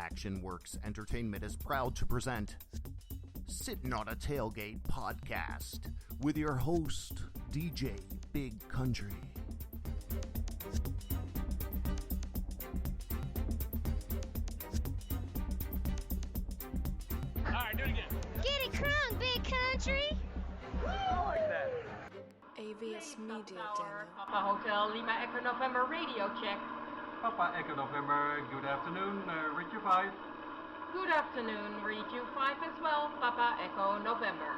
Action Works Entertainment is proud to present Sittin' on a Tailgate podcast with your host, DJ Big Country. All right, do it again. Get it crunk, Big Country. I like that. AVS Media Demo. Papa Hotel Lima Echo November radio check. Papa Echo November, good afternoon, read you 5. Good afternoon, read you 5 as well, Papa Echo November.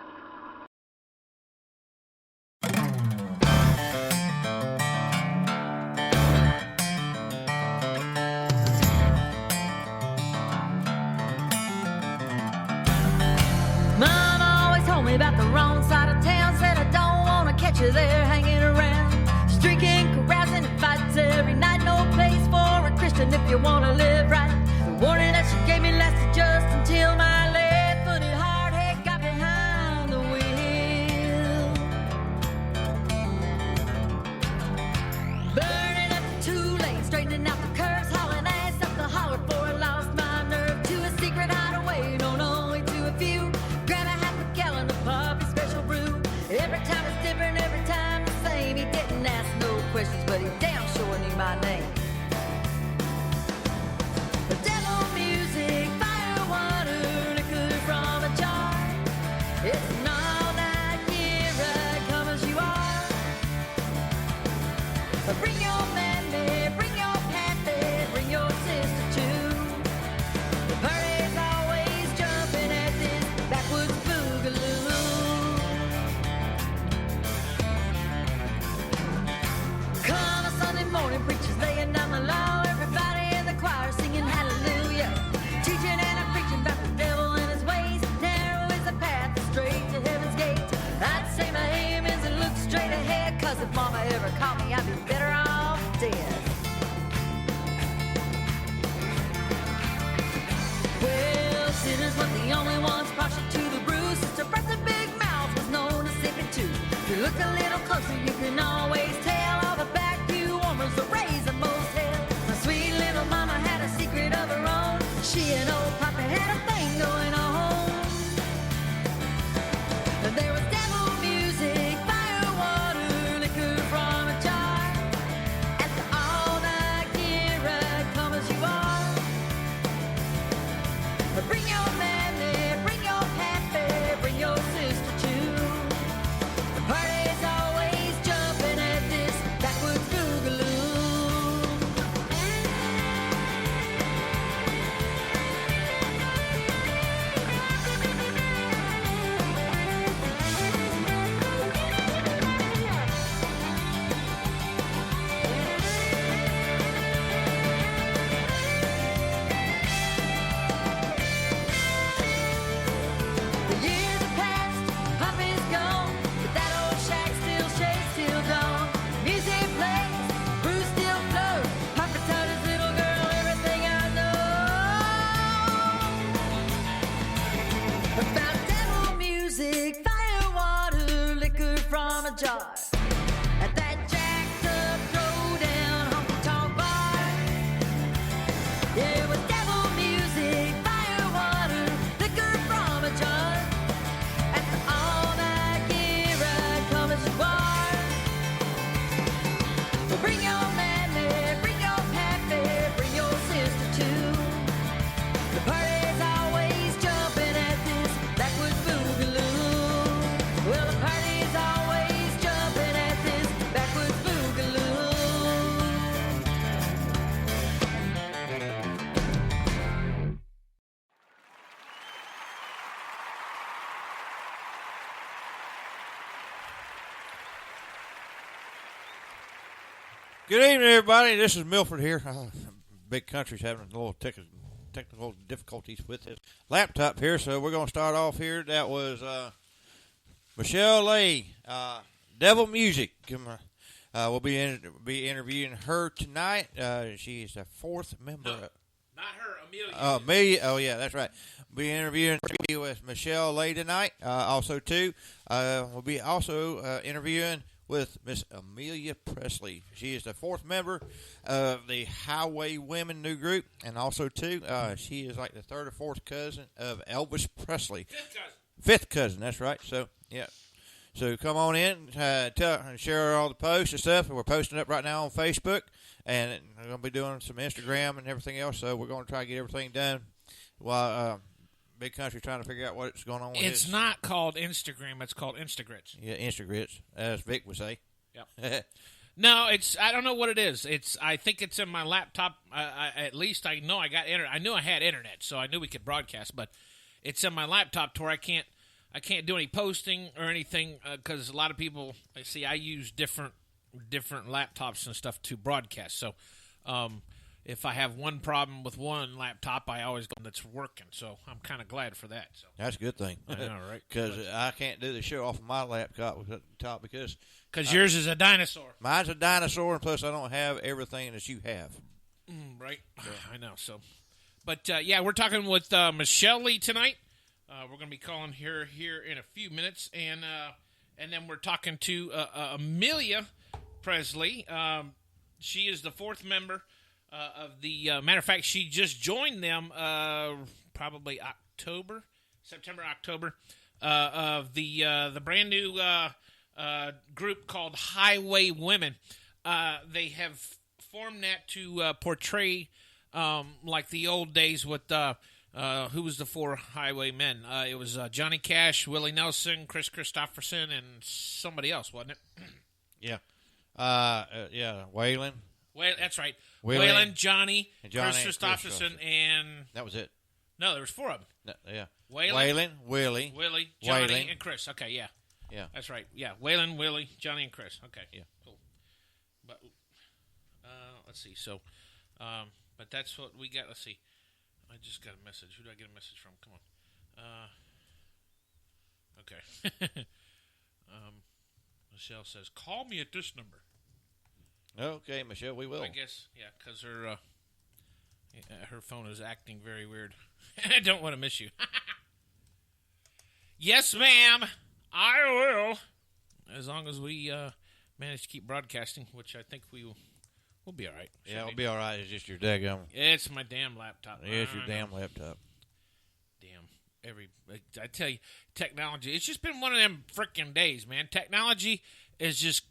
Mama always told me about the wrong side of town. Said I don't want to catch you there hanging around. Just drinking, carousing, and fights every night. No place for a Christian if you want to live right. The warning that she gave me lasted just until my left-footed hardhead got behind the wheel. Burning up the 2 lanes, straightening out the curves, hauling ass up the holler for I lost my nerve. To a secret hideaway, known only to a few. Grab a half a gallon of puppy special brew. Every time it's different, every time the same. He didn't ask no questions, but he damn sure knew my name. The devil music, fire, water, liquor from a jar. It's an all-night year, come as you are. Bring your mammy, bring your pappy, bring your sister too. The party's always jumping at this backwoods boogaloo. Come a Sunday morning, preachers laying down the law. Everybody in the choir singing hallelujah. Teaching and preaching about the devil and his ways. Narrow is the path straight to heaven's gate. I'd say my aim is to look straight ahead, 'cause if mama ever caught me, I'd be better off dead. Well, sinners weren't the only ones partial to the brew. Sister Bertha Big Mouth was known to sip it too. If you look a little closer, you can always tell all the back pew warmers are raising most hell. My sweet little mama had a secret of her own. She and old Papa had a thing going on. And there was devil music, fire, water, liquor from a jar. At the all-night gear, come as you are. Bring your mammy, bring your pappy, bring your sister too. The party's always jumping at this backwoods boogaloo. The years have passed, Poppy's gone, but that old shack still shakes till dawn. Music plays, brew still flows. Papa taught his little girl everything I know about devil music, fire, water, liquor from a jar. At that jacked up throwdown honky-tonk bar. Yeah, it was devil music, fire, water, liquor from a jar. At the all-night gear, come as you are. Well, bring your mammy, bring your pappy, bring your sister too. The party's always jumping at this backwoods boogaloo. Well, the party's always jumping at this backwoods boogaloo. Good evening, everybody. This is Milford here. Big Country's having a little technical difficulties with his laptop here, so we're going to start off here. That was Michelle Leigh, Devil Music. We'll be interviewing her tonight. She is the 4th member. No, not her, Amelia. Amelia. Oh, yeah, that's right. We'll be interviewing with Michelle Leigh tonight. Also, too, we'll be also interviewing with Miss Amelia Presley. She is the fourth member of the Highway Women new group, and also, too, she is like the third or fourth cousin of Elvis Presley. Fifth cousin, that's right. So, yeah. So come on in, and share all the posts and stuff. We're posting up right now on Facebook, and we're going to be doing some Instagram and everything else. So we're going to try to get everything done while Big Country trying to figure out what's going on with It's not called Instagram. It's called Instagrits. Yeah, Instagrits, as Vic would say. Yep. No, I don't know what it is. I think it's in my laptop. At least I know I got internet. I knew I had internet, so I knew we could broadcast. But it's in my laptop to where I can't do any posting or anything because a lot of people see I use different laptops and stuff to broadcast. So if I have one problem with one laptop, I always go that's working. So I'm kind of glad for that. So that's a good thing. I know, right? Because I can't do the show off of my laptop because yours is a dinosaur. Mine's a dinosaur, and plus I don't have everything that you have. Right. I know. So, but yeah, we're talking with Michelle Leigh tonight. We're going to be calling her here in a few minutes, and then we're talking to Amelia Presley. She is the fourth member of the. Matter of fact, she just joined them probably September, October of the brand new group called Highway Women. They have formed that to portray like the old days with. Who was the four highwaymen? It was Johnny Cash, Willie Nelson, Chris Christopherson, and somebody else, wasn't it? Yeah. Yeah, Waylon. Well, that's right. Waylon, Johnny, Chris Christopherson, and... That was it. No, there was four of them. No, yeah. Waylon, Willie, Johnny, and Chris. Okay, yeah. Yeah. That's right. Yeah, Waylon, Willie, Johnny, and Chris. Okay. Yeah. Cool. But, let's see. So, but that's what we got. Let's see. I just got a message. Who do I get a message from? Come on. Okay. Michelle says, call me at this number. Okay, Michelle, we will. I guess, yeah, because her phone is acting very weird. I don't want to miss you. Yes, ma'am. I will. As long as we manage to keep broadcasting, which I think we will. We'll be all right. Yeah, we'll be all right. It's just your daggum. It's my damn laptop. It's your damn laptop. Damn. I tell you, technology, it's just been one of them freaking days, man. Technology is just...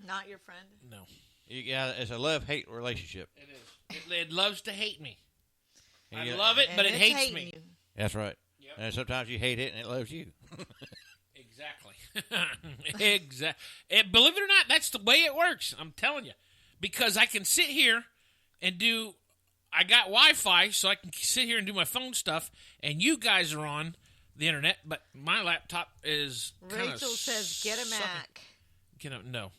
Not your friend? No. It's a love-hate relationship. It is. It loves to hate me. I love it, but it hates me. You. That's right. Yep. And sometimes you hate it, and it loves you. Exactly. Exactly. Believe it or not, that's the way it works. I'm telling you. Because I can sit here and do... I got Wi-Fi, so I can sit here and do my phone stuff, and you guys are on the internet, but my laptop is Rachel says, get a Mac. No.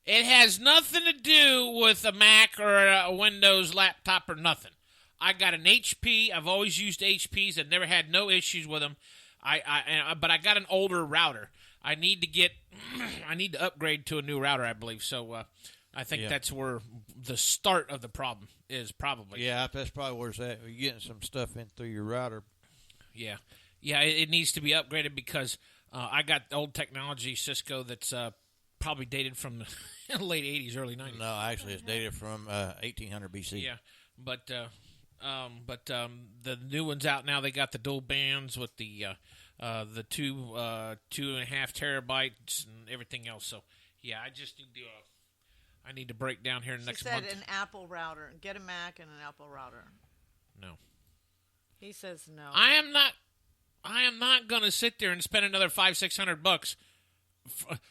It has nothing to do with a Mac or a Windows laptop or nothing. I got an HP. I've always used HPs. I've never had no issues with them. But I got an older router. I need to upgrade to a new router, I believe. So I think that's where the start of the problem is probably. Yeah, that's probably where it's at. You're getting some stuff in through your router. Yeah. Yeah, it needs to be upgraded because I got old technology Cisco that's probably dated from the late 80s, early 90s. No, actually, it's dated from 1800 BC. Yeah, but the new ones out now, they got the dual bands with the 2.5 terabytes and everything else. So, yeah, I just need to... I need to break down here next month. She said an Apple router. Get a Mac and an Apple router. No. He says no. I am not going to sit there and spend another $500-600.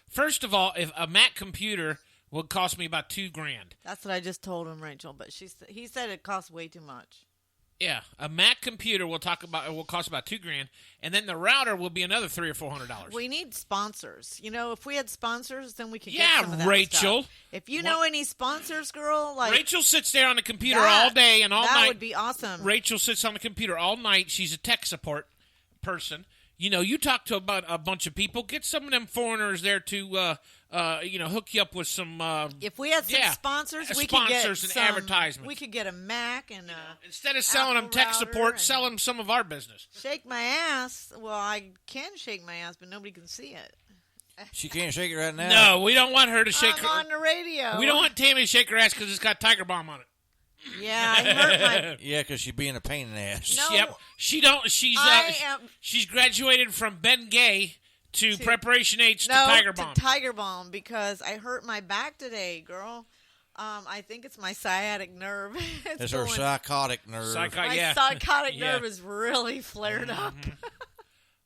First of all, if a Mac computer would cost me about $2,000. That's what I just told him, Rachel. But he said it costs way too much. Yeah, a Mac computer will cost about $2,000, and then the router will be another $300 or $400. We need sponsors. You know, if we had sponsors, then we could get Yeah, some of that Rachel. stuff. If you know any sponsors, girl, like Rachel sits there on the computer all day and all night. That would be awesome. Rachel sits on the computer all night. She's a tech support person. You know, you talk to about a bunch of people. Get some of them foreigners there to, hook you up with some. If we had some sponsors, we could get and some advertisements. We could get a Mac and instead of selling them tech support, sell them some of our business. Shake my ass. Well, I can shake my ass, but nobody can see it. She can't shake it right now. No, we don't want her to shake I'm her. on the radio. We don't want Tammy to shake her ass because it's got Tiger Balm on it. Yeah, I hurt my... Yeah, because she's being a pain in the ass. No. Yep. She don't. She's graduated from Ben Gay to Preparation H to Tiger Balm. to Tiger Balm because I hurt my back today, girl. I think it's my sciatic nerve. It's her psychotic nerve. My psychotic nerve is really flared up.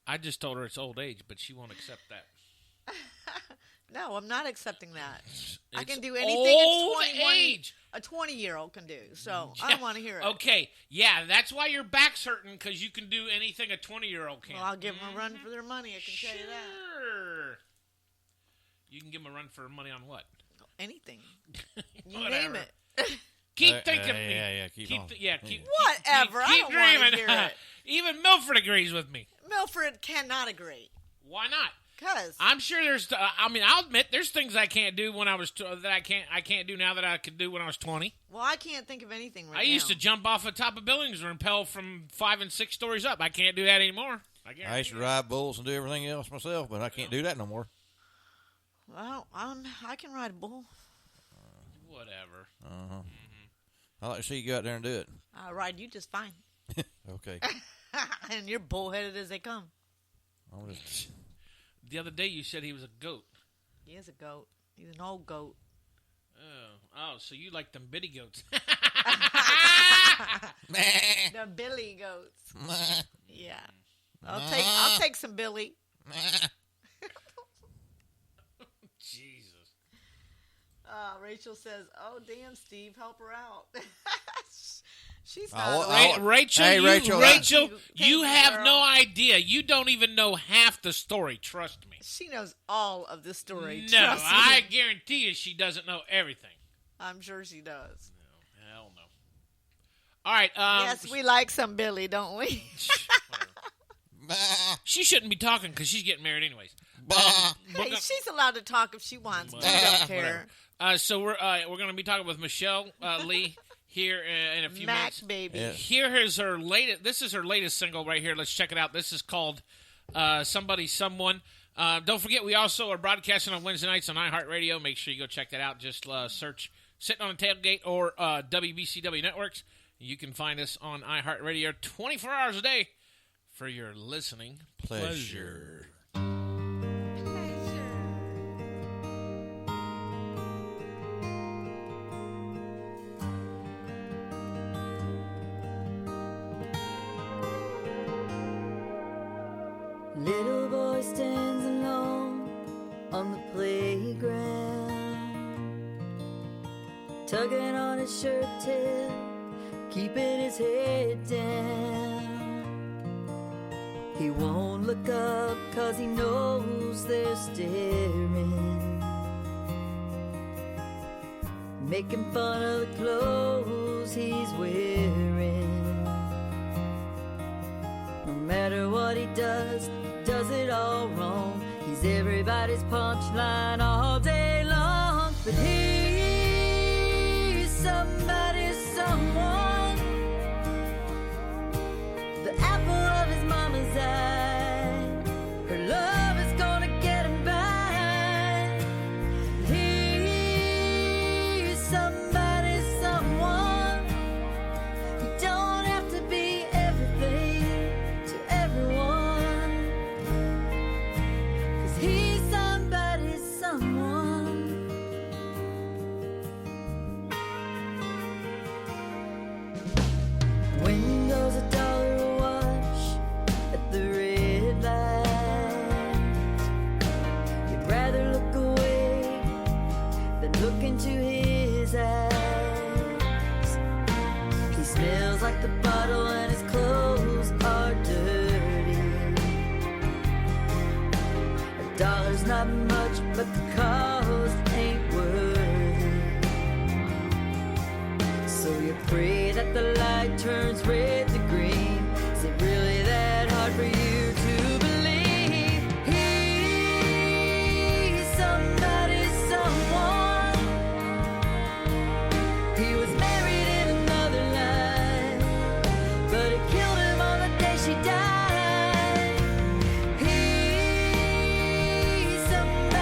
I just told her it's old age, but she won't accept that. No, I'm not accepting that. I can do old anything age. a 20-year-old can do. So I don't want to hear it. Okay, yeah, that's why your back's hurting, because you can do anything a 20-year-old can. Well, I'll give them a run for their money. I can tell you that. Sure. You can give them a run for money on what? Anything. You Whatever. name it. Keep thinking. Yeah, keep on. Whatever. I don't want to hear it. Even Milford agrees with me. Milford cannot agree. Why not? Because I'm sure there's. I'll admit there's things I can't do when I was that I can't do now that I could do when I was 20. Well, I can't think of anything right now. I used to jump off the top of buildings and rappel from 5 and 6 stories up. I can't do that anymore. I used to ride bulls and do everything else myself, but I can't do that no more. Well, I can ride a bull. Whatever. Uh-huh. I like to see you go out there and do it. I'll ride you just fine. Okay. And you're bullheaded as they come. The other day you said he was a goat. He is a goat. He's an old goat. Oh, so you like them bitty goats. The Billy goats. Yeah. I'll take some Billy. Jesus. Rachel says, "Oh damn, Steve, help her out." She's not. Rachel, hey, Rachel, you have girl. no idea. You don't even know half the story. Trust me. She knows all of the story. No, Trust me. I guarantee you, she doesn't know everything. I'm sure she does. No, hell no. All right. Yes, we like some Billy, don't we? She shouldn't be talking because she's getting married anyways. Hey, she's allowed to talk if she wants. We don't care. So we're going to be talking with Michelle Leigh here in a few Mac minutes. baby. Yeah. Here is her latest. This is her latest single right here. Let's check it out. This is called "Somebody Someone." Don't forget, we also are broadcasting on Wednesday nights on iHeartRadio. Make sure you go check that out. Just search "Sitting on a Tailgate" or WBCW Networks. You can find us on iHeartRadio 24 hours a day for your listening pleasure. Little boy stands alone on the playground, tugging on his shirt tail, keeping his head down. He won't look up 'cause he knows they're staring, making fun of the clothes he's wearing. No matter what he does it all wrong. He's everybody's punchline all day long. But he's somebody's someone, the apple of his mama's eye. Her love is gonna get him by. He's somebody's someone. You don't have to be everything to everyone. He's somebody's someone. When goes $1 a wash at the red light? You'd rather look away than look into his eyes. He smells like the bottle and his clothes are dirty. $1's not much, but the cost ain't worth it. So you pray that the light turns red to green. Is it really that hard for you to believe? He's somebody's someone. He was married in another life, but it killed him on the day she died. He's somebody's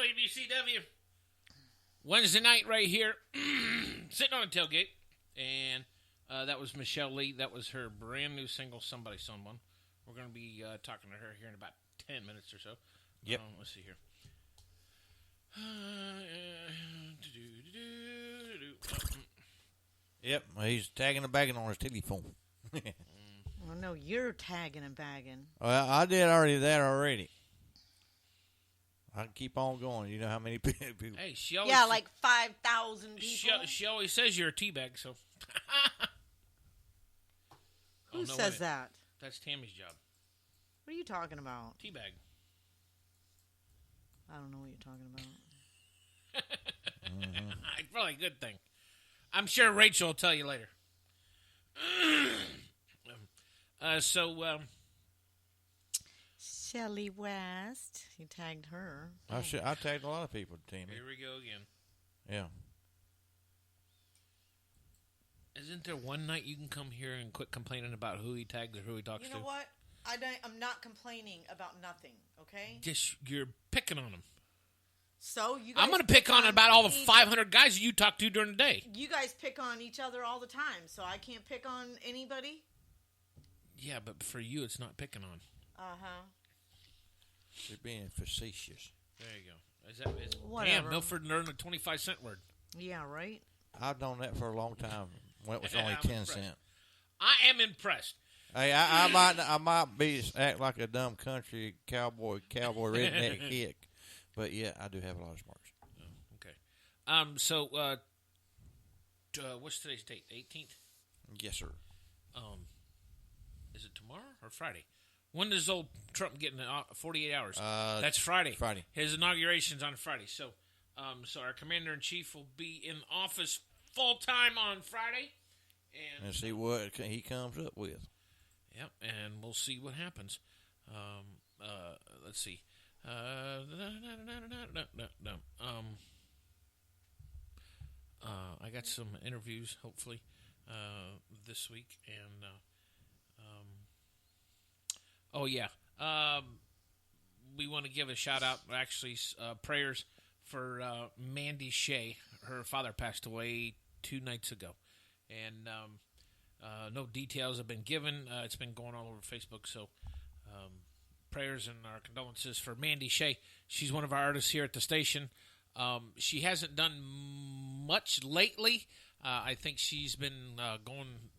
WCW. Wednesday night right here. Sitting on a tailgate. And that was Michelle Leigh. That was her brand new single, Somebody Someone. We're going to be talking to her here in about 10 minutes or so. Yep. Let's see here. Yep, he's tagging and bagging on his telephone. Well, no, you're tagging and bagging. Well, I did already. I can keep on going. You know how many people? Hey, she always, Yeah, like 5,000 people. She always says you're a teabag, so. Who says that? That's Tammy's job. What are you talking about? Teabag. I don't know what you're talking about. It's probably a good thing. I'm sure Rachel will tell you later. Shelly West. He tagged her. I tagged a lot of people, Tammy. Here we go again. Yeah. Isn't there one night you can come here and quit complaining about who he tags or who he talks to? You know what? I'm not complaining about nothing, okay? Just, you're picking on him. So you guys I'm going to pick on about all the 500 guys you talk to during the day. You guys pick on each other all the time, so I can't pick on anybody? Yeah, but for you, it's not picking on. Uh-huh. You're being facetious. There you go. Whatever. Damn, Milford learned the 25-cent word. Yeah, right? I've known that for a long time when it was only I'm 10 impressed. cents. I am impressed. Hey, I might be act like a dumb country cowboy redneck hick, but yeah, I do have a lot of smarts. Oh, okay. What's today's date? 18th? Yes, sir. Is it tomorrow or Friday? When does old Trump get in 48 hours? That's Friday. Friday. His inauguration's on Friday. So our commander-in-chief will be in office full-time on Friday. And see what he comes up with. Yep, and we'll see what happens. Let's see. I got some interviews, hopefully, this week. And, we want to give a shout-out, actually, prayers for Mandy Shea. Her father passed away 2 nights ago. And no details have been given. It's been going all over Facebook. So prayers and our condolences for Mandy Shea. She's one of our artists here at the station. She hasn't done much lately. I think she's been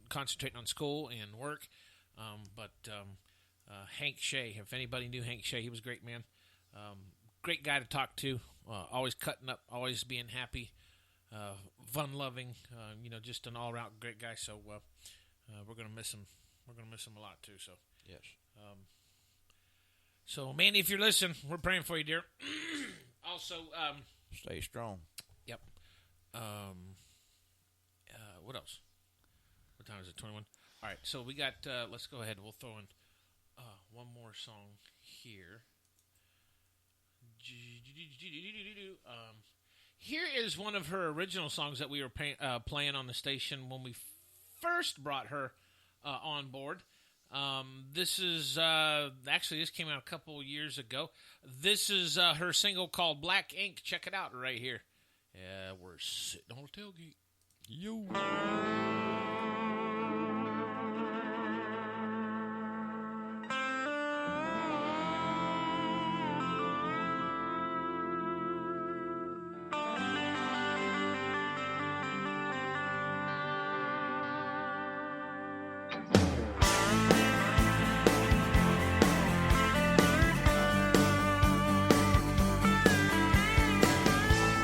concentrating on school and work. But Hank Shea, if anybody knew Hank Shea, he was a great man. Great guy to talk to. Always cutting up, always being happy. Fun-loving, just an all-around great guy. So we're gonna miss him. We're gonna miss him a lot too. So yes. So Mandy, if you're listening, we're praying for you, dear. Also, stay strong. Yep. What else? What time is it? 21. All right. So we got. Let's go ahead. We'll throw in one more song here. Here is one of her original songs that we were playing on the station when we first brought her on board. This is actually this came out a couple years ago. This is her single called Black Ink. Check it out right here. Yeah, we're sitting on a tailgate. Yo.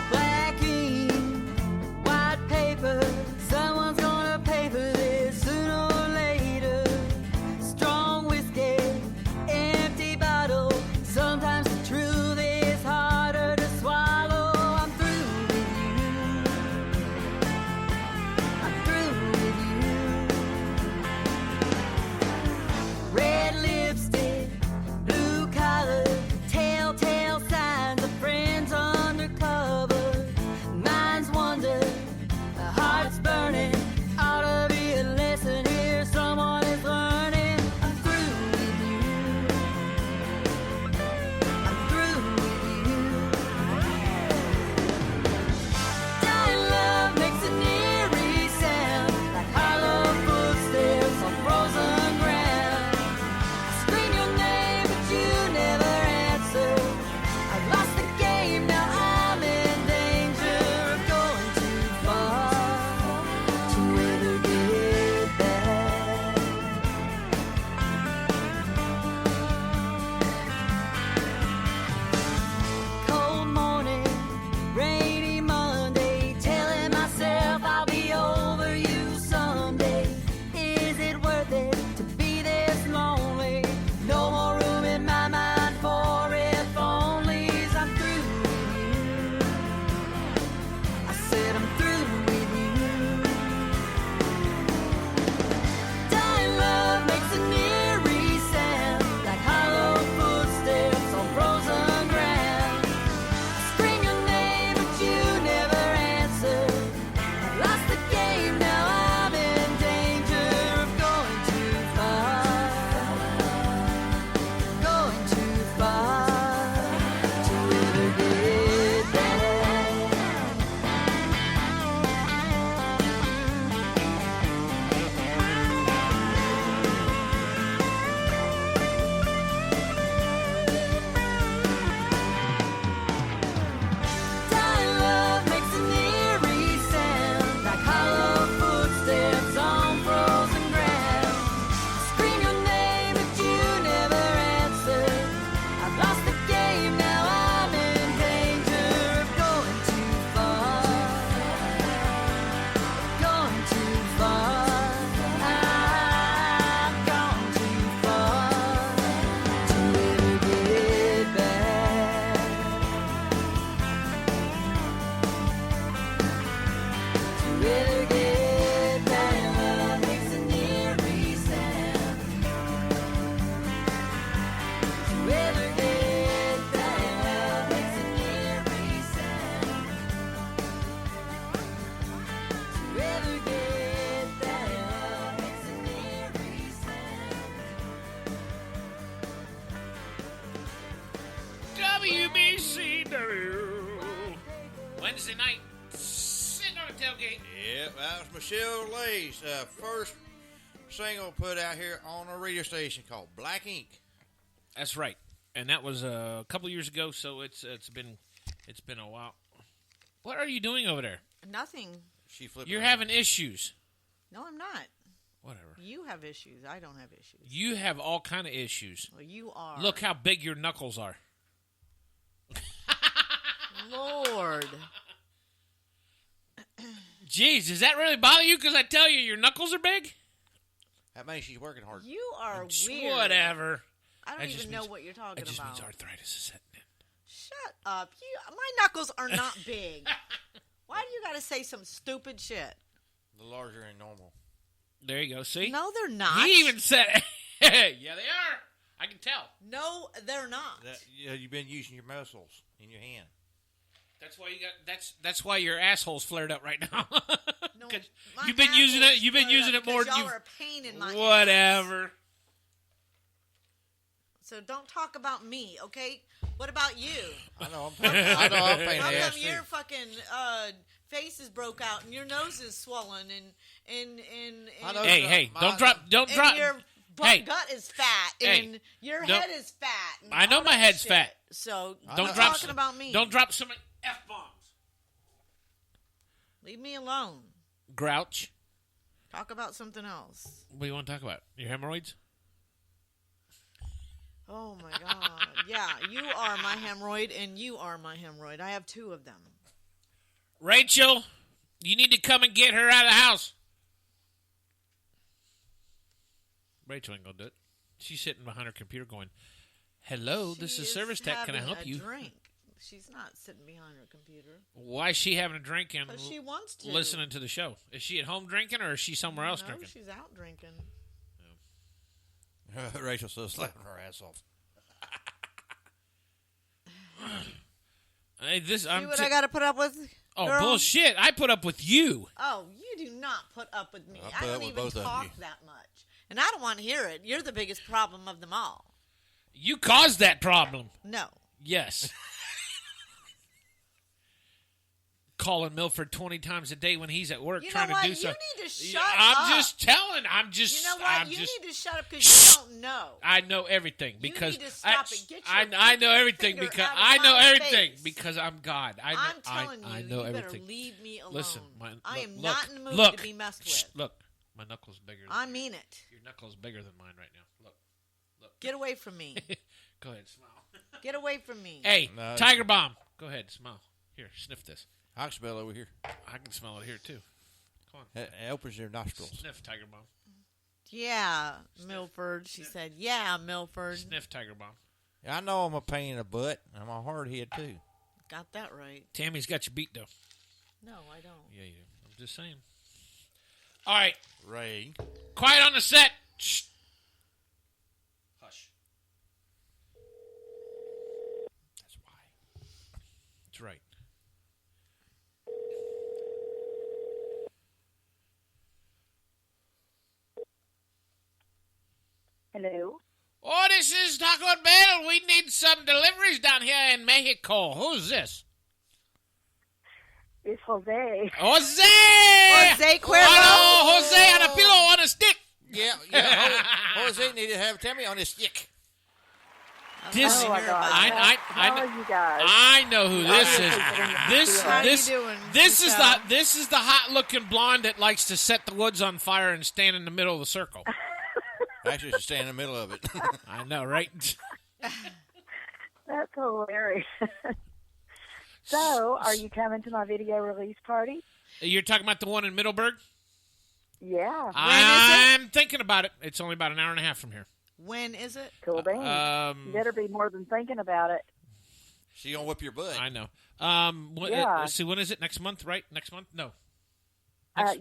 Black ink, white paper, someone's gonna Wednesday night, sitting on a tailgate. Yep, that was Michelle Lee's first single put out here on a radio station called Black Ink. That's right, and that was a couple years ago. So it's been a while. What are you doing over there? Nothing. She flipped. You're around. having issues. No, I'm not. Whatever. You have issues. I don't have issues. You have all kind of issues. Well, you are. Look how big your knuckles are. Lord. Jeez, does that really bother you? Because I tell you, your knuckles are big. That means she's working hard. You are weird. Whatever. I don't even know what you're talking It just about. means arthritis is setting in. Shut up. My knuckles are not big. Why do you got to say some stupid shit? The larger than normal. There you go. See? No, they're not. He even said, yeah, they are. I can tell. No, they're not. You've been using your muscles in your hand. That's why you got. That's why your asshole's flared up right now. No, you've been using it. You've been using it more than y'all you. are a pain in my Whatever. ass. So don't talk about me, okay? What about you? I know. I'm paying How the ass come too. your fucking face is broke out and your nose is swollen and I know. Hey, don't drop. and your Hey. gut is fat Hey. and your Don't- head is fat. And I know all my that head's shit. fat. So Don't keep drop. talking about me. Don't drop so many f-bombs. Leave me alone. Grouch. Talk about something else. What do you want to talk about? Your hemorrhoids? Oh my God. Yeah, you are my hemorrhoid and you are my hemorrhoid. I have two of them. Rachel, you need to come and get her out of the house. Rachel ain't gonna do it. She's sitting behind her computer going, hello, this She is Service Tech. Can I having help a you? Drink. She's not sitting behind her computer. Why is she having a drink and But she wants to. listening to the show? Is she at home drinking or is she somewhere else No, drinking? she's out drinking. Rachel says slapping her ass off. Hey, See what I got to put up with? Oh, girl? bullshit. I put up with you. Oh, you do not put up with me. I I put don't up with even both of talk you. that much. And I don't want to hear it. You're the biggest problem of them all. You caused that problem. No. Yes. Calling Milford 20 times a day when he's at work You know trying what? to do You something. need to shut I'm up. just telling. I'm just. You know what? I'm You just, need to shut up because you don't know. I know everything because need to stop it. Get your I know fucking everything finger because out of I know my everything face. because I'm God. I know, I'm telling I you, know you everything. better leave me alone. Listen, I am look, not in the mood look, to be messed shh, with. look, my knuckle's bigger. I mean it. Your knuckle's bigger than mine right now. Look. Get away from me. Go ahead, smile. Get away from me. Hey, No, Tiger Bomb. Go ahead, smile. Here, sniff this. I can smell over here. I can smell it here too. Come on, It opens your nostrils. sniff Tiger Bomb. Yeah, Milford. She said, yeah, Milford. Sniff Tiger Bomb. I know I'm a pain in the butt. I'm a hard head too. Got that right. Tammy's got you beat though. No, I don't. Yeah, you do. I'm just saying. All right, Ray. quiet on the set. Shh. Hush. That's why. That's right. Hello. Oh, this is Taco Bell. We need some deliveries down here in Mexico. Who's this? It's Jose. Jose! Jose Cuervo. Hello, Jose on a pillow on a stick. Yeah. Jose need to have Tammy on his stick. This, Oh my God. How are you guys? I know who this is. How you doing, Michelle? This is the hot looking blonde that likes to set the woods on fire and stand in the middle of the circle. Actually, should stay in the middle of it. I know, right? That's hilarious. So, are you coming to my video release party? You're talking about the one in Middleburg? Yeah. I'm thinking about it. It's only about an hour and a half from here. When is it? Cool beans. You better be more than thinking about it. She gonna whip your butt. I know. Yeah. Let's see, when is it? Next month, right? Next month? No.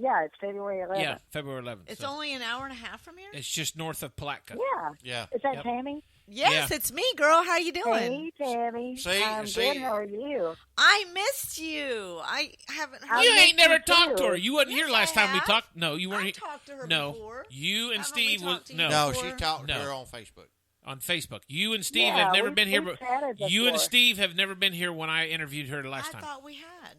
Yeah, it's February 11th. Yeah, February 11th. It's so. only an hour and a half from here? It's just north of Palatka. Yeah. Yeah. Is that Yep. Tammy? Yes, Yeah. it's me, girl. How you doing? Hey, Tammy. See- I'm see- good. How are you? I missed you. I haven't heard You I ain't missed never you, talked to too. her. You wasn't Yes, here last I time we have. talked. No, you weren't I've here. talked to her No, before. you and Haven't we Steve was talked to you no No, before? she talked to No. her on Facebook. on Facebook. You and Steve Yeah, have never we- been here. we But chatted you and before. Steve have never been here when I interviewed her the last I time. thought we had.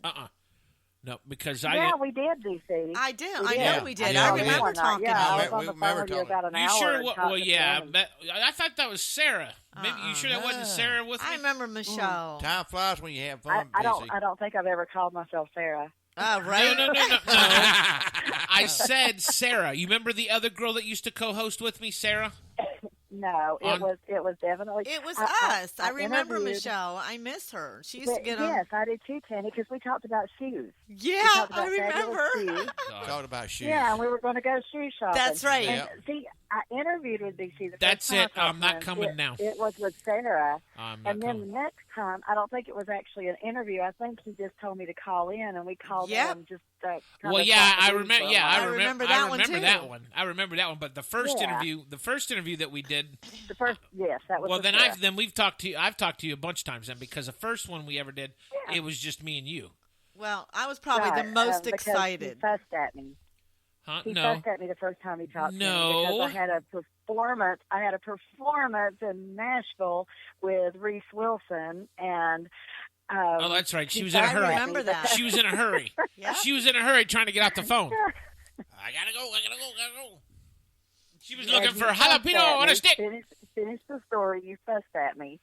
No, because Yeah, we did, DC. I did. We I did. know we did. Yeah, I we did. remember talking Yeah, to I you. was on the phone with you about an You hour. sure? and Well, talked to yeah. them. I thought that was Sarah. Maybe you sure that wasn't Sarah with me? I remember Michelle. Time flies when you have fun, I BC. don't think I've ever called myself Sarah. Right? No. I said Sarah. You remember the other girl that used to co-host with me, Sarah? No, it was definitely. It was I- us. I remember interviewed- Michelle. I miss her. She used to But get on. yes, I did too, Tanny, because we talked about shoes. Yeah, talked I about fabulous remember. shoes. Talked about shoes. Yeah, and we were going to go shoe shopping. That's right. And see, I interviewed with DC the That's first time. it. I'm not and coming now. It was with Sarah. I'm not And then coming. the next time, I don't think it was actually an interview. I think he just told me to call in, and we called Yep. in just Well, yeah, I remember. remember. Yeah, I remember remember that one, too. that one. I remember that one. But the first Yeah. interview that we did. The first, yes, that was. Well, with then Sarah. we've talked to you. I've talked to you a bunch of times then, because the first one we ever did, it was just me and you. Well, I was probably Right, the most because excited. He fussed at me. Huh? He No. fussed at me the first time he talked to No. me because I had a performance. I had a performance in Nashville with Reese Wilson, and Oh, that's right. She was in a I hurry. remember that. She was in a hurry. Yeah. She was in a hurry trying to get off the phone. I gotta go. She was looking for jalapeno on a stick. Finish the story. You fussed at me.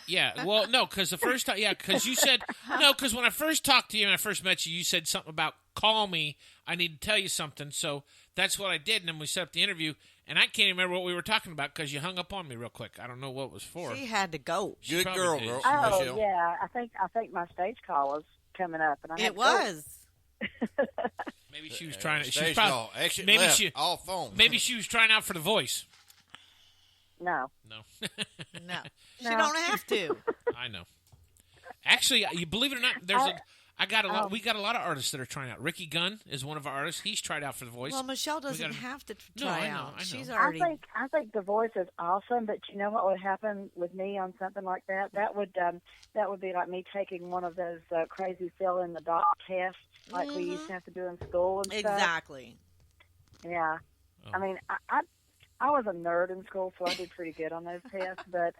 Yeah, well, no, because the first time, because you said, no, because when I first talked to you and I first met you, you said something about, call me, I need to tell you something, so that's what I did, and then we set up the interview, and I can't remember what we were talking about because you hung up on me real quick. I don't know what it was for. She had to go. She Good probably girl, did. girl. Oh Michelle. yeah, I think my stage call was coming up, and I had It to go. was. Maybe she was trying to, she was Stage probably, call. Exit maybe left. she- All phone. maybe she was trying out for the voice. No. No. No. She No. don't have to. I know. Actually, you believe it or not, we got a lot of artists that are trying out. Ricky Gunn is one of our artists. He's tried out for the voice. Well, Michelle doesn't gotta- have to No, try I know, out. I know. She's I already. think the voice is awesome, but you know what would happen with me on something like that? That would be like me taking one of those crazy fill in the dot tests like we used to have to do in school and stuff. Exactly. Yeah. Oh. I mean, I was a nerd in school, so I did pretty good on those tests, but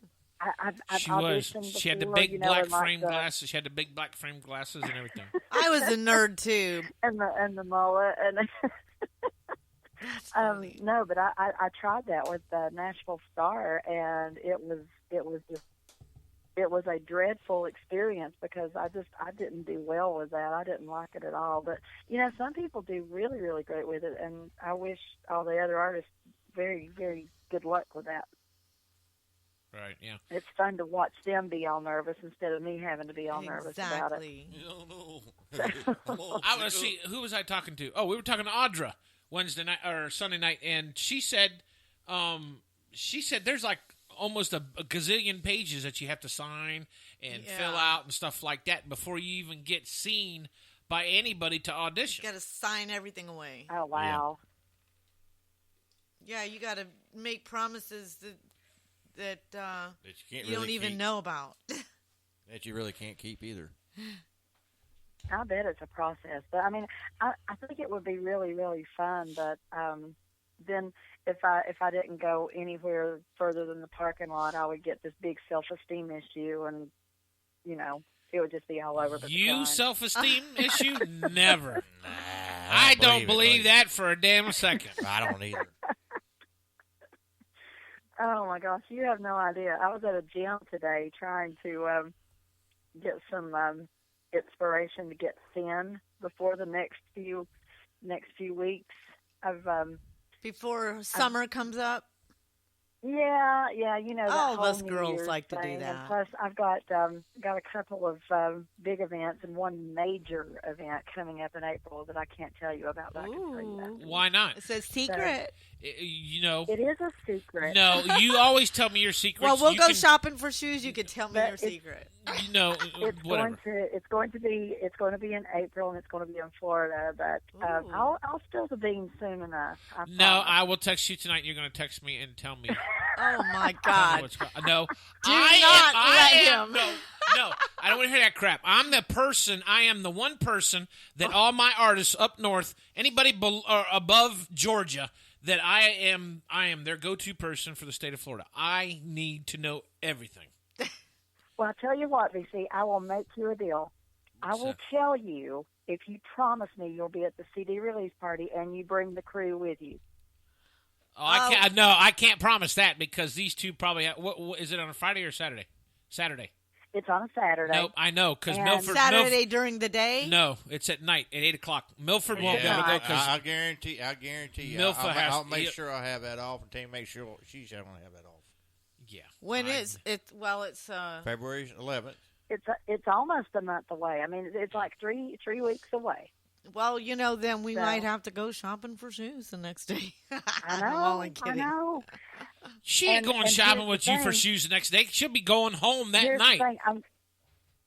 I've She was. auditioned She had the before, big you know, black and like frame the- glasses. She had the big black frame glasses and everything. I was a nerd too. and the mullet and no, but I tried that with the Nashville Star, and it was a dreadful experience because I didn't do well with that. I didn't like it at all. But you know, some people do really, really great with it, and I wish all the other artists very, very good luck with that. Right, yeah. It's fun to watch them be all nervous instead of me having to be all nervous about it. Exactly. I want to see, who was I talking to? Oh, we were talking to Audra Wednesday night or Sunday night, and she said there's like almost a gazillion pages that you have to sign and fill out and stuff like that before you even get seen by anybody to audition. You got to sign everything away. Oh wow! Yeah, you got to make promises that you you don't even know about. That you really can't keep either. I bet it's a process, but I mean, I think it would be really, really fun. But then if I didn't go anywhere further than the parking lot, I would get this big self-esteem issue, and you know, it would just be all over the You time. self-esteem issue? Never. I don't believe it, that for a damn second. I don't either. Oh my gosh, you have no idea. I was at a gym today trying to get some inspiration to get thin before the next few weeks. Before summer comes up. Yeah, you know. That All of whole us New girls Year's like to do thing. that. And plus, I've got a couple of big events and one major event coming up in April that I can't tell you about. But I can tell you that. Why not? It says secret. You know. It is a secret. No, you always tell me your secrets. Well, we'll You go can- shopping for shoes. You can tell me But your it's- secret. You know, whatever. It's going to be in April and it's going to be in Florida. But Ooh. I'll spill the beans soon enough. I No, promise. I will text you tonight. You're going to text me and tell me. Oh my I God! know no, Do I not am, let I am, him. No, I don't want to hear that crap. I'm the person. I am the one person that all my artists up north, anybody or above Georgia, that I am their go-to person for the state of Florida. I need to know everything. Well, I tell you what, VC, I will make you a deal. I will tell you if you promise me you'll be at the CD release party and you bring the crew with you. Oh, I can't. No, I can't promise that because these two probably. What is it on a Friday or Saturday? Saturday. It's on a Saturday. Nope, I know because And Milford. Saturday during the day? No, it's at night at 8:00. Milford won't be able to go because I guarantee you. Milford has. I'll make sure I have that off, and Tammy make sure she's going to have that off. Yeah. When is it? Well, it's February 11th. It's almost a month away. I mean, it's like three weeks away. Well, then we might have to go shopping for shoes the next day. I know. I'm only kidding. I know. She ain't going shopping with you for shoes the next day. She'll be going home that Here's night. The thing.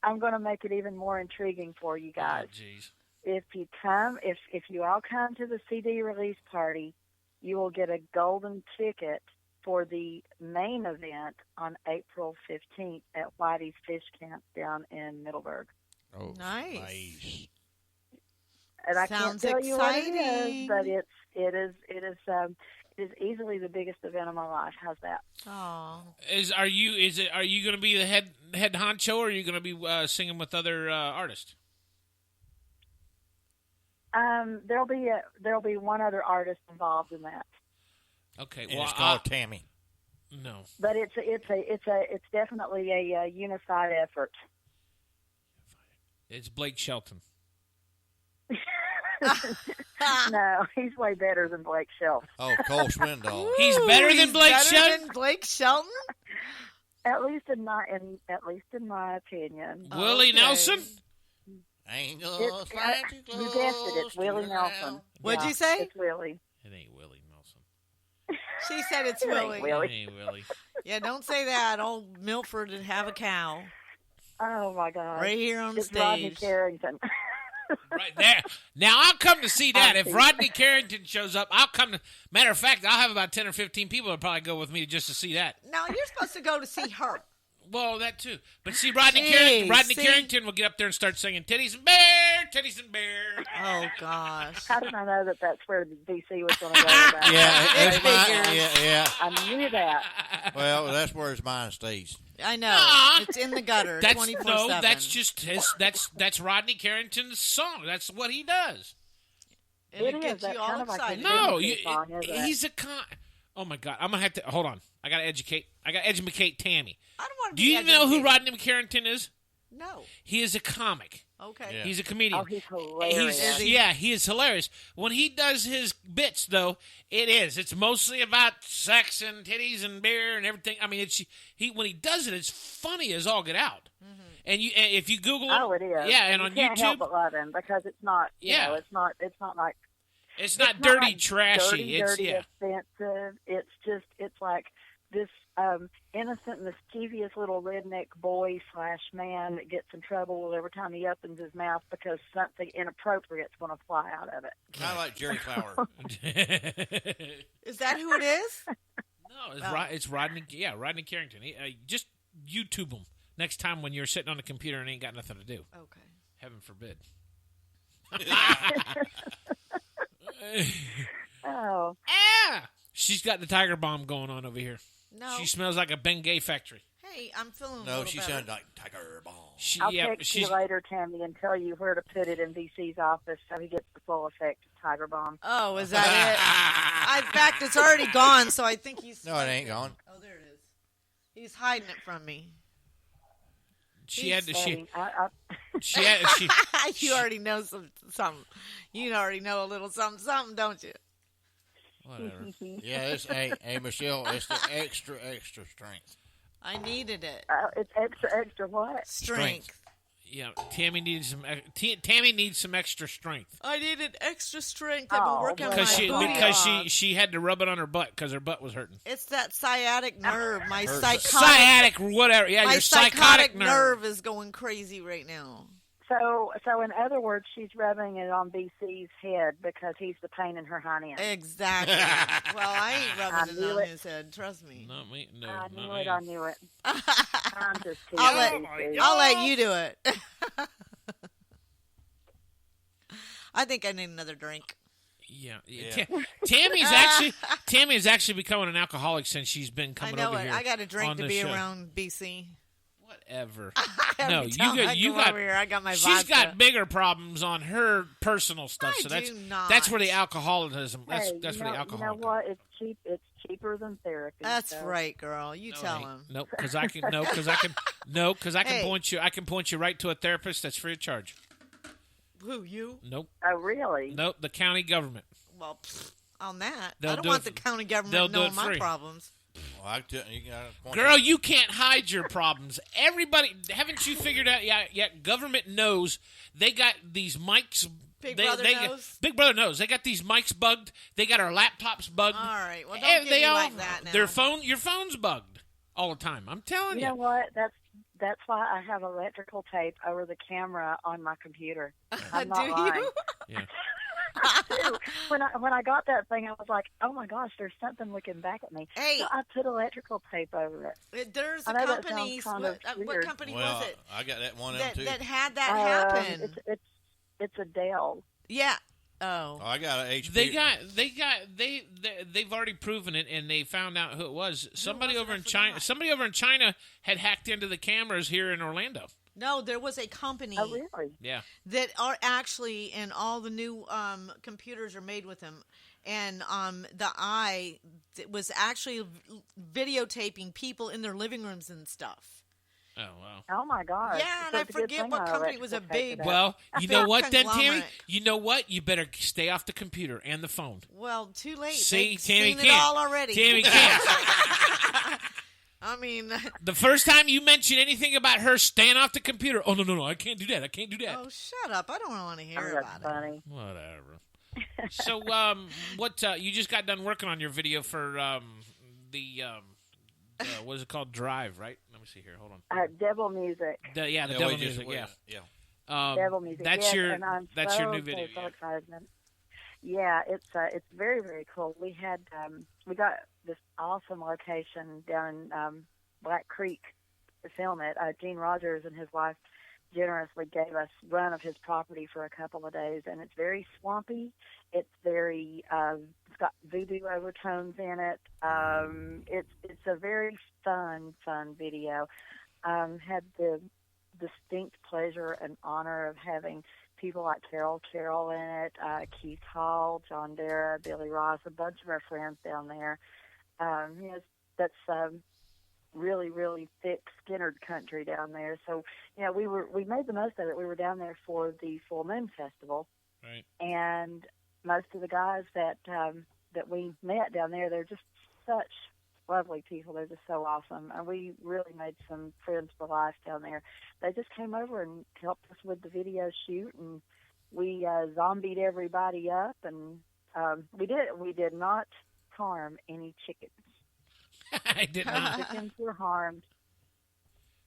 I'm going to make it even more intriguing for you guys. Oh, jeez. If you all come to the CD release party, you will get a golden ticket for the main event on April 15th at Whitey's Fish Camp down in Middleburg. Oh, nice. And I Sounds can't tell you what it exciting. is, but it is easily the biggest event of my life. How's that? Oh. Are you going to be the head honcho, or are you going to be singing with other artists? There'll be one other artist involved in that. Okay, And well, it's called Tammy. No, but it's definitely a unified effort. it's Blake Shelton. No, he's way better than Blake Shelton. Oh, Cole Swindoll. He's better than Blake Shelton. Than Blake Shelton? At least in my opinion. Willie Nelson. Ain't You guessed it. It's Willie Nelson. What'd you say? It's Willie. It ain't Willie Nelson. She said it's It ain't Willie. Willie. It ain't Willie. Yeah, don't say that. Old Milford would have a cow Oh my God! right here on the It's Rodney stage. Carrington. Right there. Now I'll come to see that. If Rodney Carrington shows up, I'll come to. Matter of fact, I'll have about 10 or 15 people that probably go with me just to see that. No, you're supposed to go to see her. Well, that too. But see, Rodney Jeez, Carrington will get up there and start singing "Titties and Bear, Titties and Bear." Oh gosh. How did I know that that's where the DC was going to go? With that? Yeah, it's figures. mine. Yeah. I knew that. Well, that's where his mind stays. I know. Nah. It's in the gutter. That's 24/7. no. That's just his. That's Rodney Carrington's song. That's what he does. And it It gets is. you all That's kind of like excited. a No, Disney song, isn't it? he's a con. Oh my God, I'm gonna have to hold on. I gotta educate Tammy. I don't want to Do you even know who Rodney Carrington is? No. He is a comic. Okay. Yeah. He's a comedian. Oh, he's hilarious. He is hilarious. When he does his bits, though, it's mostly about sex and titties and beer and everything. I mean, when he does it, it's funny as all get out. Mm-hmm. And if you Google it, Oh, it is. yeah, and you on can't YouTube, help but love him because it's not. Yeah. It's not like. it's not It's dirty, like trashy. Dirty, It's offensive. It's like this innocent, mischievous little redneck boy / man that gets in trouble every time he opens his mouth because something inappropriate's going to fly out of it. Kind of like Jerry Flower. Is that who it is? No, it's Rodney. Yeah, Rodney Carrington. Just YouTube him next time when you're sitting on the computer and ain't got nothing to do. Okay. Heaven forbid. Oh. Ah! She's got the tiger bomb going on over here. No. She smells like a Bengay factory. Hey, I'm feeling a No, little she better. sounded like Tiger Bomb. I'll text you later, Tammy, and tell you where to put it in VC's office so he gets the full effect of Tiger Bomb. Oh, is that it? In fact, it's already gone, so I think he's... No, it ain't gone. Oh, there it is. He's hiding it from me. She had to. You already know something. You already know a little something, don't you? Whatever. Yeah, it's hey Michelle. It's the extra strength. I needed it. It's extra what? Strength. Yeah, Tammy needs some extra strength. I needed extra strength. I've been working on my because she had to rub it on her butt because her butt was hurting. It's that sciatic nerve. My sciatic whatever. Yeah, my your psychotic nerve is going crazy right now. So in other words, she's rubbing it on BC's head because he's the pain in her hind end. Exactly. Well, I ain't rubbing it on his head. Trust me. Not me. No, I not knew me. it. I'm just teasing. I'll let you do it. I think I need another drink. Yeah. Tammy's actually becoming an alcoholic since she's been coming over here. I got a drink on to this be show. around BC. Whatever. whatever. Every No, time I you come got. over here, I got my She's vodka. got bigger problems on her personal stuff. I So do not. that's where the alcoholism. That's Hey, that's you where know, the alcohol. You know what? It's cheap. It's cheaper than therapy. That's so. right, girl. You No, tell it ain't. him. Nope, because I can. No, because I can. No, because I can Hey. point you. I can point you right to a therapist that's free of charge. Who, you? Nope. Oh, really? Nope. The county government. Well, on that. They'll I don't do want it- the county they'll government do knowing it my free. problems. Well, you got a point. Girl, you can't hide your problems. Everybody, haven't you figured out yet? Government knows they got these mics. Big they, Brother they knows? Big Brother knows. They got these mics bugged. They got our laptops bugged. All right. Well, And don't get me like that now. Your phone's bugged all the time. I'm telling You know what? That's why I have electrical tape over the camera on my computer. I'm not Do lying. you? Yeah. I do. When I got that thing, I was like, oh my gosh, there's something looking back at me. Hey. So I put electrical tape over it. There's I a know that company. sounds kind of What weird. company Well, was it I got that one of them that, too. that had that happen? It's a Dell. Yeah. Oh. Oh, I got an HP. They've already proven it, and they found out who it was. Somebody was it? over I in China. forgot. Somebody over in China had hacked into the cameras here in Orlando. No, there was a company Oh, really? Yeah. that are actually, and all the new computers are made with them. And the eye was actually videotaping people in their living rooms and stuff. Oh wow. Oh my gosh. Yeah, and I It's a good forget thing what my company was a electrical tape big. is out. Well, A you know big what then, Tammy? conglomerate. You know what? You better stay off the computer and the phone. Well, too late. See, They've Tammy seen it can't. all already. Tammy can't. I mean, The first time you mention anything about her staying off the computer, oh no, I can't do that. I can't do that. oh, shut up! I don't want to hear Oh, that's about it. funny. Whatever. So, what you just got done working on your video for the what is it called? Drive, right? Let me see here. Hold on. Devil music. The Yeah, devil wait, just music. wait. Yeah. Yeah. Devil music. That's yes, your and I'm that's so, your new video. So Yeah. excited. Yeah, it's very, very cool. We had we got this awesome location down in Black Creek to film it. Gene Rogers and his wife generously gave us run of his property for a couple of days, and it's very swampy. It's very it's got voodoo overtones in it. It's a very fun video. Had the distinct pleasure and honor of having people like Carol in it, Keith Hall, John Dara, Billy Ross, a bunch of our friends down there. That's really, really thick Skinnerd country down there. So, we made the most of it. We were down there for the Full Moon Festival. Right. And most of the guys that we met down there, they're just such lovely people. They're just so awesome. And we really made some friends for life down there. They just came over and helped us with the video shoot, and we zombied everybody up, and we did not harm any chickens. I did not. Chickens were harmed.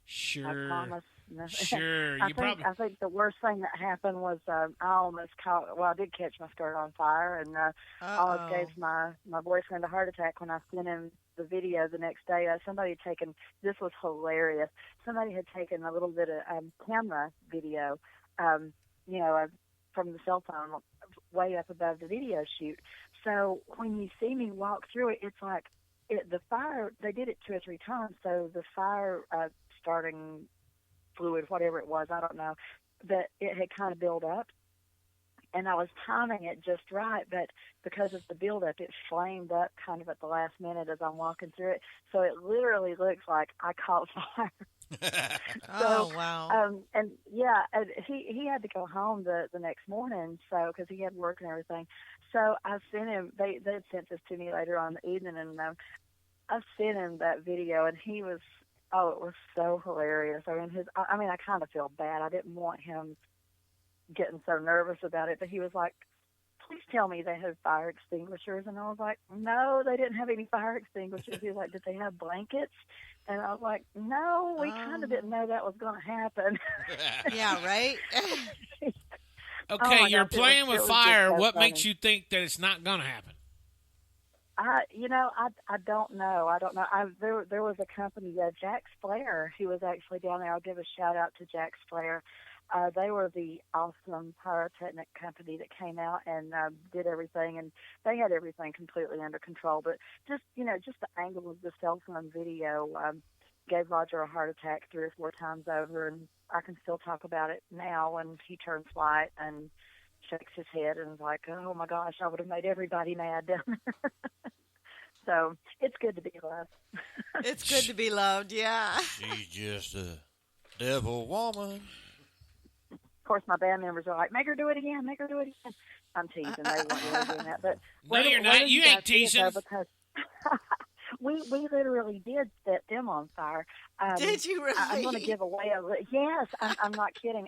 Sure. I promise. Sure. I think the worst thing that happened was I almost caught. Well, I did catch my skirt on fire, and almost gave my boyfriend a heart attack when I sent him the video the next day. Somebody had taken. This was hilarious. Somebody had taken a little bit of camera video, from the cell phone, way up above the video shoot. So when you see me walk through it, it's like the fire. They did it 2 or 3 times, so the fire starting fluid, whatever it was, I don't know, that it had kind of built up, and I was timing it just right, but because of the buildup, it flamed up kind of at the last minute as I'm walking through it, so it literally looks like I caught fire. Oh, wow. And he had to go home the next morning, so because he had work and everything. So I sent him. They had sent this to me later on in the evening, and I sent him that video, and he was. Oh, it was so hilarious. I kind of feel bad. I didn't want him getting so nervous about it, but he was like, please tell me they have fire extinguishers. And I was like, no, they didn't have any fire extinguishers. He was like, did they have blankets? And I was like, no, we kind of didn't know that was going to happen. Yeah, right? Okay, you're gosh, playing it with was fire. just so What funny. makes you think that it's not going to happen? I don't know. There was a company, Jack's Flair. He was actually down there. I'll give a shout out to Jack's Flair. They were the awesome pyrotechnic company that came out and did everything, and they had everything completely under control. But just the angle of the cell phone video gave Roger a heart attack 3 or 4 times over, and I can still talk about it now. And he turns white and shakes his head and is like, "Oh my gosh, I would have made everybody mad down there." So it's good to be loved. It's good to be loved, yeah. She's just a devil woman. Of course, my band members are like, "Make her do it again, make her do it again." I'm teasing. They weren't really doing that. But No, you're not. You ain't teasing. Because we literally did set them on fire. Did you really? I'm going to give away a little. Yes, I'm not kidding.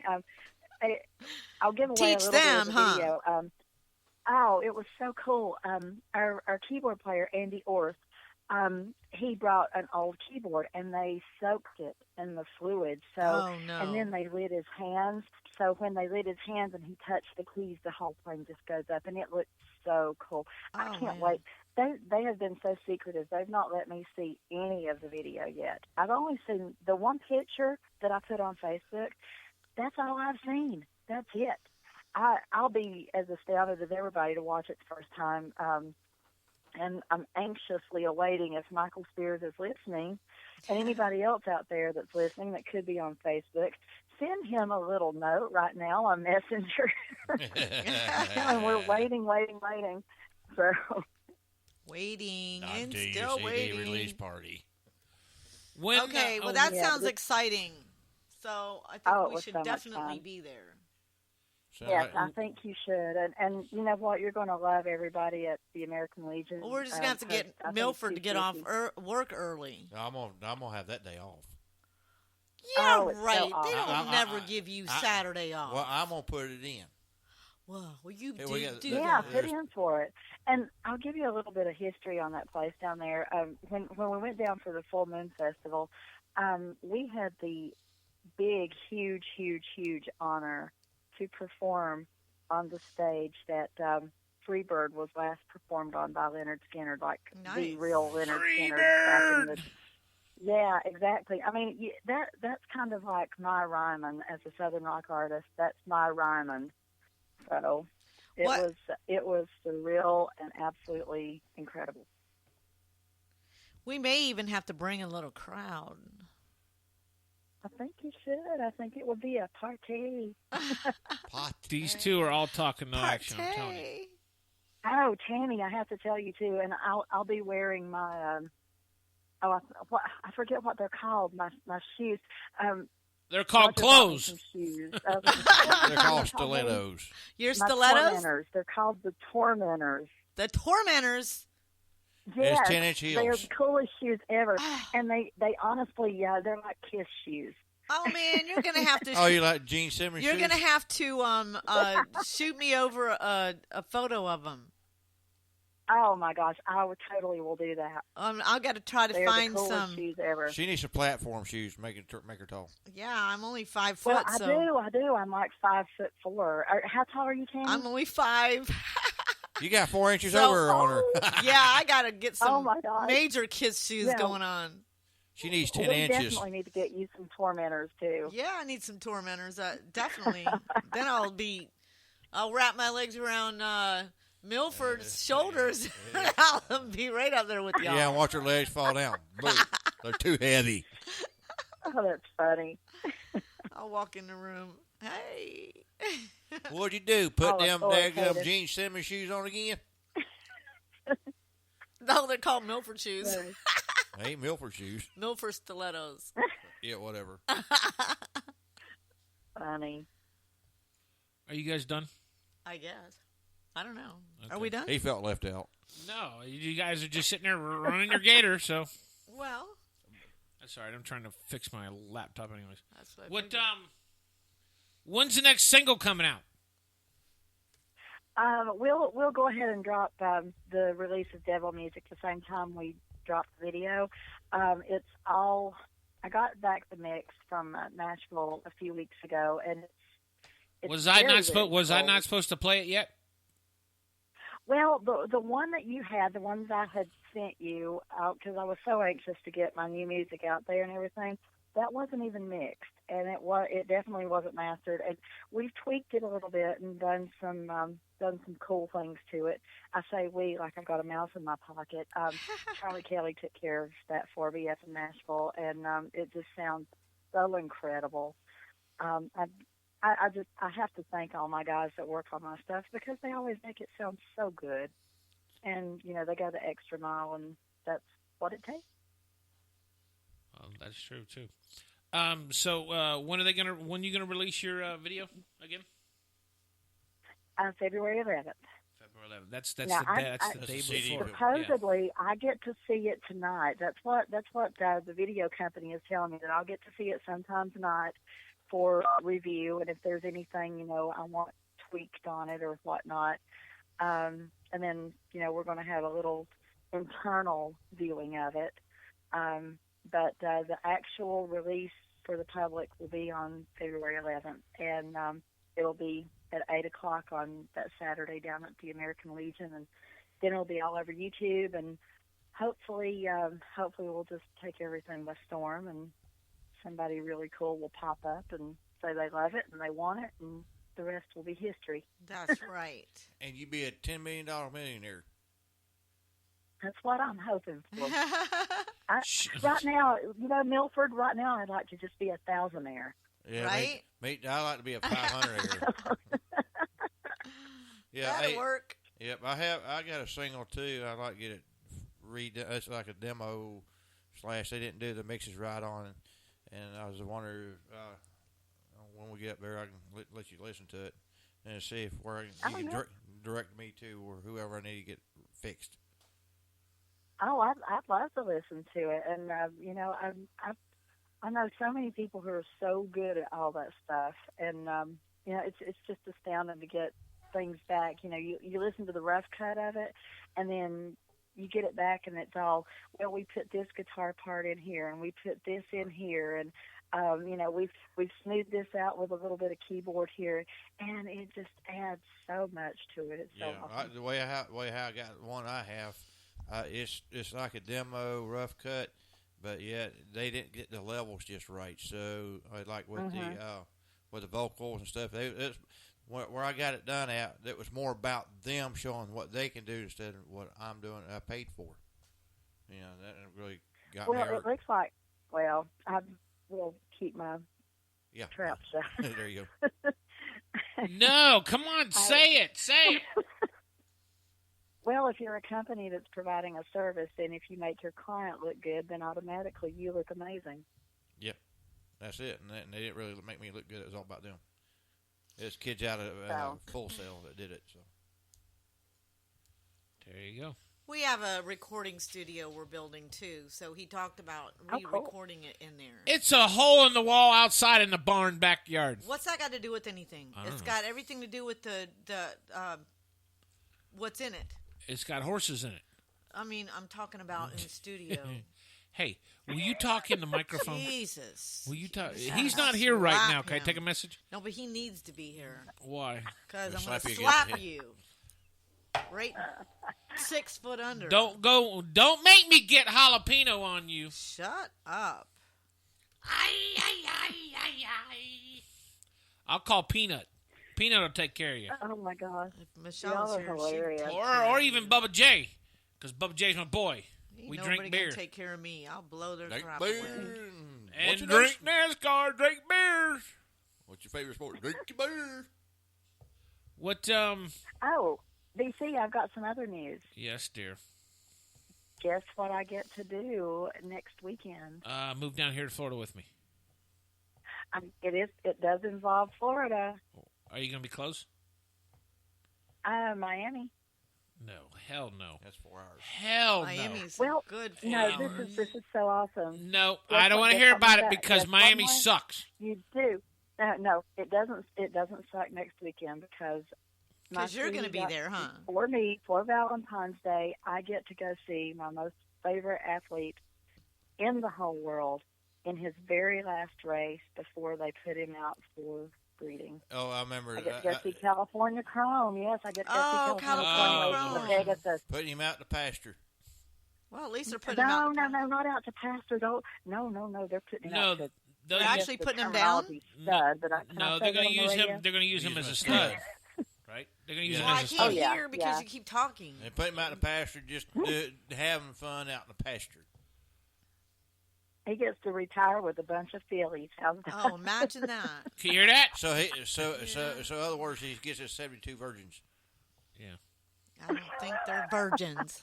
I'll give away Teach a little them, bit of the huh? video. Oh, it was so cool. Our keyboard player, Andy Orth, he brought an old keyboard, and they soaked it in the fluid. So, Oh, no. And then they lit his hands. So when they lit his hands and he touched the keys, the whole thing just goes up, and it looked so cool. I Oh, can't man. wait. They have been so secretive. They've not let me see any of the video yet. I've only seen the one picture that I put on Facebook. That's all I've seen. That's it. I'll be as astounded as everybody to watch it the first time. And I'm anxiously awaiting if Michael Spears is listening, and anybody else out there that's listening that could be on Facebook, send him a little note right now on Messenger. And we're waiting. So Waiting Not and to your still CD waiting. release party. When, Okay, well, oh, that yeah, sounds this- exciting. So I think Oh, it we was should so much definitely fun. be there. So yes, I think you should. And you know what? You're going to love everybody at the American Legion. Well, we're just going to have to get I think Milford to it's get off easy. work early. I'm gonna have that day off. Yeah, Oh, it's so right. They awesome. don't never give you Saturday off. Well, I'm gonna put it in. Well, you Hey, do, we got- do Yeah, that. put in for it. And I'll give you a little bit of history on that place down there. When we went down for the Full Moon Festival, we had the big, huge honor to perform on the stage that Freebird was last performed on by Leonard Skinner, like Nice. the real Leonard Skinner. Back in the, yeah, exactly. I mean, that's kind of like my Ryman as a Southern rock artist. That's my Ryman. So it was surreal and absolutely incredible. We may even have to bring a little crowd. I think you should. I think it would be a party. These two are all talking no action. I'm telling you. Party. Oh, Tammy, I have to tell you too, and I'll be wearing my I forget what they're called. My shoes. They're called Roger bought me clothes. some shoes. They're called stilettos. Your My stilettos? Tormentors. They're called the Tormentors. The Tormentors. Yes, It's 10-inch they're heels. the coolest shoes ever, and they honestly, they're like Kiss shoes. Oh man, you're gonna have to. Oh, you like Gene Simmons You're shoes? gonna have to shoot me over a photo of them. Oh my gosh, I would totally will do that. I've got to try to They're find the coolest some. shoes ever. She needs some platform shoes. Make her tall. Yeah, I'm only 5 foot. Well, I so do. I'm like 5'4". How tall are you, Tammy? I'm only 5. You got 4 inches So- over on her. Yeah, I gotta get Oh some my gosh. major Kiss shoes Yeah. going on. She needs 10 we inches. definitely need to get you some Tormentors too. Yeah, I need some Tormentors. Definitely. Then I'll wrap my legs around Milford's shoulders. And I'll be right up there with y'all. Yeah, and watch her legs fall down. Boom. They're too heavy. Oh, that's funny. I'll walk in the room. Hey. What'd you do? Put Oh, them authoritative. daggum Gene Simmons shoes on again? No, they're called Milford shoes. They ain't Milford shoes. Milford stilettos. Yeah, whatever. Funny. Are you guys done? I guess. I don't know. Okay. Are we done? He felt left out. No, you guys are just sitting there running your gator. So Well, that's all right. I'm trying to fix my laptop, anyways. that's what I What? figured. When's the next single coming out? We'll go ahead and drop the release of Devil Music the same time we drop the video. It's all. I got back the mix from Nashville a few weeks ago, and it's Was I very, not supposed? very Was I cool. not supposed to play it yet? Well, the one that you had, the ones I had sent you out, because I was so anxious to get my new music out there and everything, that wasn't even mixed. and it definitely wasn't mastered. And we've tweaked it a little bit and done some cool things to it. I say we, like I've got a mouse in my pocket. Charlie Kelly took care of that for me up in Nashville, and it just sounds so incredible. I have to thank all my guys that work on my stuff because they always make it sound so good, and they go the extra mile, and that's what it takes. Well, that's true too. So when are you gonna release your video again? February 11th. February 11th. That's Yeah, the day before. Supposedly, I get to see it tonight. That's what the video company is telling me, that I'll get to see it sometime tonight for review, and if there's anything I want tweaked on it or whatnot, and then we're going to have a little internal viewing of it. But the actual release for the public will be on February 11th, and it'll be at 8 o'clock on that Saturday down at the American Legion, and then it'll be all over YouTube, and hopefully we'll just take everything by storm, and somebody really cool will pop up and say they love it and they want it, and the rest will be history. That's right. And you'd be a $10 million millionaire. That's what I'm hoping for. Right now, Milford, right now, I'd like to just be a thousandaire. Yeah, right? I like to be a 500-aire. Yeah, that'll work. Yep, I got a single too. I like to get it redone. It's like a demo / they didn't do the mixes right on, and I was wondering when we get up there, I can let you listen to it and see if where you can direct me to or whoever I need to get fixed. Oh, I'd love to listen to it, and I know so many people who are so good at all that stuff, and it's just astounding to get things back. You listen to the rough cut of it, and then you get it back, and it's all, well, we put this guitar part in here, and we put this in here, and we've smoothed this out with a little bit of keyboard here, and it just adds so much to it. It's so awesome. The way how I got the one I have, it's like a demo rough cut, but yet they didn't get the levels just right. So like with the vocals and stuff, it's where I got it done at. It was more about them showing what they can do instead of what I'm doing. I paid for. That really got me. Well, it looks like. Well, I will keep my trap shut. There you go. No, come on, say it. Well, if you're a company that's providing a service, then if you make your client look good, then automatically you look amazing. Yep, that's it. And they didn't really make me look good. It was all about them. It's kids out of Full Sail that did it. So there you go. We have a recording studio we're building too, so he talked about re-recording it in there. It's a hole in the wall outside in the barn backyard. What's that got to do with anything? It's got everything to do with the what's in it. It's got horses in it. I mean, I'm talking about in the studio. Hey, will you talk in the microphone? Jesus. Will you talk? He's not here right now. Can I take a message? No, but he needs to be here. Why? Because I'm going to slap you. Right 6 foot under. Don't make me get jalapeno on you. Shut up. I'll call Peanut. Peanut will take care of you. Oh my gosh. If Michelle's here, hilarious. Or even Bubba J, because Bubba J's my boy. We drink beer. Can take care of me. I'll blow their drink crap beer. away. And drink NASCAR, drink beers. What's your favorite sport? Drink your beer. What? Oh, BC, I've got some other news. Yes, dear. Guess what I get to do next weekend? Move down here to Florida with me. It does involve Florida. Are you going to be close? Miami. No, hell no. That's 4 hours. Hell Miami's no. good. No, this is so awesome. No, I don't want to hear about it because Miami sucks. You do. No, it doesn't. It doesn't suck next weekend because you're going to be there, huh? For Valentine's Day, I get to go see my most favorite athlete in the whole world in his very last race before they put him out for breeding. Oh, I remember. I get to go see California Chrome. Yes, I get to go see California Chrome. Pegasus. Putting him out to pasture. Well, at least they're putting him out. No, not out to pasture. No, they're putting him out to They'll They're use- actually the putting him down? terminology Stud, but can I no, say they're that going on to the use radio? him. They're going to use him as a Use stud, right? They're going to use him Well, I as a can't stud. yeah, hear because yeah. you keep talking. They put him out in the pasture, just having fun out in the pasture. He gets to retire with a bunch of fillies. How's that? Oh, imagine that. Can you hear that? So in other words, he gets his 72 virgins. Yeah. I don't think they're virgins.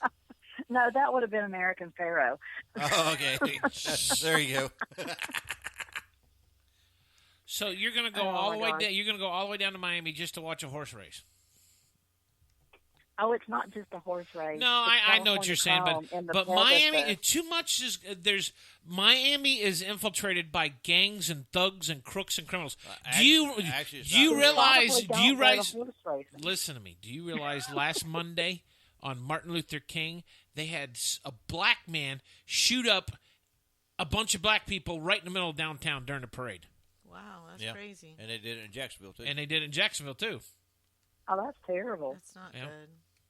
No, that would have been American Pharaoh. Oh, okay. There you go. So you're going to go Oh, all my the way gosh. down. You're going to go all the way down to Miami just to watch a horse race. Oh, it's not just a horse race. No, It's I know what California you're saying, Chrome and the but Pegasus. Miami, too much is there's Miami is infiltrated by gangs and thugs and crooks and criminals. Do you actually, it's do you not- realize? Probably Do you don't go to realize? horse racing. Listen to me. Do you realize last Monday on Martin Luther King they had a black man shoot up a bunch of black people right in the middle of downtown during the parade, Wow, that's Yeah. crazy. And they did it in Jacksonville, too. and they did it in Jacksonville too. Oh, that's terrible. That's not Yeah. good.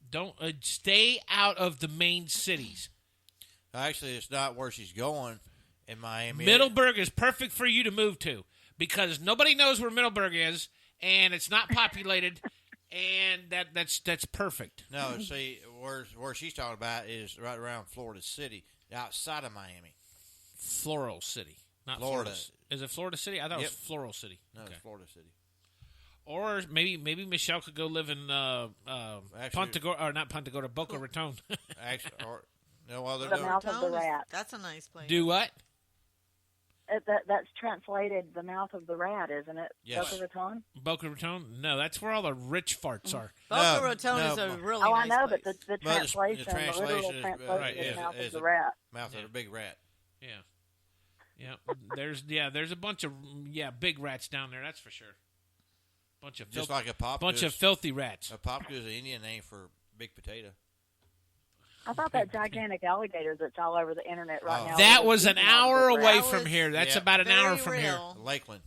Don't stay out of the main cities. Actually, it's not where she's going in Miami. Middleburg is perfect for you to move to because nobody knows where Middleburg is, and it's not populated, and that's perfect. No, see, where she's talking about is right around Florida City, outside of Miami. Floral City, not Florida. Is it Florida City? I thought it Yep. was Floral City. No, Okay. it's Florida City. Or maybe Michelle could go live in Punta Gorda, or not Punta Gorda, Boca Raton. Actually, or no, well, they're The doing mouth of the Raton is- rat. That's a nice place. Do what? That's translated the mouth of the rat, isn't it? Yes. Boca Raton? Boca Raton? No, that's where all the rich farts are. Boca No, Raton no, is a really Oh, nice I know, place. but the Well, translation, the literal translation is, translation right, is is- the mouth is of the a- rat. mouth Yeah. of the big rat. Yeah. There's a bunch of big rats down there. That's for sure. Bunch of Just like a pop. bunch of filthy rats. A popka is an Indian name for big potato. I thought that gigantic alligator that's all over the internet right Oh. now. That was an eating all hour the away rats. from here. That's Yeah. about an hour Very from here. real. Lakeland.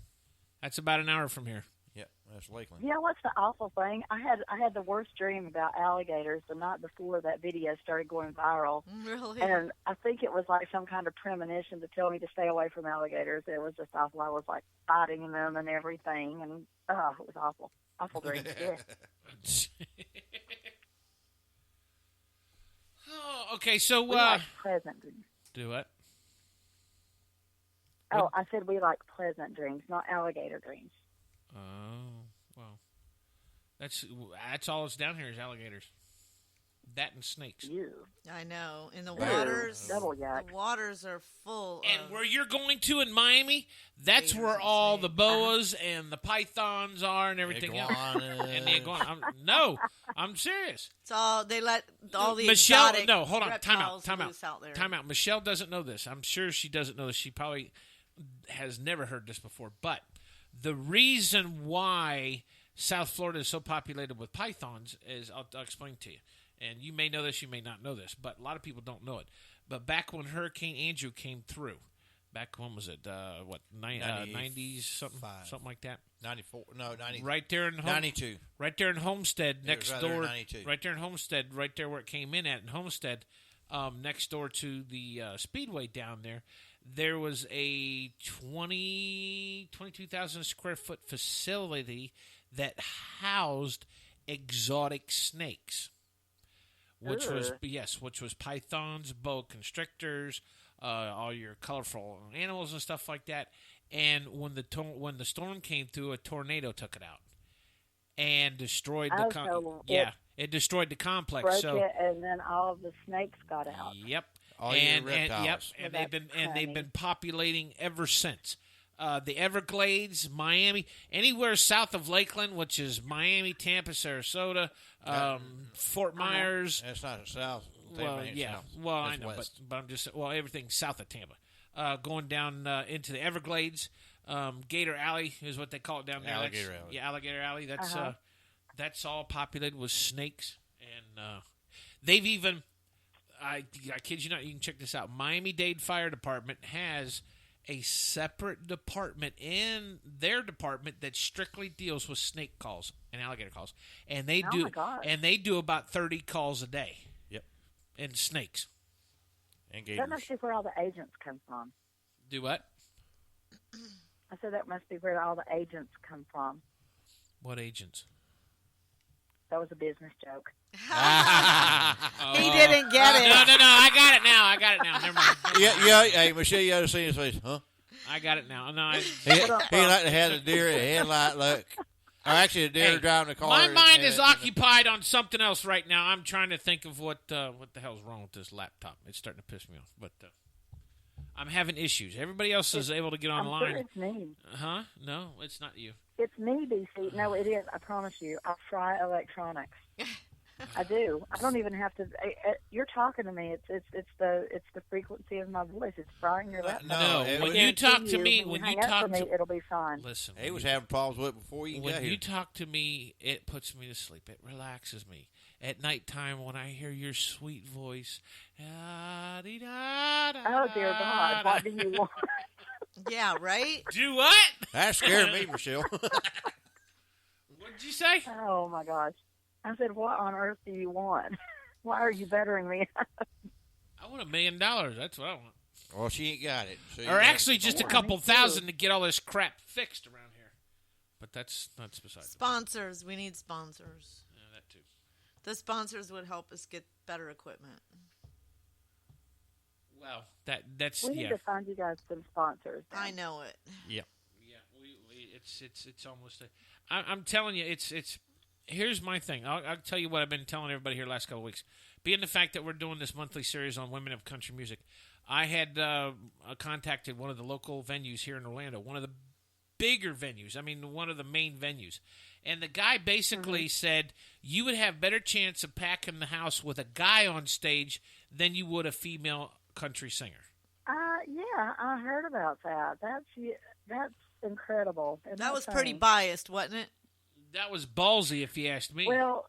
That's about an hour from here. Yep, that's Lakeland. You know what's the awful thing? I had the worst dream about alligators the night before that video started going viral. Really? And I think it was like some kind of premonition to tell me to stay away from alligators. It was just awful. I was like fighting them and everything, and it was awful. Awful dream. Yeah. Oh, okay. So We like pleasant dreams. do what? Oh, I said we like pleasant dreams, not alligator dreams. Oh, well, that's all that's down here is alligators. That and snakes. You. I know. In the Ew, waters, double yuck. the waters are full And of... where you're going to in Miami, that's Gators where and all the snakes. boas and the pythons are and everything else. And the iguana. I'm serious. It's all, they let all the Michelle, exotic no, hold on. Time reptiles out. loose out there. Time out. Michelle doesn't know this. I'm sure she doesn't know this. She probably has never heard this before. But the reason why South Florida is so populated with pythons is, I'll explain to you. And you may know this, you may not know this, but a lot of people don't know it. But back when Hurricane Andrew came through, back when was it? 90s, something like that. 94, no, 90. Right there in 92. Right there in Homestead, It next was right there in door. 92. Right there in Homestead, right there where it came in at in Homestead, next door to the Speedway down there. There was a 22,000 square foot facility that housed exotic snakes, which was pythons, boa constrictors, all your colorful animals and stuff like that. And when the storm came through, a tornado took it out and destroyed the it destroyed the complex. Broke So it, and then all of the snakes got out. yep. All and your reptiles. and Well, they've that's been populating ever since. The Everglades, Miami, anywhere south of Lakeland, which is Miami, Tampa, Sarasota, Fort Myers. That's not south. Well, Tampa ain't yeah. south. Well, I That's know, west. but I'm just everything south of Tampa, going down into the Everglades. Gator Alley is what they call it down there. Alligator That's- Alley. Yeah, Alligator Alley. That's all populated with snakes, and they've even. I kid you not. You can check this out. Miami-Dade Fire Department has a separate department in their department that strictly deals with snake calls and alligator calls, and they Oh, my gosh. they do about 30 calls a day. Yep. And snakes And That gators. must be where all the agents come from. do what? I said that must be where all the agents come from. What agents? That was a business joke. He didn't get it. No. I got it now. Never mind. Yeah. Hey, Michelle, you ought to see his face, huh? I got it now. No, He like to have the deer at headlight look. Or actually, the deer driving the car. My mind is occupied on something else right now. I'm trying to think of what the hell's wrong with this laptop. It's starting to piss me off. But I'm having issues. Everybody else is able to get online. I'm sure it's me. Huh? No, it's not you. It's me, BC. No, it is. I promise you. I fry electronics. I do. I don't even have to. You're talking to me. It's the frequency of my voice. It's frying your laptop. No, when you talk to me, it'll be fine. Listen, he was having problems with it before you got here. When you talk to me, it puts me to sleep. It relaxes me. At nighttime, when I hear your sweet voice, oh dear God, what do you want? Yeah, right? Do what? That scared me, Michelle. What did you say? Oh my gosh. I said, what on earth do you want? Why are you bettering me? I want $1 million. That's what I want. Well, she ain't got it. So or actually just a couple thousand to get all this crap fixed around here. But that's beside sponsors. We need sponsors. Yeah, that too. The sponsors would help us get better equipment. Well, that's we need to find you guys some sponsors. I know it. Yeah. It's almost. I'm telling you, it's. Here's my thing. I'll tell you what I've been telling everybody here the last couple of weeks. Being the fact that we're doing this monthly series on women of country music, I had contacted one of the local venues here in Orlando, one of the bigger venues. I mean, one of the main venues. And the guy basically said you would have better chance of packing the house with a guy on stage than you would a female country singer. Yeah, I heard about that. That's incredible. That was pretty biased, wasn't it? That was ballsy, if you asked me. Well,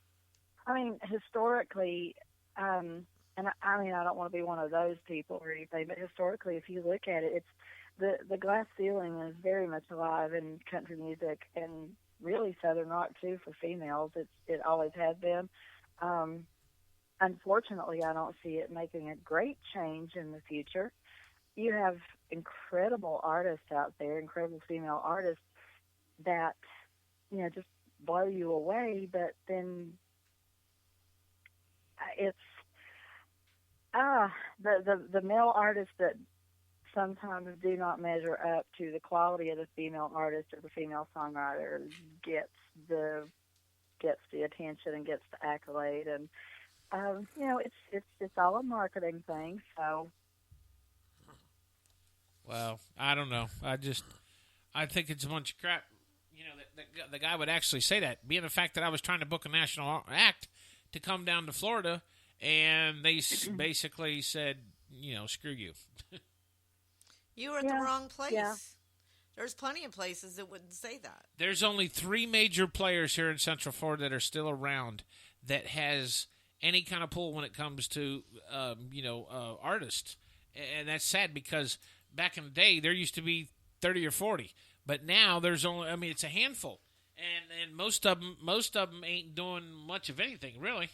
I mean, historically, and I mean, I don't want to be one of those people or anything, but historically, if you look at it, it's the glass ceiling is very much alive in country music and really Southern rock too for females. It always has been. Unfortunately, I don't see it making a great change in the future. You have incredible artists out there, incredible female artists that, just blow you away, but then it's the male artists that sometimes do not measure up to the quality of the female artist or the female songwriter gets the attention and gets the accolade, and it's all a marketing thing. So, well, I don't know. I think it's a bunch of crap. The guy would actually say that, being the fact that I was trying to book a national act to come down to Florida, and they basically said, screw you. You were at the wrong place. Yeah. There's plenty of places that wouldn't say that. There's only 3 major players here in Central Florida that are still around that has any kind of pull when it comes to, artists. And that's sad because back in the day, there used to be 30 or 40. But now there's only, it's a handful. And most of them ain't doing much of anything, really.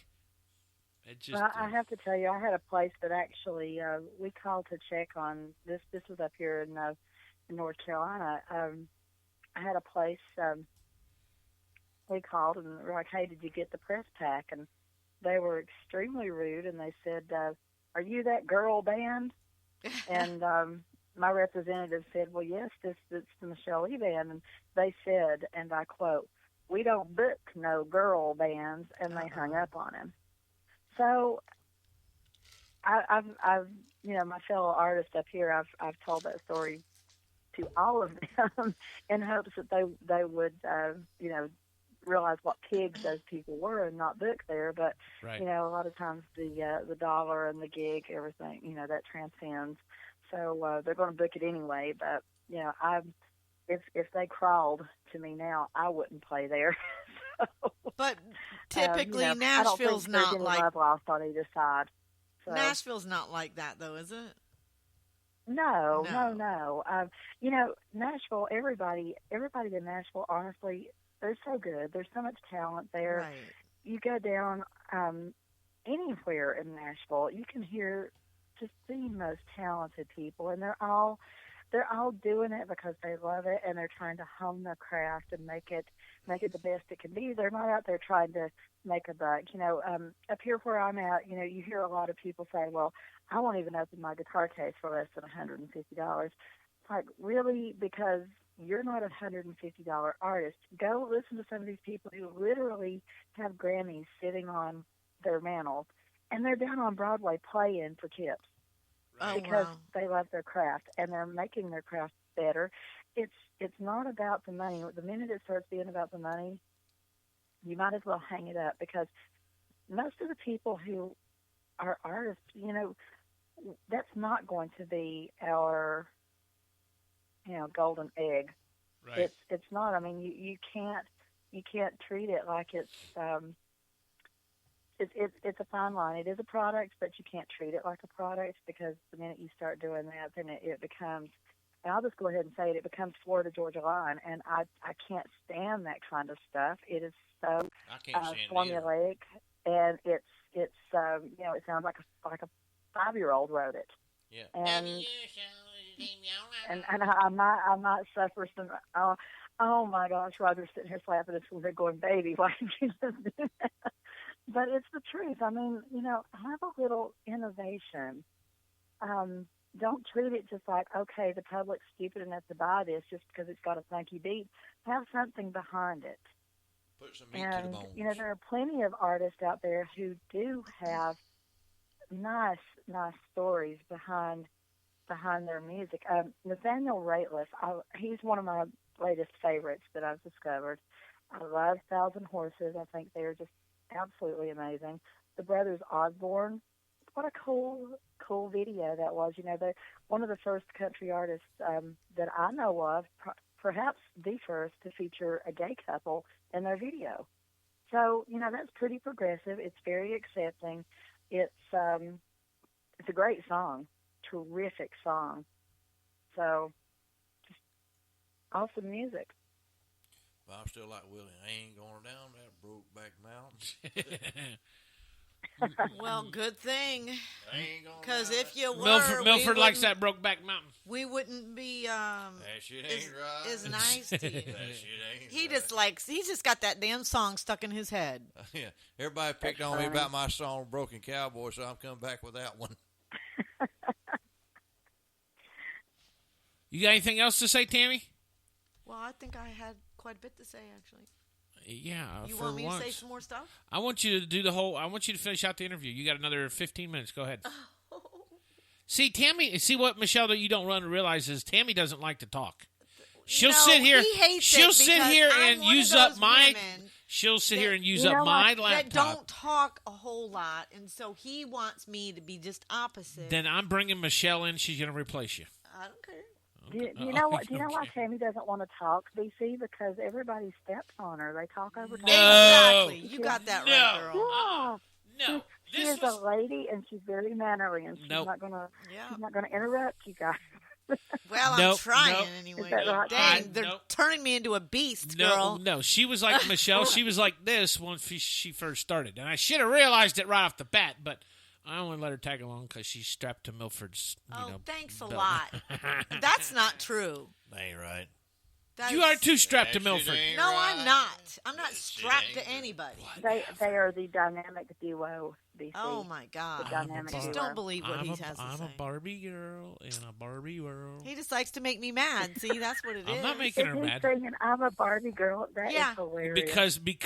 It just, well, I have to tell you, I had a place that actually we called to check on this. This was up here in North Carolina. I had a place we called and were like, "Hey, did you get the press pack?" And they were extremely rude, and they said, "Are you that girl band?" And my representative said, "Well, yes, it's the Michelle Leigh band." And they said, and I quote, "We don't book no girl bands," and they hung up on him. So, I've my fellow artists up here, I've told that story to all of them in hopes that they would, realize what pigs those people were and not book there. But right. A lot of times the dollar and the gig, everything, that transcends. So they're going to book it anyway. But if they crawled to me now, I wouldn't play there. So, but typically, Nashville's I don't think not there's like any love lost on either side. So. Nashville's not like that, though, is it? No. Nashville. Everybody in Nashville, honestly, they're so good. There's so much talent there. Right. You go down anywhere in Nashville, you can hear just the most talented people, and they're all they're all doing it because they love it and they're trying to hone their craft and make it the best it can be. They're not out there trying to make a buck. Up here where I'm at, you hear a lot of people say, well, I won't even open my guitar case for less than $150. Like, really? Because you're not a $150 artist. Go listen to some of these people who literally have Grammys sitting on their mantle, and they're down on Broadway playing for tips. Because they love their craft and they're making their craft better. It's not about the money. The minute it starts being about the money, you might as well hang it up, because most of the people who are artists, that's not going to be our golden egg. Right. It's not. I mean, you can't treat it like it's a fine line. It is a product, but you can't treat it like a product, because the minute you start doing that, then it becomes, and I'll just go ahead and say it becomes Florida Georgia Line, and I can't stand that kind of stuff. It is so formulaic, and it sounds like a 5-year-old wrote it. Yeah. And I might suffer some. Oh my gosh, Roger's sitting here slapping his forehead, going, "Baby, why did you just do that?" But it's the truth. I mean, have a little innovation. Don't treat it just like, okay, the public's stupid enough to buy this just because it's got a funky beat. Have something behind it. Put some meat to the bones. There are plenty of artists out there who do have nice stories behind their music. Nathaniel Rateliff, he's one of my latest favorites that I've discovered. I love Thousand Horses. I think they're just absolutely amazing. The brothers Osborne, what a cool video that was. They're one of the first country artists that I know of, perhaps the first to feature a gay couple in their video. So, that's pretty progressive. It's very accepting. It's a great song, terrific song. So, just awesome music. But I'm still like Willie. I ain't going down that Brokeback Mountain. Well, good thing. Because if you were, Milford likes that Brokeback Mountain. We wouldn't be that shit ain't right. as nice to you. That shit ain't He right. He's just got that damn song stuck in his head. Yeah, everybody picked on me about my song Broken Cowboy, so I'm coming back with that one. You got anything else to say, Tammy? Well, I think I had quite a bit to say, actually. Yeah, you for want me once. to say some more stuff? I want you to do the whole. I want you to finish out the interview. You got another 15 minutes. Go ahead. See, Tammy. See what Michelle that you don't realize is Tammy doesn't like to talk. She'll sit here. He hates she'll sit here I'm and one use of up those my. women She'll sit here and use you up know my what? laptop. that don't talk a whole lot, and so he wants me to be just opposite. Then I'm bringing Michelle in. She's going to replace you. I don't care. Do you know what? Do you know why Tammy doesn't want to talk, BC? Because everybody steps on her. They talk over her. Exactly. You got that right, girl. Yeah. No. She is a lady, and she's very mannerly, and she's not gonna. She's not gonna interrupt you guys. Well, I'm trying anyway. Is that right? Dang, they're turning me into a beast, girl. No. She was like Michelle. She was like this when she first started, and I should have realized it right off the bat, but I only let her tag along because she's strapped to Milford's. Thanks a belt. lot. That's not true. That ain't right. You are too strapped to Milford. No, I'm not. I'm not strapped to anybody. They are the dynamic duo, BC. Oh my God! Just don't believe what he has to say. I'm a Barbie girl in a Barbie world. He just likes to make me mad. See, that's what it is. I'm not making her mad. Saying I'm a Barbie girl. That is hilarious. Because he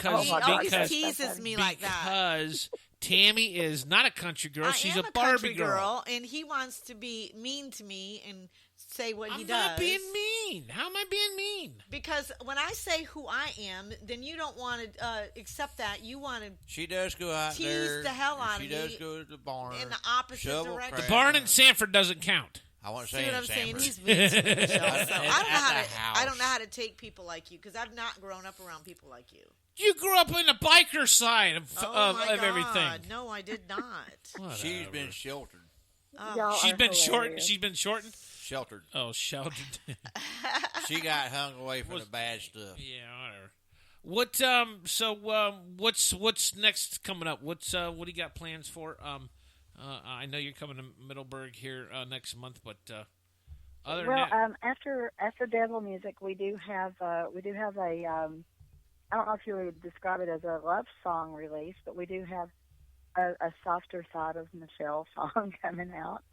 teases me like that. Because Tammy is not a country girl. She's a Barbie country girl, and he wants to be mean to me and say what he does. I'm not being mean. How am I being mean? Because when I say who I am, then you don't want to accept that. You want to. She does go out tease there. the hell out of me. She does go to the barn. In the opposite direction. The barn in Sanford doesn't count. I want to say what I'm Sanford. saying? He's mean to me, Michelle. So I don't know how to take people like you because I've not grown up around people like you. You grew up in the biker side of everything. No, I did not. She's been sheltered. She's been shortened. She's been shortened. Sheltered. Oh, sheltered. She got hung away from the bad stuff. Yeah, whatever. What's next coming up? What do you got plans for? I know you're coming to Middleburg here next month, but Other than Well, that, after devil music, we do have a I don't know if you would describe it as a love song release, but we do have a softer side of Michelle song coming out.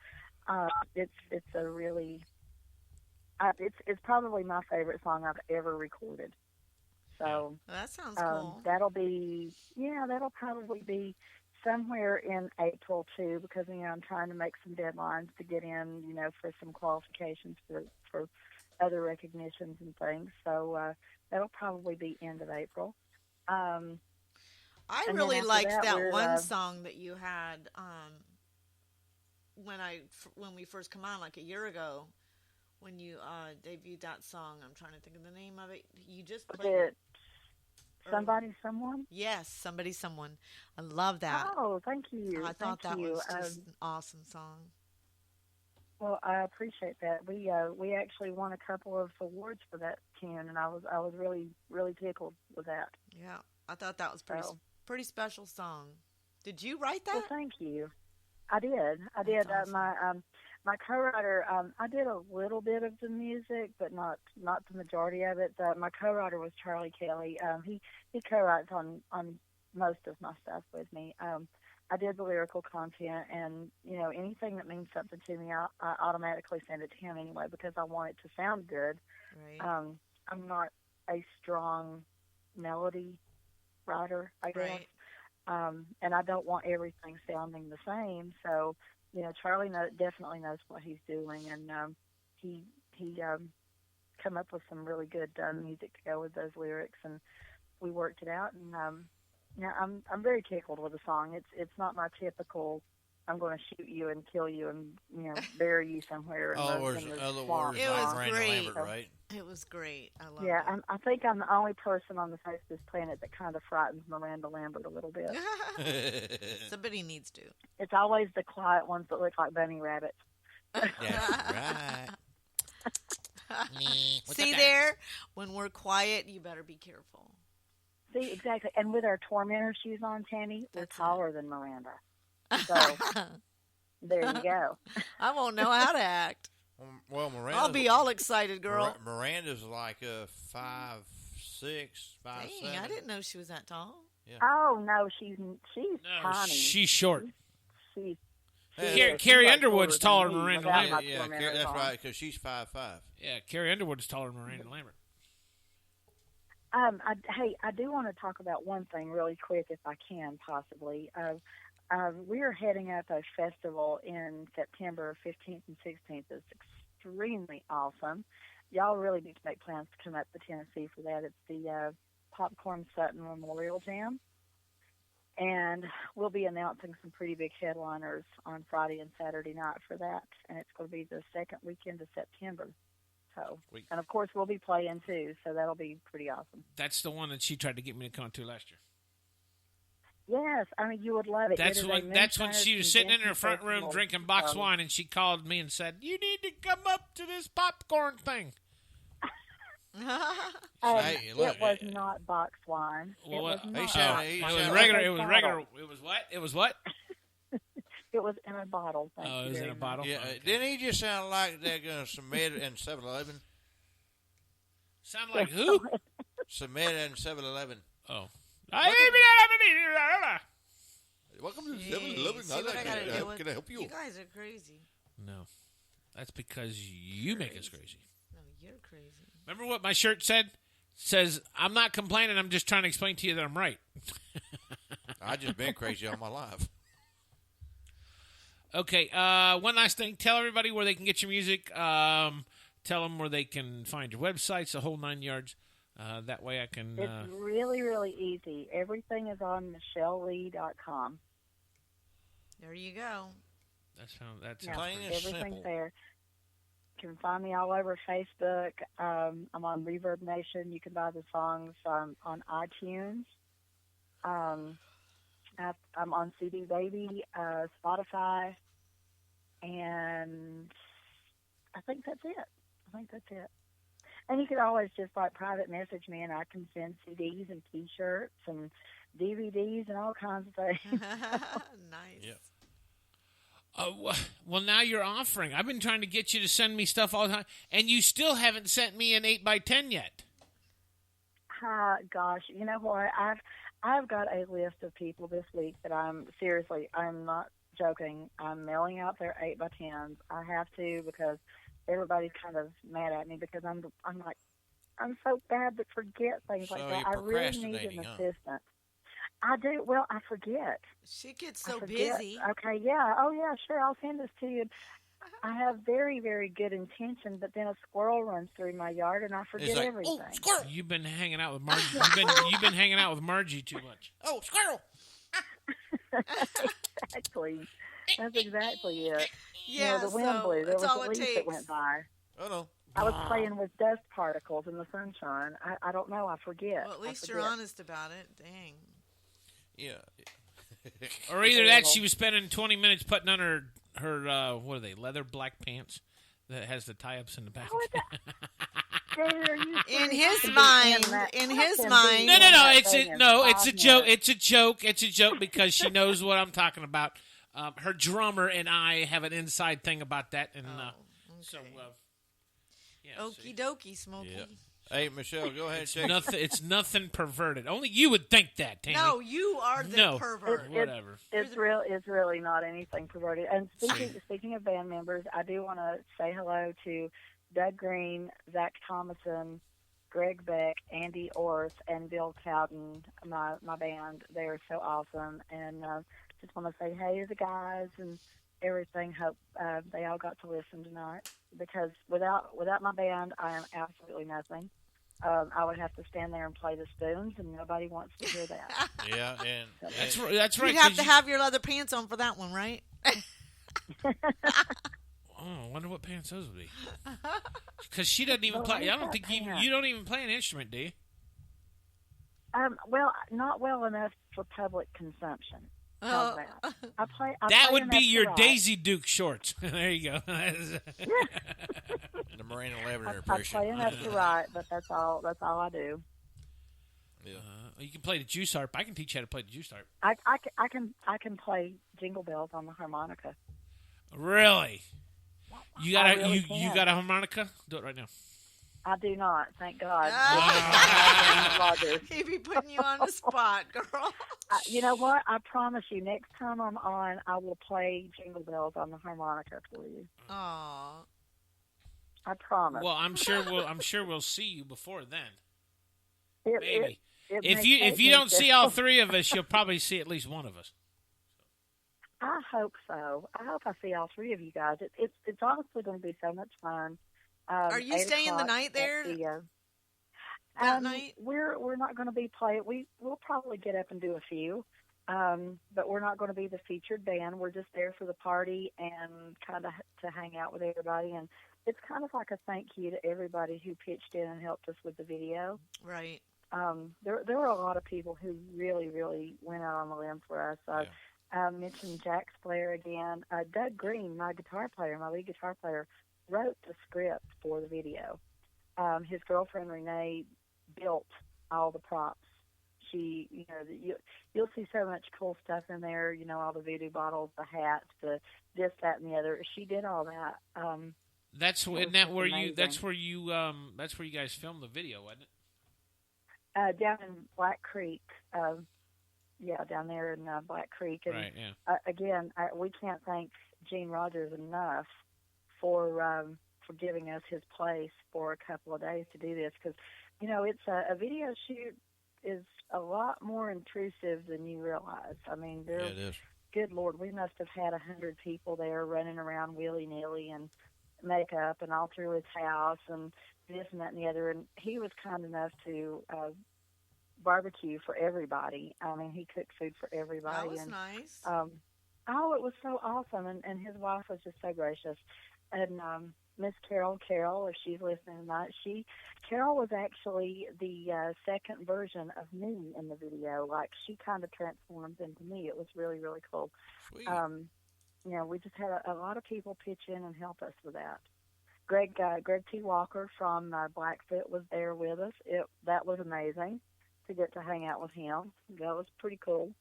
It's a really it's probably my favorite song I've ever recorded. So Well, that sounds cool. that'll probably be somewhere in April too, because I'm trying to make some deadlines to get in, for some qualifications for other recognitions and things. So that'll probably be end of April. I and really then after liked that, that we're, one song that you had when we first come on, like a year ago, when you debuted that song. I'm trying to think of the name of it. You just was played it Somebody Someone? Yes, Somebody Someone. I love that. Oh, thank you. I thought Thank that you. was just an awesome song. Well, I appreciate that. We actually won a couple of awards for that tune, and I was really really tickled with that. Yeah, I thought that was So- pretty special song. Did you write that? Well, thank you. I did. That's My my co-writer. I did a little bit of the music, but not the majority of it. My co-writer was Charlie Kelly. He co-writes on most of my stuff with me. I did the lyrical content, and anything that means something to me, I automatically send it to him anyway because I want it to sound good. Right. I'm not a strong melody writer, I guess. Right. And I don't want everything sounding the same. So, Charlie definitely knows what he's doing, and he come up with some really good music to go with those lyrics, and we worked it out. And I'm very tickled with the song. It's not my typical I'm going to shoot you and kill you and bury you somewhere. Other in words, the swamp. It was like Miranda great. Lambert, right? It was great. I love Yeah, it. I think I'm the only person on the face of this planet that kind of frightens Miranda Lambert a little bit. Somebody needs to. It's always the quiet ones that look like bunny rabbits. That's right. See there? When we're quiet, you better be careful. See, exactly. And with our tormentor shoes on, Tammy, we're That's it. taller than Miranda. So there you go. I won't know how to act. Well, Miranda. I'll be all excited, girl. Miranda's like 5'6", 5'7". Dang, I didn't know she was that tall. Yeah. Oh no, she's no, tiny. she's short. She's Hey, Carrie like Underwood's taller taller than than me Miranda without my Lambert. Yeah, tormentors that's on. right, because she's 5'5". Yeah, Carrie Underwood's taller than Miranda Lambert. I do want to talk about one thing really quick, if I can, possibly. We are heading up a festival in September 15th and 16th. It's extremely awesome. Y'all really need to make plans to come up to Tennessee for that. It's the Popcorn Sutton Memorial Jam. And we'll be announcing some pretty big headliners on Friday and Saturday night for that. And it's going to be the second weekend of September. So, and of course, we'll be playing too, so that'll be pretty awesome. That's the one that she tried to get me to come to last year. Yes, I mean, you would love it. That's It is when a she men's was sitting in her convention front room festival. drinking box wine, and she called me and said, "You need to come up to this popcorn thing." Hey, look, it was not box wine. Well, it was not he box sounded- wine. he It was sounded- regular. a It was bottle. regular. It was what? It was what? It was in a bottle. Thank Oh, you it was in very a much. bottle. Yeah, Okay. didn't he just sound like they're going to submit it in 7-Eleven? Sound like who? Submit it in 7-Eleven. Oh. Welcome to Hey, 7-Eleven. see what I gotta deal with? Can I help you? You guys are crazy. No, that's because you make us crazy. No, you're crazy. Remember what my shirt said? Says, "I'm not complaining. I'm just trying to explain to you that I'm right." I just been crazy all my life. Okay, one last thing. Tell everybody where they can get your music. Tell them where they can find your websites, the whole 9 yards. That way I can... It's really, really easy. Everything is on MichelleLeigh.com. There you go. That's Yeah, plain and everything's simple. there. You can find me all over Facebook. I'm on Reverb Nation. You can buy the songs on iTunes. I'm on CD Baby, Spotify, and I think that's it. And you could always just private message me, and I can send CDs and T-shirts and DVDs and all kinds of things. Nice. Yep. Well, now you're offering. I've been trying to get you to send me stuff all the time, and you still haven't sent me an 8x10 yet. Gosh, you know what? I've got a list of people this week that I'm not joking. I'm mailing out their 8x10s. I have to because everybody's kind of mad at me because I'm so bad to forget things like that. I really need an assistant. I do. Well, I forget. She gets so busy. Okay, yeah. Oh, yeah, sure. I'll send this to you. I have very, very good intention, but then a squirrel runs through my yard, and I forget everything. Oh, squirrel! You've been hanging out with Margie. You've been hanging out with Margie too much. Oh, squirrel! Exactly. That's exactly it. Yeah, the wind blew. There was all a it leaf that went by. Oh, no. I was playing with dust particles in the sunshine. I don't know. I forget. Well, at least you're honest about it. Dang. Yeah. Or either that, she was spending 20 minutes putting on her what are they, leather black pants that has the tie-ups in the back. In his mind. No, it's a joke. It's a joke because she knows what I'm talking about. Her drummer and I have an inside thing about that, and so yeah. Okie dokie, Smokey. Yeah. Hey, Michelle, go ahead and check. It's nothing perverted. Only you would think that, Tammy. No, you are the pervert. Whatever. It's really not anything perverted. And speaking of band members, I do want to say hello to Doug Green, Zach Thomason, Greg Beck, Andy Orth, and Bill Cowden, my band. They are so awesome. And just want to say hey to the guys and everything. Hope they all got to listen tonight, because without my band, I am absolutely nothing. I would have to stand there and play the spoons, and nobody wants to hear that. Yeah, and that's right. You'd have to have your leather pants on for that one, right? Oh, I wonder what pants those would be. Because she doesn't even play. I don't think you don't even play an instrument, do you? Well, not well enough for public consumption. Oh. I play would be your Daisy Duke shorts. There you go. The Marina Lavender I impression. play enough to write, but that's all I do. Yeah. You can play the juice harp. I can teach you how to play the juice harp. I can play Jingle Bells on the harmonica. Really? You got you got a harmonica? Do it right now. I do not, thank God. He'd be putting you on the spot, girl. You know what? I promise you, next time I'm on, I will play Jingle Bells on the harmonica for you. Aww. I promise. Well, I'm sure we'll see you before then. Maybe. If you don't see all three of us, you'll probably see at least one of us. I hope so. I hope I see all three of you guys. It's honestly going to be so much fun. Are you staying the night there? That night? We're not going to be playing. We'll probably get up and do a few, but we're not going to be the featured band. We're just there for the party and kind of to hang out with everybody. And it's kind of like a thank you to everybody who pitched in and helped us with the video. Right. There were a lot of people who really, really went out on the limb for us. I mentioned Jack's player again. Doug Green, my lead guitar player, wrote the script for the video. His girlfriend Renee built all the props. She, you'll see so much cool stuff in there. All the voodoo bottles, the hats, the this, that, and the other. She did all that. That's where you guys filmed the video, wasn't it? Down in Black Creek. Down there in Black Creek. And, right, yeah. Again, we can't thank Gene Rogers enough for giving us his place for a couple of days to do this, because, it's a video shoot is a lot more intrusive than you realize. I mean, it is. Good Lord, we must have had 100 people there running around willy-nilly and makeup and all through his house and this and that and the other. And he was kind enough to barbecue for everybody. I mean, he cooked food for everybody. That was nice. It was so awesome. And his wife was just so gracious. And Miss Carol, if she's listening tonight, Carol was actually the second version of me in the video. Like, she kind of transformed into me. It was really, really cool. Sweet. We just had a lot of people pitch in and help us with that. Greg T. Walker from Blackfoot was there with us. That was amazing to get to hang out with him. That was pretty cool.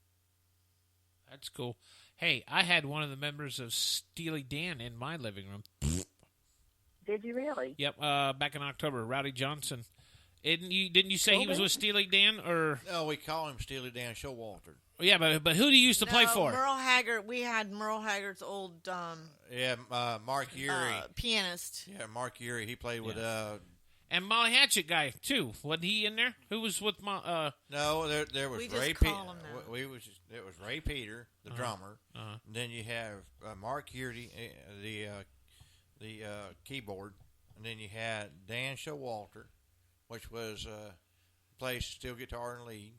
That's cool. Hey, I had one of the members of Steely Dan in my living room. Did you really? Yep, back in October, Rowdy Johnson. Didn't you say he was with Steely Dan, or? No, we call him Steely Dan Showalter. Yeah, but who do you used to play for? Merle Haggard. We had Merle Haggard's old Mark Urie. pianist. Yeah, Mark Urie. He played with and Molly Hatchet guy too. Wasn't he in there? Who was with my? No, there was We Ray just Peter. call him that. It was Ray Peter, the drummer. And then you have Mark Urie, the keyboard, and then you had Dan Showalter, which was plays steel guitar and lead,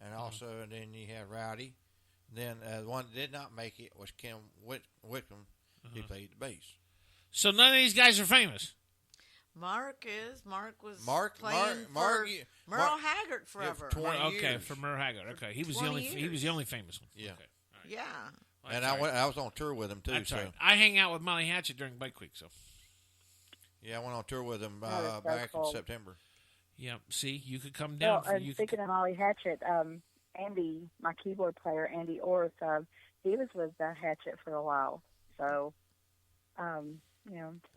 and and then you had Rowdy. Then the one that did not make it was Kim Wickham. He played the bass. So none of these guys are famous. Mark was playing for Merle Haggard forever. Yeah, for 20 Okay, years. for Merle Haggard. Okay, he was the 20 only years. he was the only famous one. Yeah. Okay. All right. Yeah. Well, And that's all right. I was on tour with him too. That's so all right. I hang out with Molly Hatchet during Bike Week, so. yeah, I went on tour with him That is so back cool. in September. Yeah, see, you could come down. Well, and speaking of Molly Hatchet, Andy, my keyboard player, Andy Orth, he was with Hatchet for a while. So,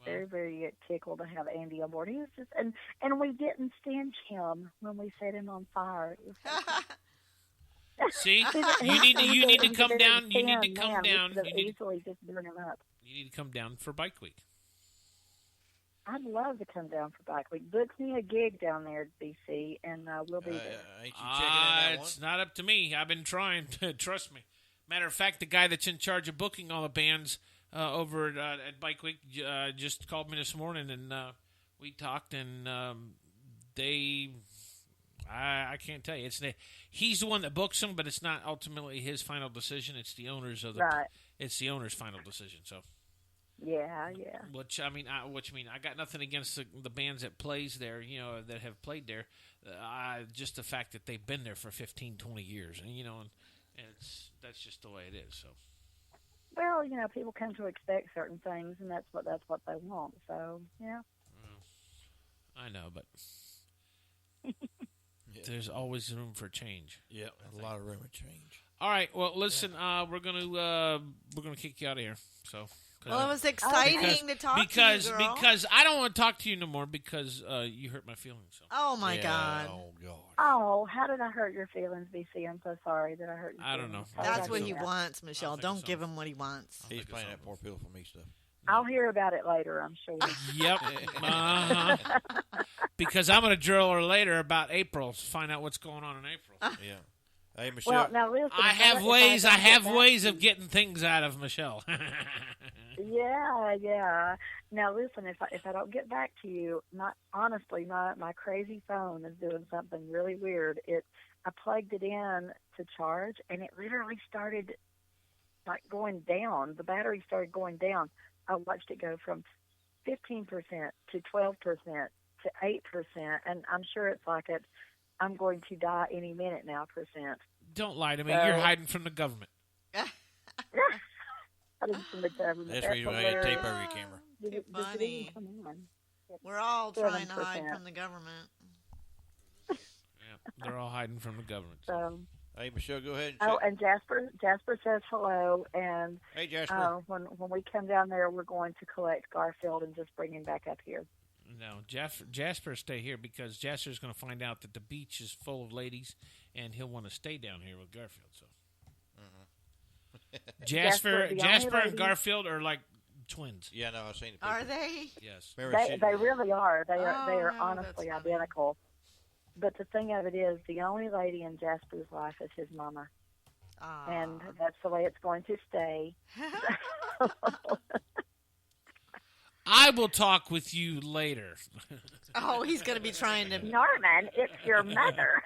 very, very tickled to have Andy on board. He was just, and we didn't stench him when we set him on fire. It was so See, you need to come down. You need to come down. You need easily just burn him up. You need to come down for Bike Week. I'd love to come down for Bike Week. Book me a gig down there at BC, and we'll be there. Ain't you checking in that It's one? not up to me. I've been trying to trust me. Matter of fact, the guy that's in charge of booking all the bands over at Bike Week just called me this morning, and we talked, and I can't tell you. He's the one that books them, but it's not ultimately his final decision. It's the owners of the. Right. It's the owner's final decision. So. Yeah. What you mean? I got nothing against the bands that plays there, that have played there. Just the fact that they've been there for 15, 20 years, and that's just the way it is. So. Well, people come to expect certain things, and that's what they want. So, yeah. I know, but there's always room for change. Yeah, a lot of room for change. All right. Well, listen, we're gonna kick you out of here. So. Well, it was exciting to talk to you, girl. Because I don't want to talk to you no more because you hurt my feelings. So. Oh, my God. Oh, God. Oh, how did I hurt your feelings, BC? I'm so sorry that I hurt your I feelings. don't know. That's what he wants, Michelle. Don't give him what he wants. He's playing that poor pill for me stuff. I'll hear about it later, I'm sure. Yep. Because I'm going to drill her later about April to find out what's going on in April. Yeah. Hey, Michelle. Well, now listen. I have ways of getting things out of Michelle. Yeah. Now listen, if I don't get back to you, my crazy phone is doing something really weird. I plugged it in to charge, and it literally started like going down. The battery started going down. I watched it go from 15% to 12% to 8%, and I'm sure it's like I'm going to die any minute now percent. Don't lie to me. You're hiding from the government. Hiding from the government. That's the reason why I got tape over your camera. Does it Funny. even come on? We're all trying to hide 7%. from the government. Yeah, they're all hiding from the government. So, Hey, Michelle, go ahead and check. and Jasper says hello, and Hey, Jasper. when we come down there, we're going to collect Garfield and just bring him back up here. No, Jasper stay here because Jasper's going to find out that the beach is full of ladies, and he'll want to stay down here with Garfield. So, Jasper and Garfield are like twins. Yeah, no, I've seen it. Are they? Yes. They really are. They are no, honestly that's funny. identical. But the thing of it is, the only lady in Jasper's life is his mama, and that's the way it's going to stay. I will talk with you later. Oh, he's going to be trying to. Norman, it's your mother.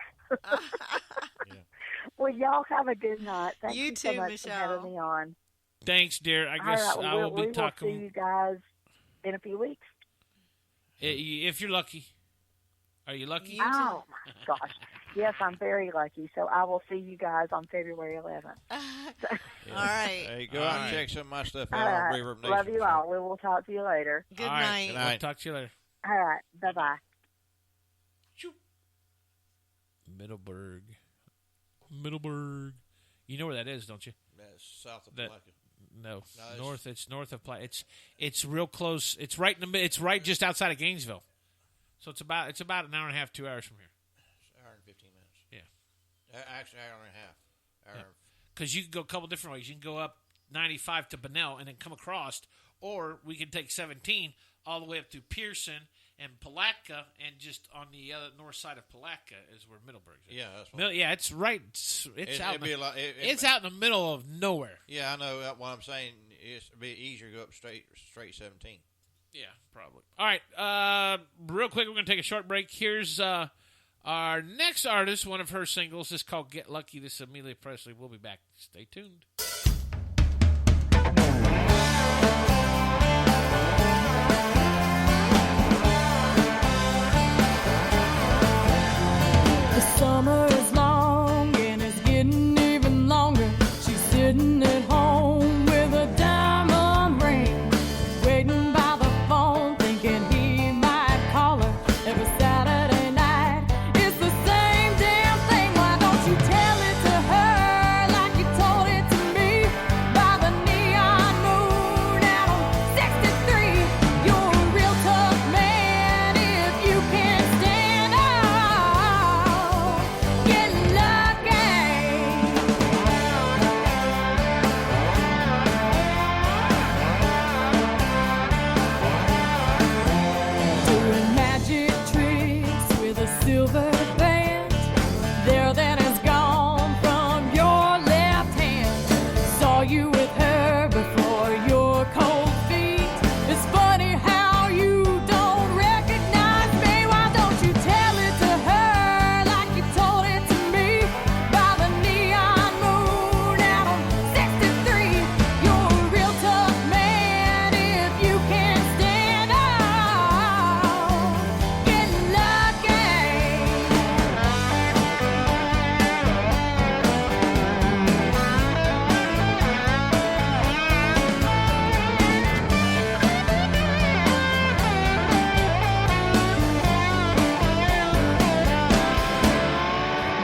Well, y'all have a good night. Thank you so too, much Michelle. for having me on. Thanks, dear. I guess All right, I will be we talking. will see you guys in a few weeks. If you're lucky. Are you lucky? Oh, my gosh. Yes, I'm very lucky. So I will see you guys on February 11th. All right. Hey, go out and check some of my stuff All out on right. Reverb Nation. Love you all. We will talk to you later. Good All right. night. Good night. I'll talk to you later. All right. Bye-bye. Middleburg. You know where that is, don't you? That's south of That- Palaca. No, it's- north. It's north of Palaca. It's real close. It's right in the It's right just outside of Gainesville. So it's about an hour and a half, 2 hours from here. It's an hour and 15 minutes. Yeah. Actually, hour and a half. Because you can go a couple different ways. You can go up 95 to Bunnell and then come across, or we can take 17 all the way up to Pearson and Palatka, and just on the other north side of Palatka is where Middleburg is. Yeah, that's what. Yeah, it's right. It's out. It's out in the middle of nowhere. Yeah, I know. What I'm saying is it'd be easier to go up straight 17. Yeah, probably. All right, real quick, we're going to take a short break. Here's our next artist. One of her singles is called Get Lucky. This is Amelia Presley. We'll be back. Stay tuned. The summer is long and it's getting even longer. She's sitting at home with a diamond ring, waiting by the phone, thinking he might call her every Saturday night. It's the same damn thing. Why don't you tell it to her like you told it to me? By the neon moon out on 63. You're a real tough man if you can't stand out. Get lucky. Doing magic tricks with a silver band. There then is gone from your left hand. Saw you with her before your cold feet. It's funny how you don't recognize me. Why don't you tell it to her like you told it to me? By the neon moon out on 63. You're a real tough man if you can't stand out. Get lucky.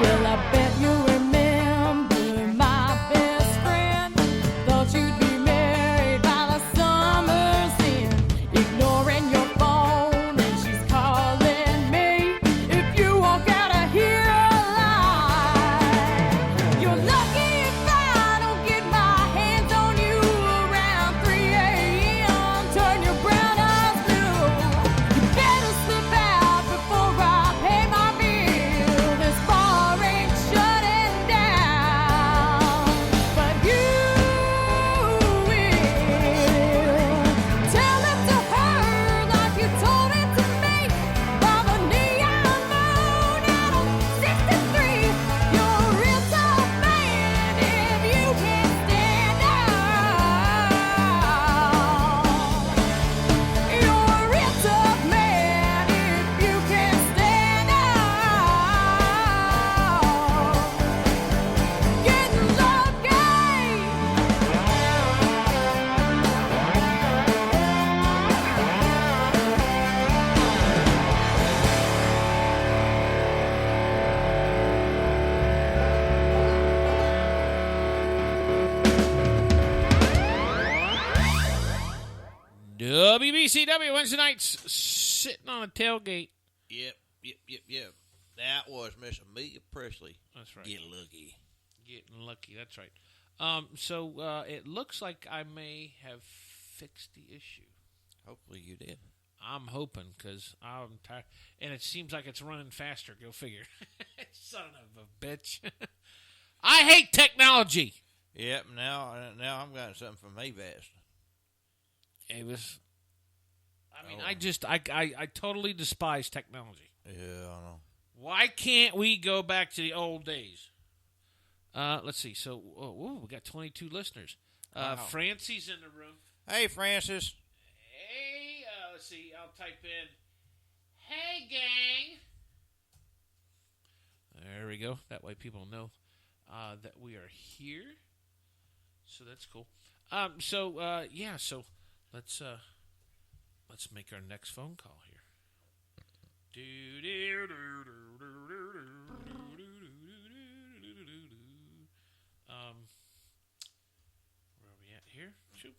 Well, I bet you remember my best friend. Thought you'd be married by the summer's end. Ignoring your phone and she's calling me. If you walk out of here alive, you're lucky if I don't get my hands on you around 3 a.m. Turn your brown eyes blue. You better slip out before I pay my bill. This bar ain't shutting down, but you will. Tell it to her like you told it to me. By the neon moon out on 63. You're a real tough man if you can't stand out. You're a real tough man if you can't stand out. Getting lucky. WBCW Wednesday nights, sitting on a tailgate. Yep. That was Miss Amelia Presley. That's right. Get lucky. Getting lucky. That's right. So it looks like I may have fixed the issue. Hopefully you did. I'm hoping because I'm tired, and it seems like it's running faster. Go figure. Son of a bitch. I hate technology. Yep. Now I'm getting something from Avast. Avis. I mean, Oh. I totally despise technology. Yeah, I know. Why can't we go back to the old days? Let's see. So, we got 22 listeners. Wow. Francie's in the room. Hey, Francis. Hey, let's see. I'll type in, hey, gang. There we go. That way people know that we are here. So that's cool. So let's make our next phone call here. Where are we at here? Shoot.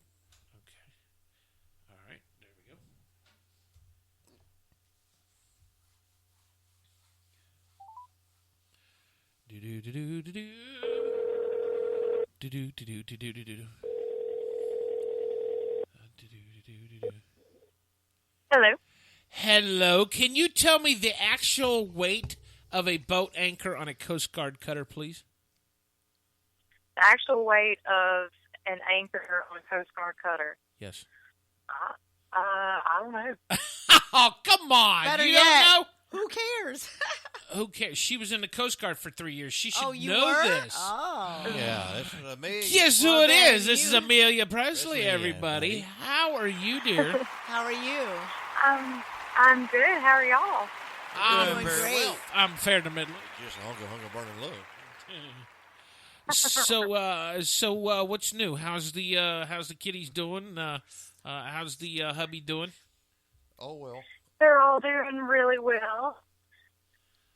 Okay. All right. There we go. Do do do do do do. Do do do do do do do do. Hello. Hello. Can you tell me the actual weight of a boat anchor on a Coast Guard cutter, please? The actual weight of an anchor on a Coast Guard cutter. Yes. I don't know. Oh, come on. Better you yet, don't know? who cares? Who cares? She was in the Coast Guard for 3 years. She should you know were? this. Oh. Yeah, this is Amelia. Guess Well, who it then is? This is you- Amelia Presley, Presley, everybody. buddy. How are you, dear? How are you? I'm good. How are y'all? I'm doing very great. well. I'm fair to middle. Just hunger, burning love. So, what's new? How's the kiddies doing? How's the hubby doing? Oh, well. They're all doing really well.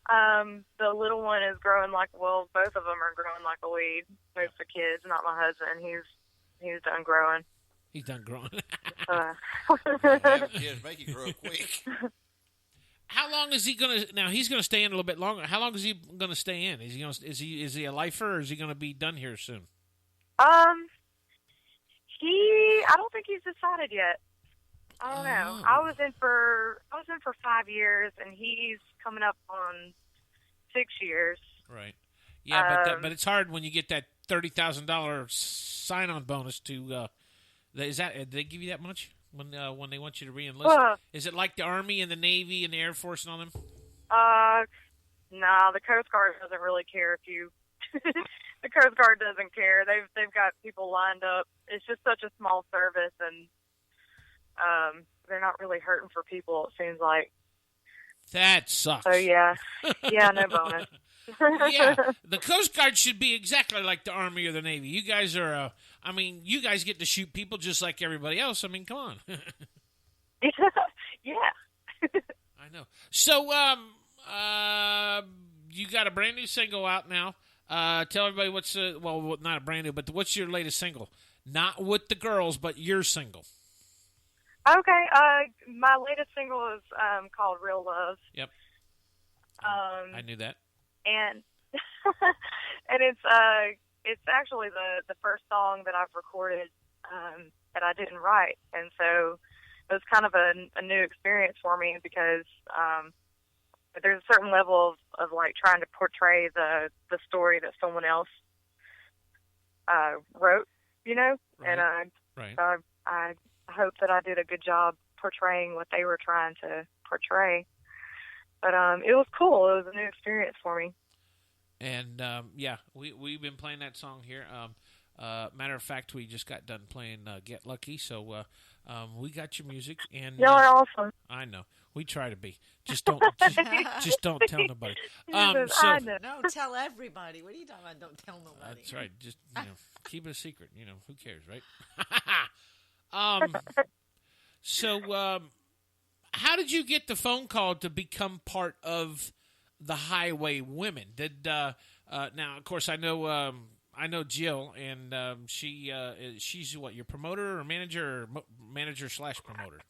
The little one is growing both of them are growing like a weed. Both the kids, not my husband. He's done growing. He's done growing. Having kids make you grow quick. How long is he gonna? Now he's gonna stay in a little bit longer. How long is he gonna stay in? Is he a lifer, or is he gonna be done here soon? I don't think he's decided yet. I don't know. I was in for 5 years, and he's coming up on 6 years. Right. Yeah, but it's hard when you get that $30,000 sign-on bonus to. Is that did they give you that much when they want you to re-enlist? Is it like the Army and the Navy and the Air Force and all them? No, the Coast Guard doesn't really care if you. The Coast Guard doesn't care. They've got people lined up. It's just such a small service, and they're not really hurting for people. It seems like. That sucks. So yeah, no bonus. Yeah, the Coast Guard should be exactly like the Army or the Navy. You guys are, you guys get to shoot people just like everybody else. I mean, come on. Yeah. I know. So, you got a brand new single out now. Tell everybody not a brand new, but what's your latest single? Not with the girls, but your single. Okay. My latest single is called "Real Love." Yep. I knew that. And and it's actually the first song that I've recorded that I didn't write, and so it was kind of a new experience for me because there's a certain level of like trying to portray the story that someone else wrote, Right. and Right. I hope that I did a good job portraying what they were trying to portray. But it was cool. It was a new experience for me. And we've been playing that song here. Matter of fact, we just got done playing "Get Lucky," so we got your music. And y'all are awesome. I know we try to be. Just don't tell nobody. No, tell everybody. What are you talking about? Don't tell nobody. That's right. Just keep it a secret. Who cares, right? So, how did you get the phone call to become part of the Highway Women? Now, of course, I know Jill, and she's what, your promoter or manager or manager/promoter?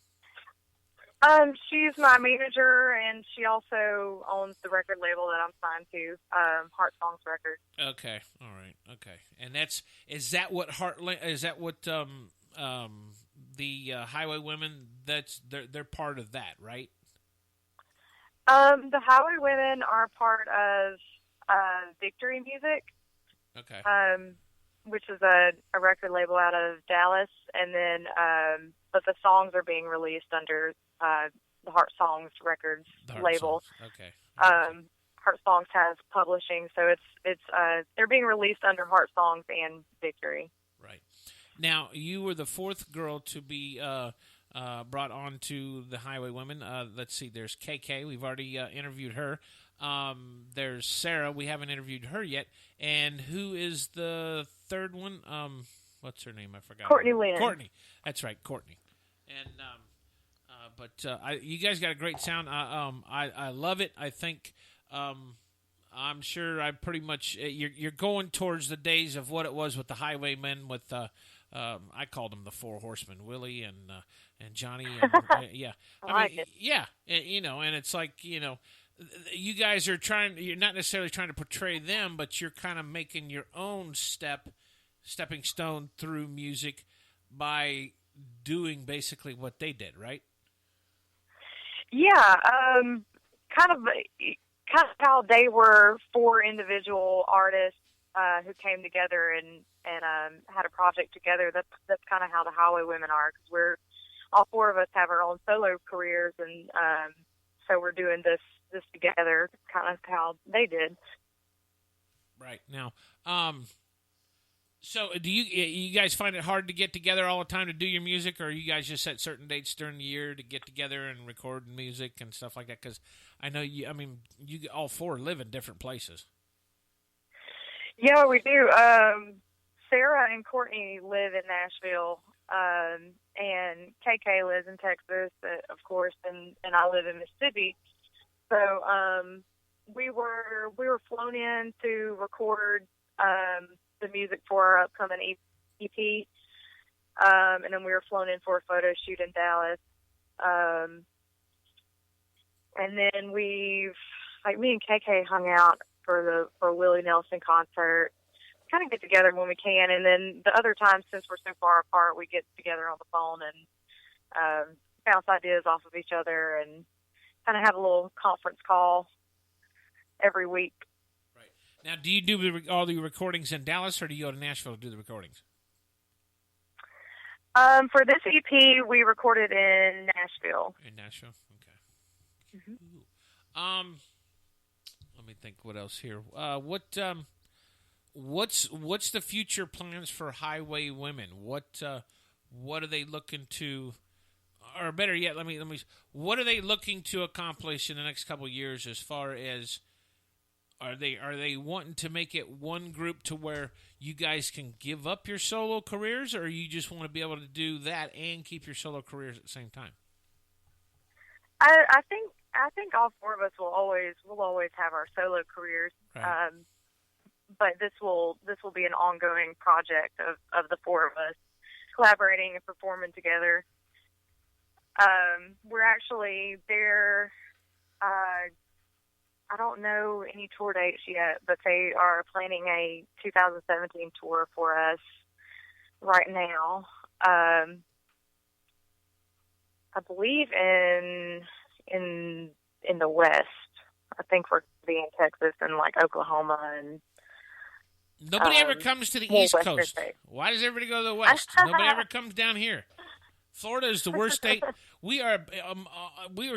She's my manager, and she also owns the record label that I'm signed to, Heart Songs Records. Okay, all right, okay, and is that what the Highway Women? They're part of that, right? The Highway Women are part of Victory Music. Okay. Which is a record label out of Dallas, and then but the songs are being released under the Heart Songs Records label. Songs. Okay. Heart Songs has publishing, so it's they're being released under Heart Songs and Victory. Right. Now, you were the fourth girl to be brought on to the Highway Women. Let's see. There's KK. We've already interviewed her. There's Sarah. We haven't interviewed her yet. And who is the third one? What's her name? I forgot. Courtney Lynn. Courtney. That's right, Courtney. And you guys got a great sound. I love it. I think I'm sure I pretty much you're going towards the days of what it was with the Highwaymen with I called them the Four Horsemen, Willie and Johnny and yeah. I mean, yeah, and it's like, you guys are you're not necessarily trying to portray them, but you're kind of making your own stepping stone through music by doing basically what they did, right? Yeah, kind of how they were four individual artists who came together and had a project together. That's kind of how the Highwaywomen are, because all four of us have our own solo careers, and so we're doing this together, kind of how they did. Right. Now, so do you guys find it hard to get together all the time to do your music, or you guys just set certain dates during the year to get together and record music and stuff like that? Because I know you all four live in different places. Yeah, we do. Sarah and Courtney live in Nashville, and KK lives in Texas, of course, and I live in Mississippi. So we were flown in to record the music for our upcoming EP, and then we were flown in for a photo shoot in Dallas. And then me and KK hung out for Willie Nelson concert. Kind of get together when we can, and then the other times, since we're so far apart, we get together on the phone and bounce ideas off of each other, and kind of have a little conference call every week. Right. Now, do you do all the recordings in Dallas, or do you go to Nashville to do the recordings? For this EP, we recorded in Nashville. In Nashville, okay. Mm-hmm. Let me think. What else here? What's the future plans for Highwaywomen? What are they looking to, or better yet, let me. What are they looking to accomplish in the next couple of years? As far as are they wanting to make it one group to where you guys can give up your solo careers, or you just want to be able to do that and keep your solo careers at the same time? I think all four of us will always have our solo careers. Right. But this will be an ongoing project of the four of us collaborating and performing together. We're actually there. I don't know any tour dates yet, but they are planning a 2017 tour for us right now. I believe in the West. I think we're going to be in Texas and like Oklahoma and. Nobody ever comes to the East Coast. State. Why does everybody go to the West? Nobody ever comes down here. Florida is the worst state. We're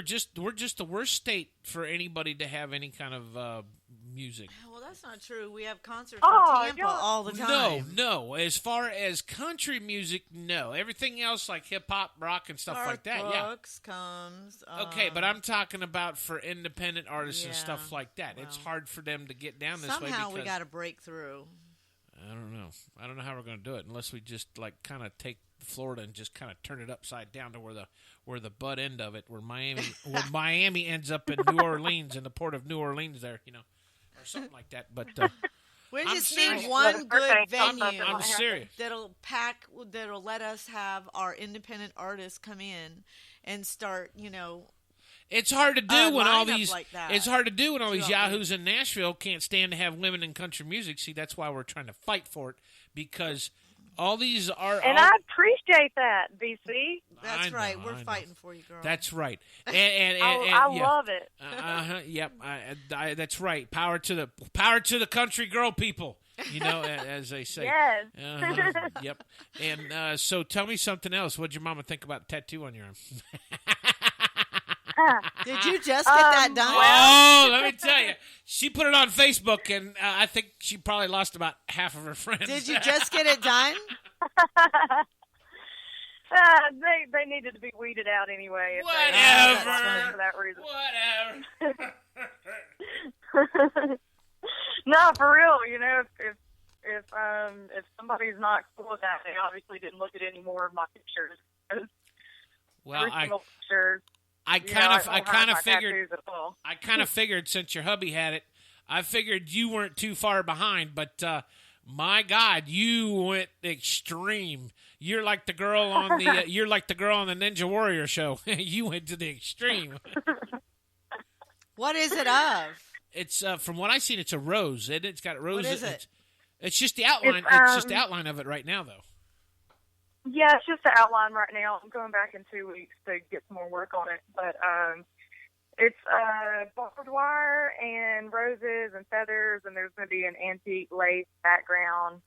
just the worst state for anybody to have any kind of music. Well, that's not true. We have concerts in Tampa all the time. No. As far as country music, no. Everything else, like hip-hop, rock, and stuff like that, Brooks comes. Okay, but I'm talking about for independent artists and stuff like that. Well, it's hard for them to get down this way. Somehow we got to break through. I don't know. I don't know how we're going to do it unless we just like kind of take Florida and just kind of turn it upside down to where the butt end of it, where Miami ends up in New Orleans, in the port of New Orleans there, or something like that. But we just need one good venue. I'm serious. That'll let us have our independent artists come in and start, It's hard to do when all these. Like it's hard to do when all these yahoos in Nashville can't stand to have women in country music. See, that's why we're trying to fight for it, because all these are. And I appreciate that, BC. That's right. We're fighting for you, girl. That's right. And I love it. Yep. That's right. Power to the country girl people. As they say. Yes. Yep. And so, tell me something else. What'd your mama think about the tattoo on your arm? Did you just get that done? Oh, let me tell you. She put it on Facebook, and I think she probably lost about half of her friends. Did you just get it done? They needed to be weeded out anyway. Whatever. For that reason. Whatever. No, for real. If somebody's not cool with that, they obviously didn't look at any more of my pictures. Well, picture. I kind of figured since your hubby had it, I figured you weren't too far behind, but my God, you went extreme. You're like the girl on the you're like the girl on the Ninja Warrior show. You went to the extreme. What is it of? It's from what I've seen, it's a rose, and it's got roses. What is it? It's just the outline. It's just the outline of it right now, though. Yeah, it's just the outline right now. I'm going back in 2 weeks to get some more work on it, but it's barbed wire and roses and feathers, and there's going to be an antique lace background.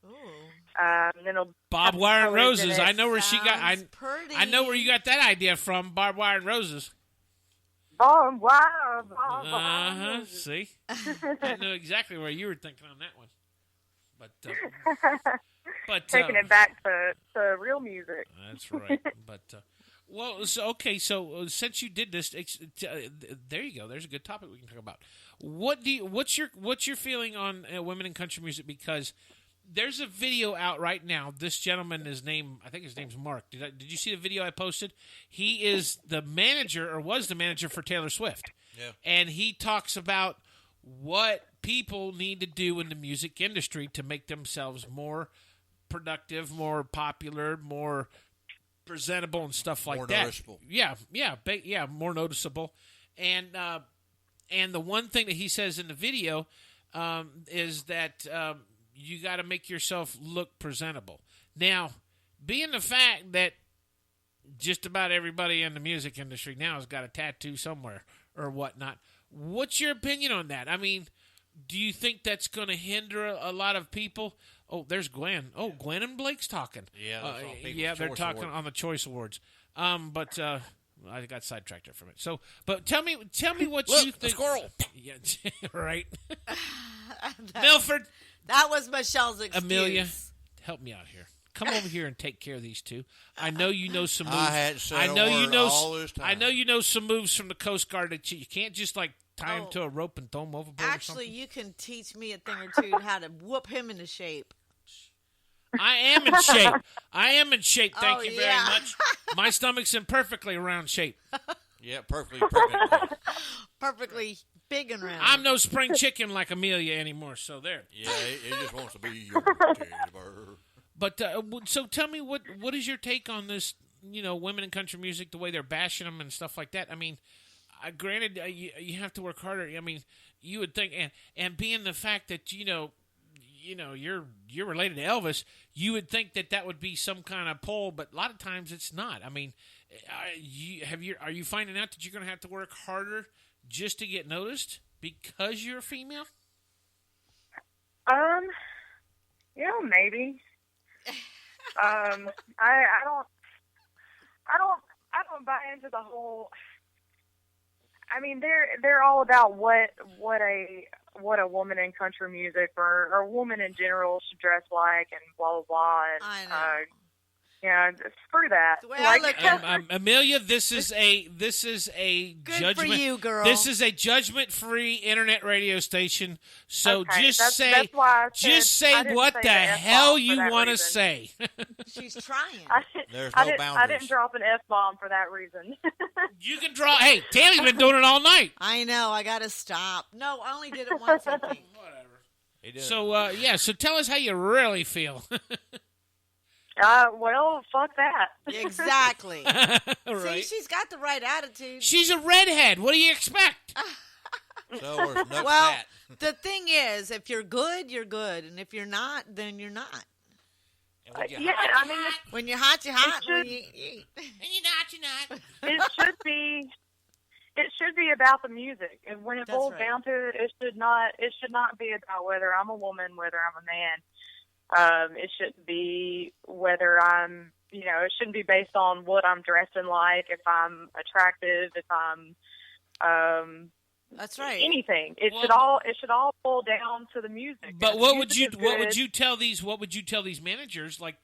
Then it'll barbed wire and roses. I know where Sounds she got. pretty. I know where you got that idea from. Barbed wire and roses. Barbed wire, barbed wire. Roses. See, I know exactly where you were thinking on that one. But taking it back to real music. That's right. But well, so okay. So since you did this, there you go. There's a good topic we can talk about. What's your feeling on women in country music? Because there's a video out right now. This gentleman, I think his name's Mark. Did you see the video I posted? He is the manager, or was the manager for Taylor Swift. Yeah. And he talks about what people need to do in the music industry to make themselves more productive, more popular, more presentable, and stuff like that. More noticeable. Yeah, more noticeable. And the one thing that he says in the video is that you got to make yourself look presentable. Now, being the fact that just about everybody in the music industry now has got a tattoo somewhere or whatnot, what's your opinion on that? I mean, do you think that's going to hinder a lot of people? Oh, there's Gwen. Oh, Gwen and Blake's talking. Yeah, they're talking on the Choice Awards. But I got sidetracked there from it. So, but tell me what Look, you think. A squirrel. Yeah, right. Milford. That was Michelle's excuse. Amelia, help me out here. Come over here and take care of these two. I know you know some moves. I hadn't said a word all this time. I know you know some moves from the Coast Guard that you can't just like tie him to a rope and throw him overboard. Actually, you can teach me a thing or two how to whoop him into shape. I am in shape. I am in shape. Thank you very much. My stomach's in perfectly round shape. Yeah, perfectly pregnant. Perfectly big and round. I'm no spring chicken like Amelia anymore. So there. Yeah, he just wants to be your teddy bear. But so tell me, what is your take on this? You know, women in country music, the way they're bashing them and stuff like that. I mean, granted, you have to work harder. I mean, you would think, and being the fact that you know you're related to Elvis, you would think that would be some kind of pull, but a lot of times it's not. I mean, are you finding out that you're going to have to work harder just to get noticed because you're a female? Maybe. I don't buy into the whole. I mean, they're all about what a woman in country music or a woman in general should dress like and blah blah blah. And, I know. Yeah, screw that. The way I look at Amelia, this is a good judgment. for you, girl. This is a judgment-free internet radio station. So okay, just say I what say the hell you want to say. She's trying. There's no boundaries. I didn't drop an F-bomb for that reason. You can draw. Hey, Tammy's been doing it all night. I know. I got to stop. No, I only did it once, I think. Whatever. So so tell us how you really feel. Well, fuck that. Exactly. Right. See, she's got the right attitude. She's a redhead. What do you expect? So we're nuts Well, fat. the thing is, if you're good, you're good, and if you're not, then you're not. Yeah, I mean, When you're hot, you're hot. When you eat. And you're not. it should be about the music, and when it That's boils right. down to it, it should not be about whether I'm a woman, whether I'm a man. It shouldn't be whether I'm, it shouldn't be based on what I'm dressing like, if I'm attractive, if I'm, That's right. anything. It should all boil down to the music. But If what music would is you tell these managers, like,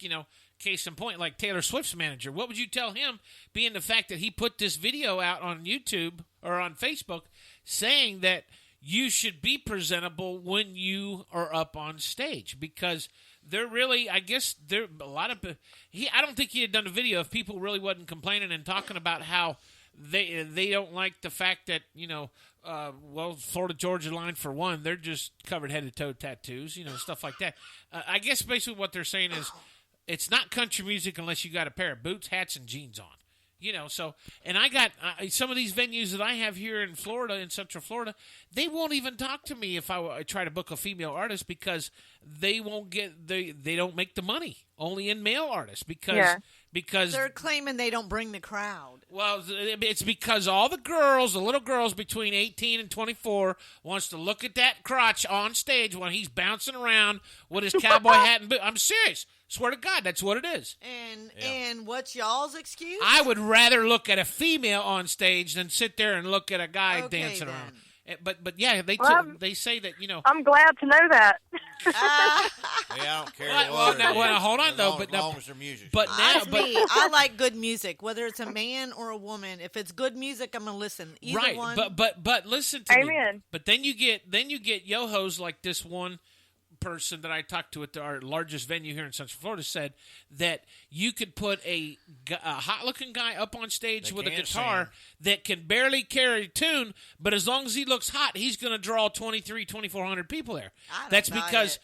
case in point, like Taylor Swift's manager? What would you tell him, being the fact that he put this video out on YouTube or on Facebook saying that you should be presentable when you are up on stage? Because they're really, I guess, I don't think he had done a video if people really wasn't complaining and talking about how they don't like the fact that, Florida Georgia line for one, they're just covered head to toe tattoos, stuff like that. I guess basically what they're saying is it's not country music unless you got a pair of boots, hats, and jeans on. So, and I got some of these venues that I have here in Florida, in Central Florida, they won't even talk to me if I try to book a female artist because they won't they don't make the money, only in male artists because they're claiming they don't bring the crowd. Well, it's because all the little girls between 18 and 24 wants to look at that crotch on stage when he's bouncing around with his cowboy hat and boot. I'm serious. Swear to God, that's what it is. And what's y'all's excuse? I would rather look at a female on stage than sit there and look at a guy dancing around. But yeah, they say that, I'm glad to know that. Yeah, I don't care. Well, hold on though. As long as they're music. But now, I like good music, whether it's a man or a woman. If it's good music, I'm gonna listen. Either one. But listen to Amen. me. But then you get yo-hos like this one person that I talked to at our largest venue here in Central Florida said that you could put a hot-looking guy up on stage with a guitar that can barely carry a tune, but as long as he looks hot, he's going to draw 2,400 people there. That's because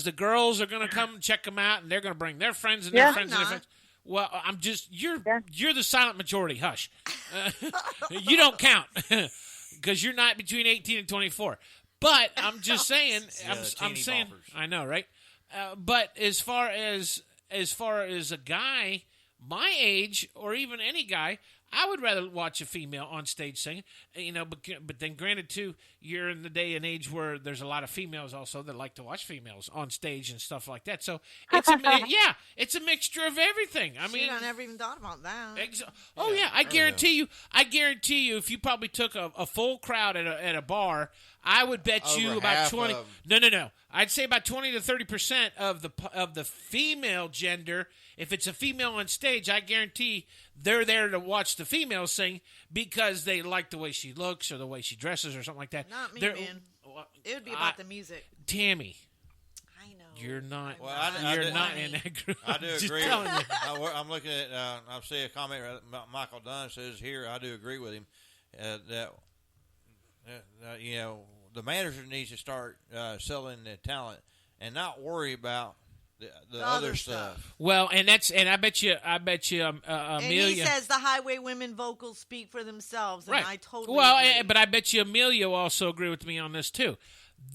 the girls are going to come and check him out, and they're going to bring their friends and their friends and their friends. Well, I'm just you're the silent majority. Hush, you don't count because you're not between 18 and 24. But I'm just saying, I'm saying, boppers. I know, right? But as far as a guy my age, or even any guy, I would rather watch a female on stage sing. But then granted, too, you're in the day and age where there's a lot of females also that like to watch females on stage and stuff like that. So it's a mixture of everything. I mean, I never even thought about that. I guarantee you, if you probably took a full crowd at a bar, I would bet you about 20. No. I'd say about 20 to 30% of the female gender. If it's a female on stage, I guarantee they're there to watch the female sing because they like the way she looks or the way she dresses or something like that. Not me, man. It would be about the music. Tammy. I know. You're not. Well, you're not in that group. I do agree. I'm looking at. I see a comment about Michael Dunn says here. I do agree with him that the manager needs to start selling the talent and not worry about the other stuff. Well, and I bet you, Amelia. And he says the highway women vocals speak for themselves, and right. I totally agree. But I bet you Amelia will also agree with me on this too.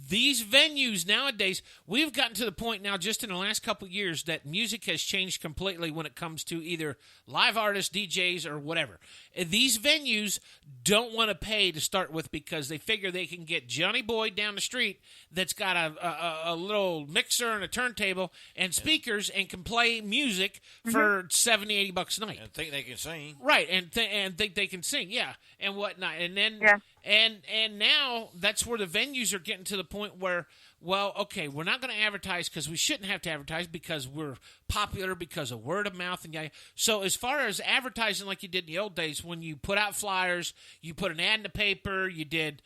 These venues nowadays, we've gotten to the point now just in the last couple of years that music has changed completely when it comes to either live artists, DJs, or whatever. These venues don't want to pay to start with because they figure they can get Johnny Boy down the street that's got a little mixer and a turntable and speakers and can play music for $70, $80 a night. And think they can sing. Right, and think they can sing, yeah, and whatnot. And then and now that's where the venues are getting to the point where, well, okay, we're not going to advertise because we shouldn't have to advertise because we're popular because of word of mouth. And so as far as advertising like you did in the old days, when you put out flyers, you put an ad in the paper, you did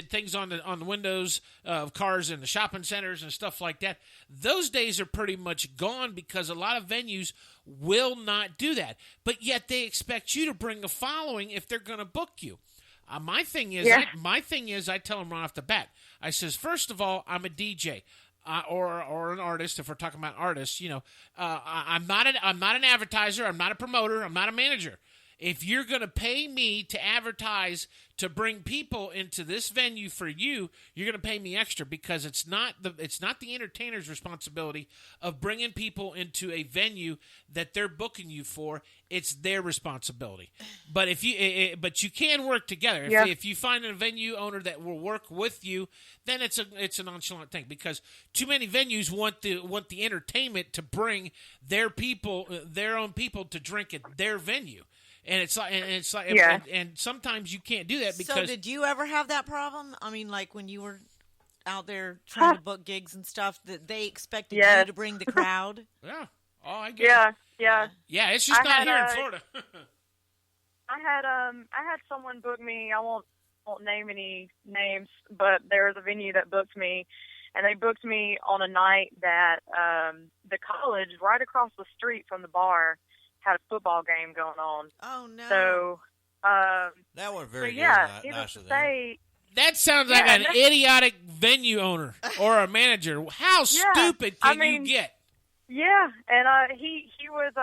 things on the windows of cars in the shopping centers and stuff like that. Those days are pretty much gone because a lot of venues will not do that. But yet they expect you to bring a following if they're going to book you. My thing is, I tell them right off the bat. I says, first of all, I'm a DJ or an artist. If we're talking about artists, I'm not an advertiser. I'm not a promoter. I'm not a manager. If you're going to pay me to advertise to bring people into this venue for you, you're going to pay me extra because it's not the entertainer's responsibility of bringing people into a venue that they're booking you for. It's their responsibility. But but you can work together. If you find a venue owner that will work with you, then it's a nonchalant thing because too many venues want the entertainment to bring their own people to drink at their venue. And and sometimes you can't do that because. So did you ever have that problem? I mean, like when you were out there trying to book gigs and stuff, that they expected you to bring the crowd? Yeah. Oh, I get it. Yeah. Yeah, it's just not here in Florida. I had someone book me. I won't name any names, but there was a venue that booked me, and they booked me on a night that the college right across the street from the bar had a football game going on. Oh, no. So, That was very yeah, good. needless Nice to of them. say, That sounds like an idiotic venue owner or a manager. How stupid can you get? Yeah, and he was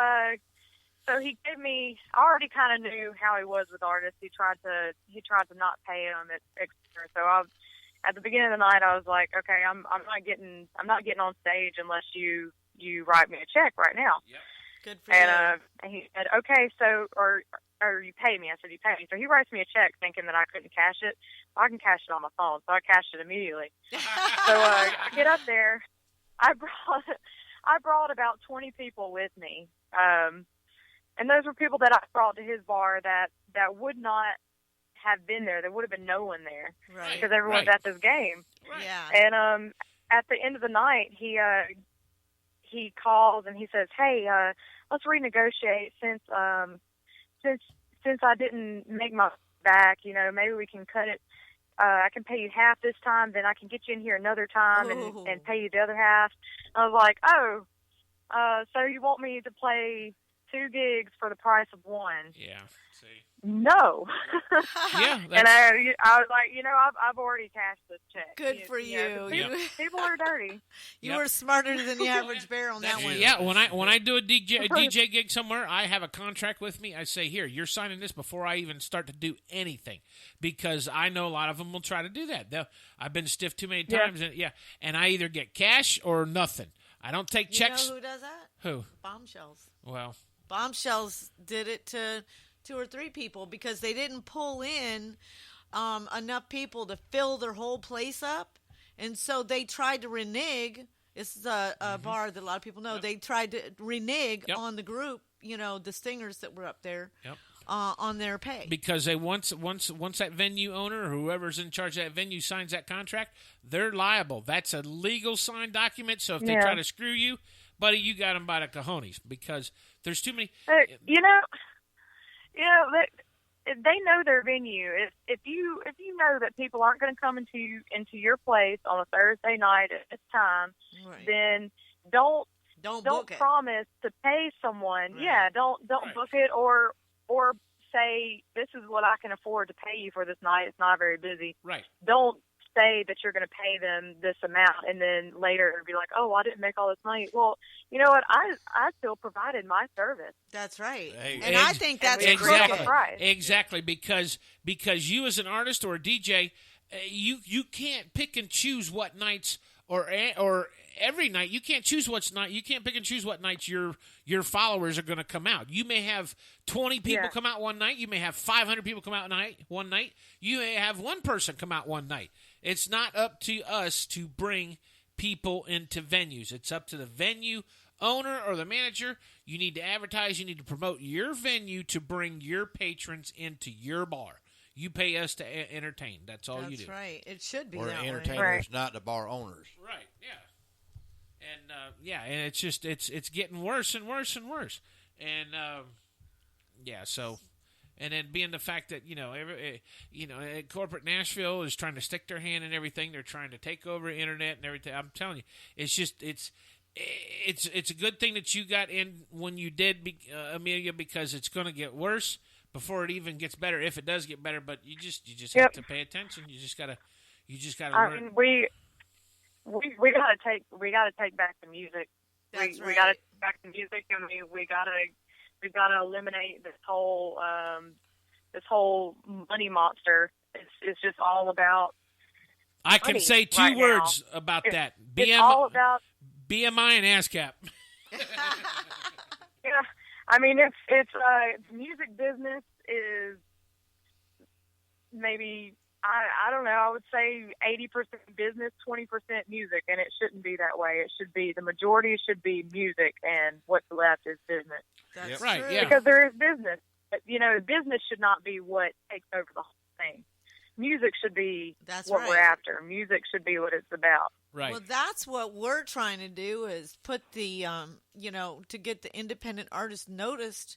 so he gave me. I already kind of knew how he was with artists. He tried to not pay them extra. So at the beginning of the night, I was like, okay, I'm not getting on stage unless you write me a check right now. Yep. Good for you. And he said, okay, so or you pay me. I said, you pay me. So he writes me a check thinking that I couldn't cash it. Well, I can cash it on my phone, so I cashed it immediately. So I get up there. I brought about 20 people with me. And those were people that I brought to his bar that would not have been there. There would have been no one there. Right. Because everyone's at this game. Right. Yeah. And at the end of the night, he calls and he says, hey, let's renegotiate since I didn't make my back, maybe we can cut it. I can pay you half this time, then I can get you in here another time and pay you the other half. I was like, so you want me to play 2 gigs for the price of 1? Yeah. See. No. Yeah. And I was like, I've already cashed this check. Good for you. People are dirty. You were smarter than the average bear on that one. Yeah, when I do a DJ gig somewhere, I have a contract with me. I say, here, you're signing this before I even start to do anything, because I know a lot of them will try to do that. I've been stiffed too many times, and I either get cash or nothing. I don't take checks. You know who does that? Who? Bombshells. Well, Bombshells did it to 2 or 3 people because they didn't pull in enough people to fill their whole place up, and so they tried to renege. This is a bar that a lot of people know. Yep. They tried to renege on the group, the singers that were up there, on their pay, because they once that venue owner or whoever's in charge of that venue signs that contract, they're liable. That's a legal signed document. So if they try to screw you, buddy, you got them by the cojones, because there's too many. They know their venue. If you know that people aren't going to come into your place on a Thursday night at this time, then don't promise to pay someone. Right. Yeah, don't book it or say this is what I can afford to pay you for this night. It's not very busy. Right. Don't say that you're going to pay them this amount and then later be like, oh, I didn't make all this money. Well, you know what? I still provided my service. That's right. Hey, and I think that's exactly. Right. Exactly, because you as an artist or a DJ, you can't pick and choose what nights or every night. You can't choose you can't pick and choose what nights your followers are going to come out. You may have 20 people come out one night. You may have 500 people come out one night. You may have one person come out one night. It's not up to us to bring people into venues. It's up to the venue owner or the manager. You need to advertise. You need to promote your venue to bring your patrons into your bar. You pay us to entertain. That's all you do. That's right. It should be We're that entertainers, way. not the bar owners. Right, yeah. And, and it's just, it's getting worse and worse and worse. And, so... And then being the fact that, corporate Nashville is trying to stick their hand in everything. They're trying to take over the internet and everything. I'm telling you, it's just it's a good thing that you got in when you did, Amelia, because it's going to get worse before it even gets better. If it does get better, but you just have to pay attention. You just gotta learn. We gotta take back the music. That's right. We gotta take back the music, and we've got to eliminate this whole money monster. It's just all about. I can say 2 words about that. It's all about BMI and ASCAP. Yeah, I mean it's music business is maybe I don't know. I would say 80% business, 20% music, and it shouldn't be that way. It should be the majority should be music, and what's left is business. That's right. true. Yeah. Because there is business. But, business should not be what takes over the whole thing. Music should be what we're after. Music should be what it's about. Right. Well, that's what we're trying to do is put the, to get the independent artists noticed,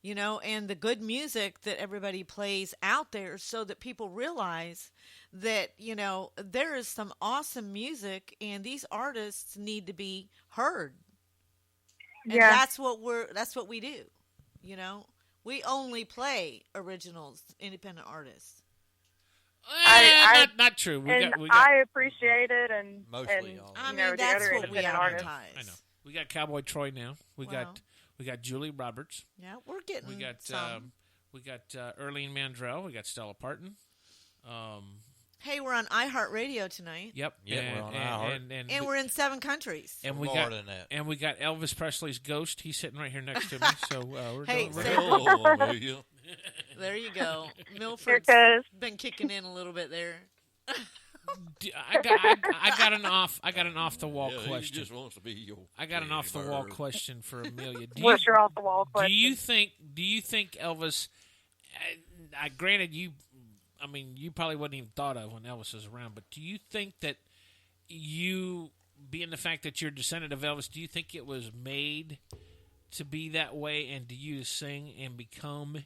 and the good music that everybody plays out there so that people realize that, there is some awesome music and these artists need to be heard. And that's what we do. We only play originals, independent artists. Not true. I appreciate it, and mostly. And, I mean, the that's other what we independent artists. advertise. I know. We got Cowboy Troy now. We Wow. got Julie Roberts. Yeah, we're getting We got some. Erlene Mandrell. We got Stella Parton. Hey, we're on iHeartRadio tonight. Yep. Yeah, we're on iHeart. And we're in 7 countries. And we More got than that. And we got Elvis Presley's ghost. He's sitting right here next to me. So we're Hey, doing, say- Oh, Amelia. There you go. Here Milford's goes. been kicking in a little bit there. I got an off the wall Yeah, question. He just wants to be your I got an off the wall bird. question for Amelia. What's your off the wall question? Do you think Elvis? Granted, you probably wouldn't even thought of when Elvis was around, but do you think that you, being the fact that you're a descendant of Elvis, do you think it was made to be that way, and do you sing and become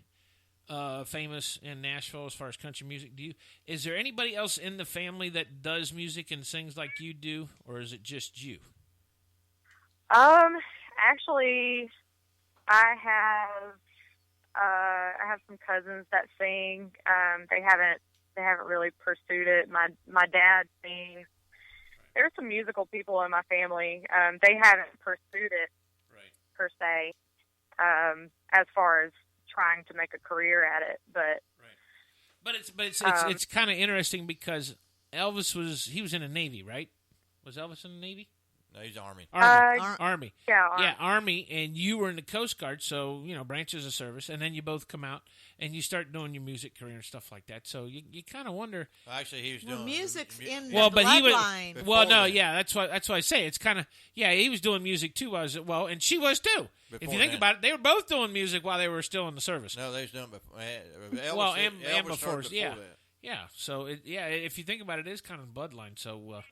famous in Nashville as far as country music? Is there anybody else in the family that does music and sings like you do, or is it just you? Actually, I have some cousins that sing. They haven't really pursued it. My dad sings. There's some musical people in my family. They haven't pursued it per se, as far as trying to make a career at it. But it's kind of interesting because Elvis was in the Navy, right? Was Elvis in the Navy? No, he's Army. Army. Yeah, Army, and you were in the Coast Guard, so, branches of service, and then you both come out, and you start doing your music career and stuff like that, so you kind of wonder... Actually, he was doing... music's in the but bloodline. That's what I say. It's kind of... Yeah, he was doing music, too, and she was, too. If you think about it, they were both doing music while they were still in the service. No, they was doing before. And before, yeah. That. Yeah, so, if you think about it, it is kind of bloodline, so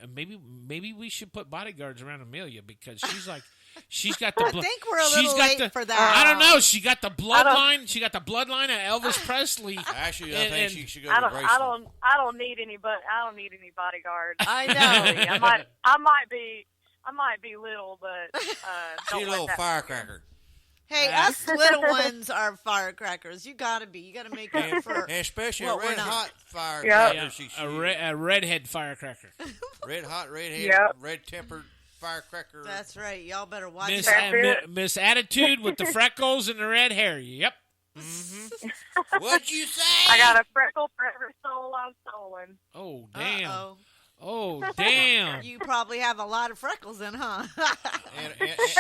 maybe we should put bodyguards around Amelia because she's got the. I think we're a little late for that. I don't know. She got the bloodline. She got the bloodline of Elvis Presley. Actually, I think she should go to I don't need any bodyguards. I know. I might be little, but she's a little firecracker. Hey, us little ones are firecrackers. You gotta be. You gotta make up for. And especially a red hot firecracker. A redhead firecracker. Red hot, redhead, red tempered firecracker. That's right. Y'all better watch Miss Attitude with the freckles and the red hair. Yep. Mm-hmm. What'd you say? I got a freckle for every soul I've stolen. Oh, damn. Uh-oh. Oh, damn. You probably have a lot of freckles then, huh? and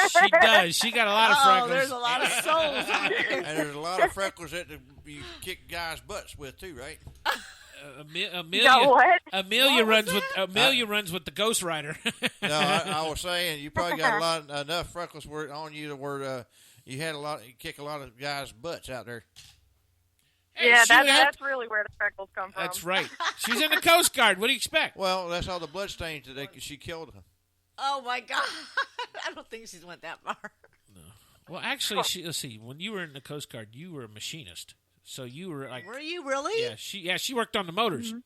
she does. She got a lot of freckles. Oh, there's a lot of souls out there. And there's a lot of freckles that you kick guys' butts with, too, right? Amelia runs with the Ghost Rider. No, I was saying you probably got enough freckles on you to where you kick a lot of guys' butts out there. Hey, yeah, that's really where the freckles come from. That's right. She's in the Coast Guard. What do you expect? Well, that's all the blood stains that she killed him. Oh my God! I don't think she's went that far. No. Well, actually, let's see. When you were in the Coast Guard, you were a machinist. So you were like. Were you really? Yeah. She worked on the motors. Mm-hmm.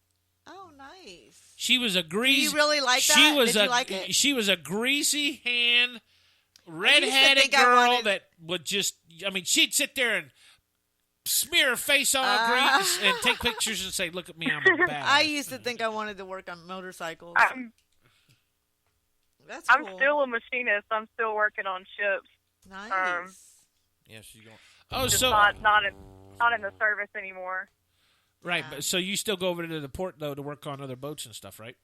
Oh, nice. She was a greasy. Do you really like that? Did you like it? She was a greasy hand, redheaded girl that would just. I mean, she'd sit there and smear her face on grease and take pictures and say, "Look at me, I'm a badass." I used to think I wanted to work on motorcycles. That's I'm cool. still a machinist. I'm still working on ships. Nice. Yes, she's going. Oh, just so not in the service anymore. Right, but so you still go over to the port though to work on other boats and stuff, right?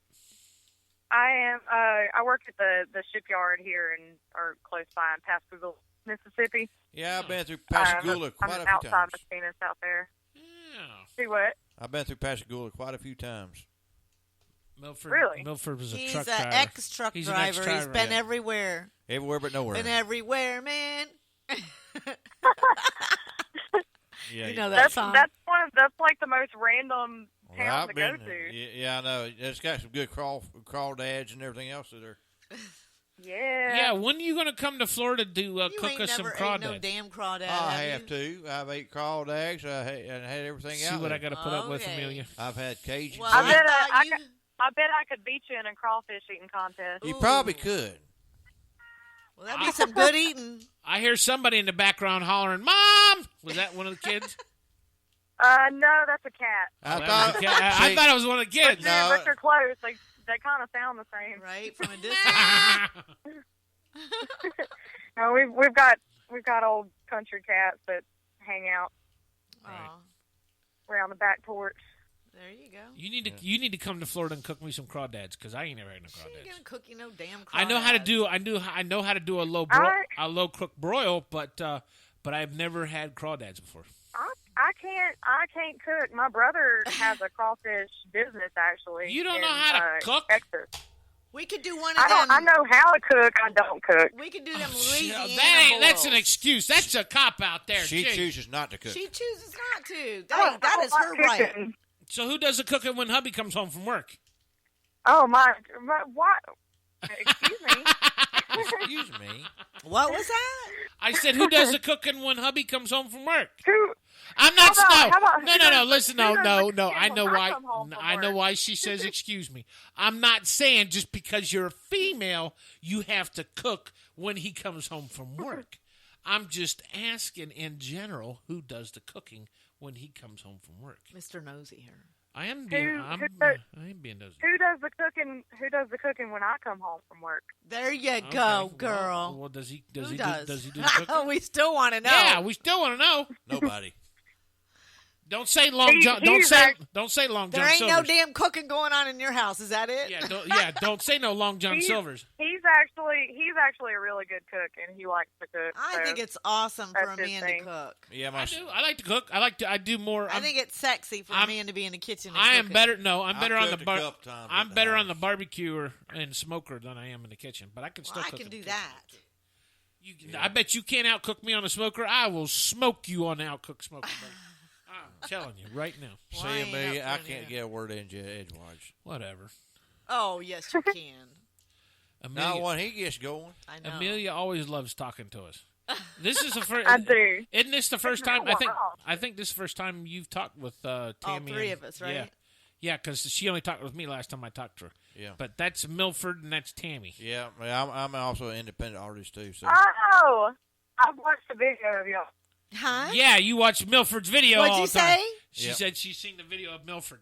I am. I work at the shipyard here or close by in Pascagoula, Mississippi. Yeah, I've been through Pascagoula quite a few times. I'm an outside machinist out there. Yeah. See what? I've been through Pascagoula quite a few times. Milford was a He's truck driver. He's an ex-truck driver. He's been everywhere. Everywhere but nowhere. Been everywhere, man. Yeah, you know that song. That's like the most random town to go to. Yeah, I know. It's got some good crawdads and everything else that are. Yeah. Yeah, when are you going to come to Florida to cook us some crawdads? No damn crawdad. I have to. I've ate crawdads. And had everything out. See what I got to put up with, Amelia. I've had Cajun. Well, I bet I could beat you in a crawfish eating contest. You probably could. Well, that'd be some good eating. I hear somebody in the background hollering, "Mom!" Was that one of the kids? No, that's a cat. I thought it was one of the kids. But you're close. They kind of sound the same. Right, from a distance. No, we've got old country cats that hang out around the back porch. There you go. You need to come to Florida and cook me some crawdads because I ain't never had no crawdads. She ain't gonna cook you no damn crawdads. I know how to do a low cook broil, but I've never had crawdads before. I can't cook. My brother has a crawfish business actually. You don't know how to cook? Texas. We could do one of them. I know how to cook. I don't cook. We could do them Louisiana That's boils. an excuse. That's a cop out there. She chooses not to cook. She chooses not to. That is her right. So who does the cooking when hubby comes home from work? Oh my what? Excuse me. Excuse me. What was that? I said, who does the cooking when hubby comes home from work? Who? I'm not. No. Listen, no. I know why. I know why she says excuse me. I'm not saying just because you're a female, you have to cook when he comes home from work. I'm just asking in general who does the cooking when he comes home from work. Mr. Nosy here. I am being nosy. Who does the cooking? Who does the cooking when I come home from work? There you go, girl. Well, does he do Who the cooking? We still want to know. Yeah, we still want to know. Nobody. Don't say Long John. Don't say Long John. There ain't Silver's. no damn cooking going on in your house. Is that it? Don't say no Long John Silver's. He's actually a really good cook, and he likes to cook. I think it's awesome for a man to cook. Yeah, I do. I like to cook. I do more. I think it's sexy for a man to be in the kitchen. And I am cooking. better. No, I'm better on the I'm better on the barbecue and smoker than I am in the kitchen. But I can still. I cook can do in the that. I bet you can't outcook me on the smoker. I will smoke you on the outcook smoker. I'm telling you right now. See, Amelia, I can't get a word in edgewise. Whatever. Oh, yes, you can. Amelia, now, when he gets going. I know. Amelia always loves talking to us. This is the first. I do. Isn't this the first time? I think this is the first time you've talked with Tammy. All three of us, right? Yeah, because she only talked with me last time I talked to her. Yeah. But that's Milford and that's Tammy. Yeah, I'm also an independent artist too. So. Oh, I've watched the video of y'all. Huh? Yeah, you watch Milford's video What'd all you the time. say? She said she's seen the video of Milford.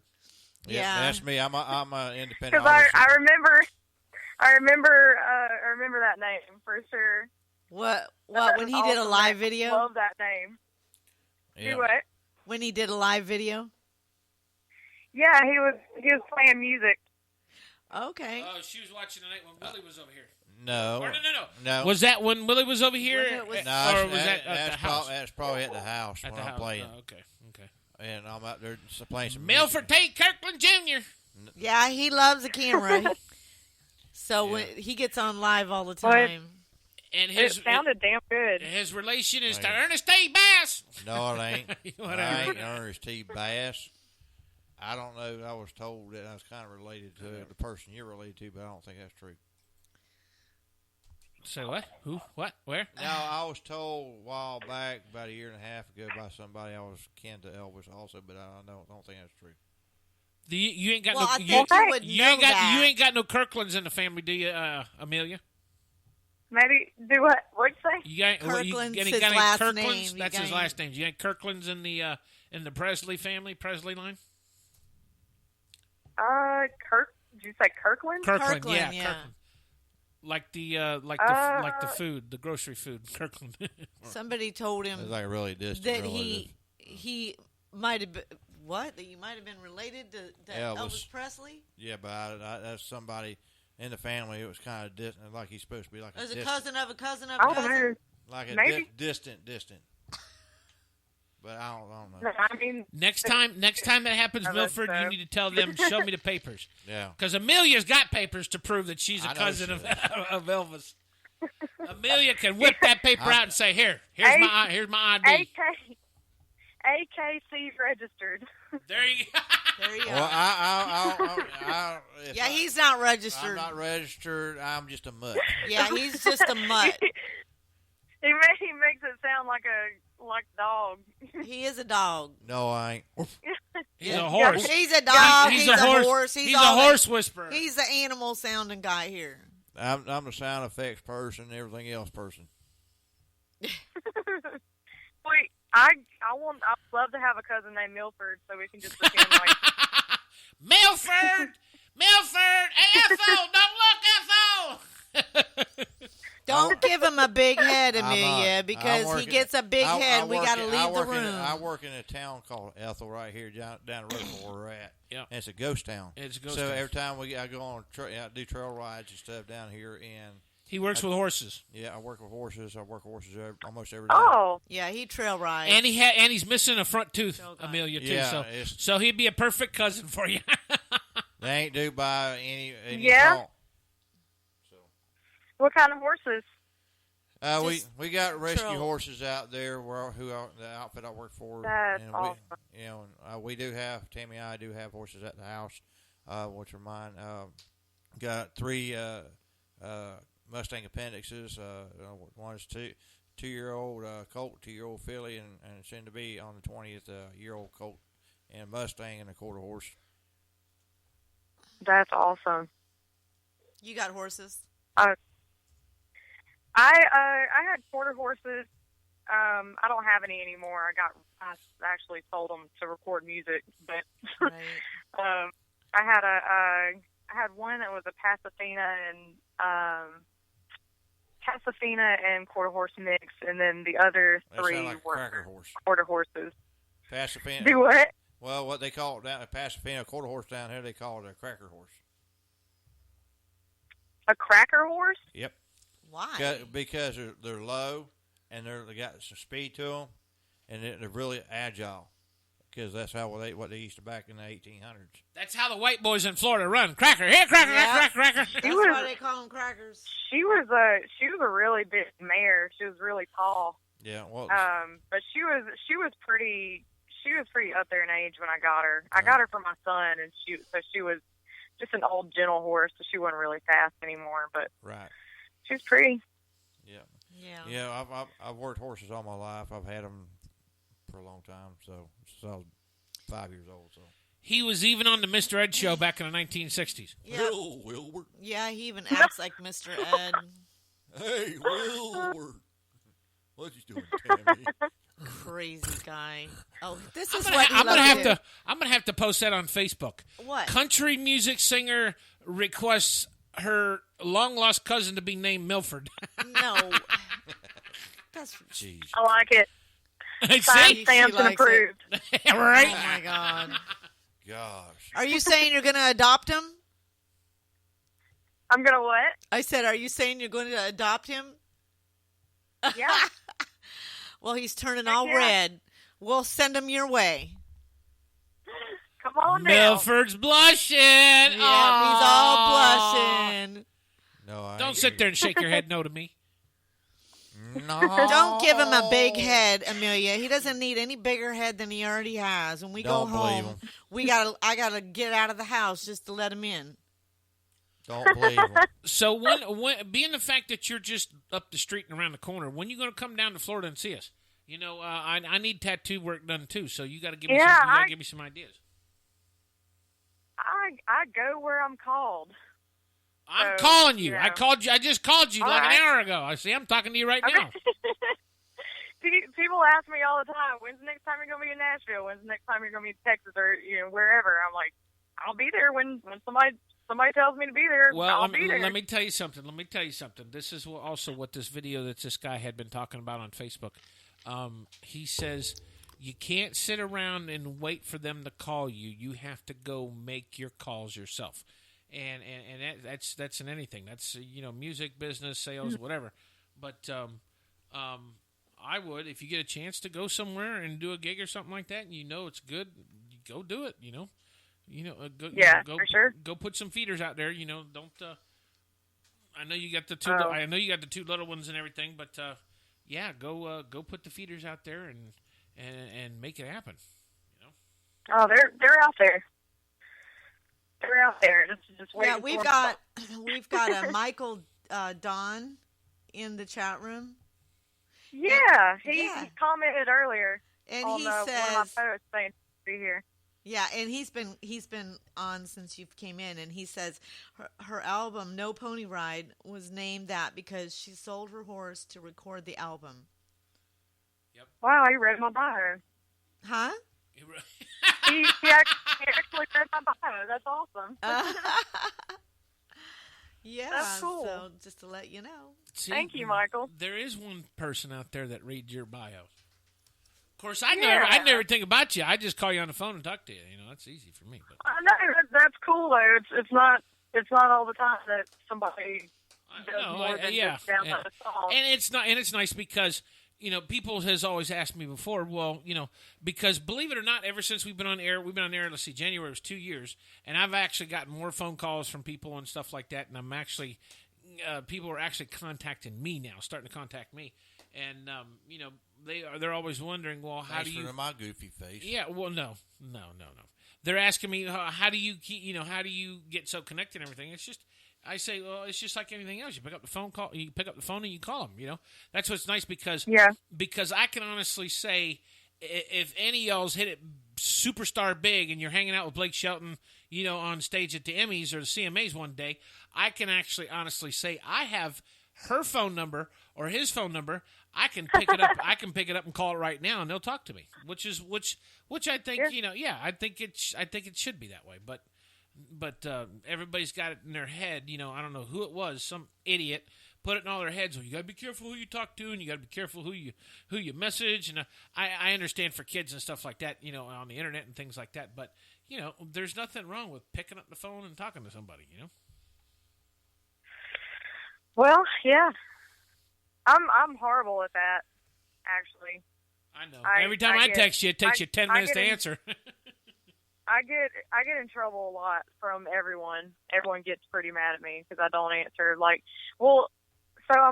Yeah, that's me. I'm an independent Because artist. I remember that name for sure. What? When he did a live video? Love that name. Yeah. Do what? When he did a live video? Yeah, he was playing music. Okay. Oh, she was watching tonight when Willie was over here. No. Or no. Was that when Willie was over here? When it was- No, or was that at the house? That's probably at the house At when the I'm house. playing. Oh, okay. And I'm out there playing some Milford Tate Kirkland Jr. Yeah, he loves the camera. So when he gets on live all the time. And It sounded damn good. His relation is to Ernest T. Bass. No, it ain't. Whatever. I ain't Ernest T. Bass. I don't know. I was told that I was kind of related to the person you're related to, but I don't think that's true. Say what? Who? What? Where? Now, I was told a while back, about a year and a half ago, by somebody I was kin to Elvis also, but I don't think that's true. You ain't got Well, no. I think you would know that. You ain't got no Kirklands in the family, do you, Amelia? Maybe do what? What'd you say? You got Kirkland's any his got any last Kirklands? name. That's his last name. You got Kirklands in the Presley family, Presley line? Did you say Kirkland? Kirkland, yeah. Kirkland. Like the food, the grocery food, Kirkland. Somebody told him It's like really distant. that relative. he might have been that you might have been related to Elvis Presley. Yeah, but that's somebody in the family. It was kind of distant, like he's supposed to be like As a a cousin of a cousin of I a don't know. cousin. like a Maybe. distant. But I don't know. No, I mean, Next time that happens, I Milford, bet so. you need to tell them, show me the papers. Yeah. Because Amelia's got papers to prove that she's a I know cousin she of, does. of Elvis. Amelia can whip that paper out and say, here's my ID. AKC registered. There you go. There you go. Well, Yeah, he's not I'm registered. not registered. I'm just a mutt. Yeah, he's just a mutt. He makes it sound like a dog. He is a dog. No, I ain't. He's a horse. He's a dog. He's He's a a horse. horse. He's a horse whisperer. He's the animal sounding guy here. I'm the sound effects person, everything else person. Wait, I'd love to have a cousin named Milford, so we can just pretend like Milford, AFO, don't look, FO. Don't give him a big head, Amelia, because he gets a big head and we got to leave the room. I work in a town called Ethel right here down the road from where we're at. Yeah. And it's a ghost town. It's a ghost town. town. Every time I go on, I do trail rides and stuff down here. And he works with horses. Yeah, I work with horses. I work with horses almost every day. Oh. Yeah, he trail rides. And he's missing a front tooth, Amelia, too. Yeah, so he'd be a perfect cousin for you. They ain't due by any fault. What kind of horses? We got rescue horses out there. The outfit I work for. That's awesome. We do have Tammy and I do have horses at the house, which are mine. Got 3 Mustang appendixes. One is 2-year-old colt, 2-year-old filly, and soon to be on the 20th year-old colt and Mustang and a quarter horse. That's awesome. You got horses? I had quarter horses. I don't have any anymore. I actually sold them to record music, but right. I had one that was a Pasifina and quarter horse mix, and then the other 3 were quarter horses. Pasifina. Do what? Well, what they call it down at Pasifina, quarter horse down here, they call it a cracker horse. A cracker horse? Yep. Why? Because they're low, and they got some speed to them, and they're really agile. Because that's what they used to back in the 1800s. That's how the white boys in Florida run. Cracker, here, cracker, cracker. That's why they call them crackers. She was a really big mare. She was really tall. Yeah. Well. But she was pretty up there in age when I got her. I got her for my son, and she was just an old gentle horse, so she wasn't really fast anymore. But right. She was pretty. Yeah. Yeah. I've worked horses all my life. I've had them for a long time, since I was 5 years old. So he was even on the Mr. Ed show back in the 1960s. Yeah. Will Wilbur. Yeah, he even acts like Mr. Ed. Hey, Wilbur. What you doing, Tammy? Crazy guy. Oh, this I'm is gonna what I'm gonna have to post that on Facebook. What? Country music singer requests her long-lost cousin to be named Milford. No. That's... Jeez. I like it. Stamped and approved. Right? Oh, my God. Gosh. Are you saying you're going to adopt him? I'm going to what? I said, are you saying you're going to adopt him? Yeah. Well, he's turning all red. We'll send him your way. Come on down. Milford's blushing. Yeah, he's all blushing. No, don't sit there and shake your head no to me. No. Don't give him a big head, Amelia. He doesn't need any bigger head than he already has. When we go home, I gotta get out of the house just to let him in. Don't believe him. So when being the fact that you're just up the street and around the corner, when you going to come down to Florida and see us? You know, I need tattoo work done too, so you got to give me give me some ideas. I go where I'm called. I'm calling you. Yeah. I just called you an hour ago. I see. I'm talking to you right now. People ask me all the time, when's the next time you're going to be in Nashville? When's the next time you're going to be in Texas or wherever? I'm like, I'll be there when somebody tells me to be there. Well, I'll be there. Let me tell you something. This is also what this video that this guy had been talking about on Facebook. He says you can't sit around and wait for them to call you. You have to go make your calls yourself. And that's in anything. That's music, business, sales, whatever. But I would, if you get a chance to go somewhere and do a gig or something like that, and it's good, go do it. Go, for sure. Go put some feeders out there. Don't. I know you got the two. I know you got the 2 little ones and everything, but go put the feeders out there and make it happen. Oh, they're out there. They're out there. Just waiting. Yeah, we've got a Michael Don in the chat room. Yeah, he commented earlier and on he one of my says posts saying to be here. Yeah, and he's been on since you came in, and he says her album No Pony Ride was named that because she sold her horse to record the album. Yep. Wow, he read my bio. Huh? he actually read my bio. That's awesome. Yeah, that's cool. So just to let you know. See, thank you, Michael. There is one person out there that reads your bio. Of course, I never think about you. I just call you on the phone and talk to you. You know, that's easy for me. But. I know that's cool though. It's not all the time that somebody does more than just download a song. And it's nice because people has always asked me before. Well, because believe it or not, ever since we've been on air, let's see, January was 2 years, and I've actually gotten more phone calls from people and stuff like that. And I'm actually people are actually contacting me now, starting to contact me, and they're always wondering, well, how do you? For my goofy face. Yeah, well, no. They're asking me how do you get so connected and everything. It's just I say, well, it's just like anything else. You pick up the phone and you call them. That's what's nice because I can honestly say if any of y'all's hit it superstar big and you're hanging out with Blake Shelton, on stage at the Emmys or the CMAs one day, I can actually honestly say I have her phone number or his phone number. I can pick it up. I can pick it up and call it right now, and they'll talk to me. Which I think I think it should be that way. But everybody's got it in their head. I don't know who it was. Some idiot put it in all their heads. Well, you got to be careful who you talk to, and you got to be careful who you message. And I understand for kids and stuff like that, on the internet and things like that. But there's nothing wrong with picking up the phone and talking to somebody. Well, yeah. I'm horrible at that, actually. I know. Every time I text you, it takes you 10 minutes to answer. I get in trouble a lot from everyone. Everyone gets pretty mad at me because I don't answer. So I'm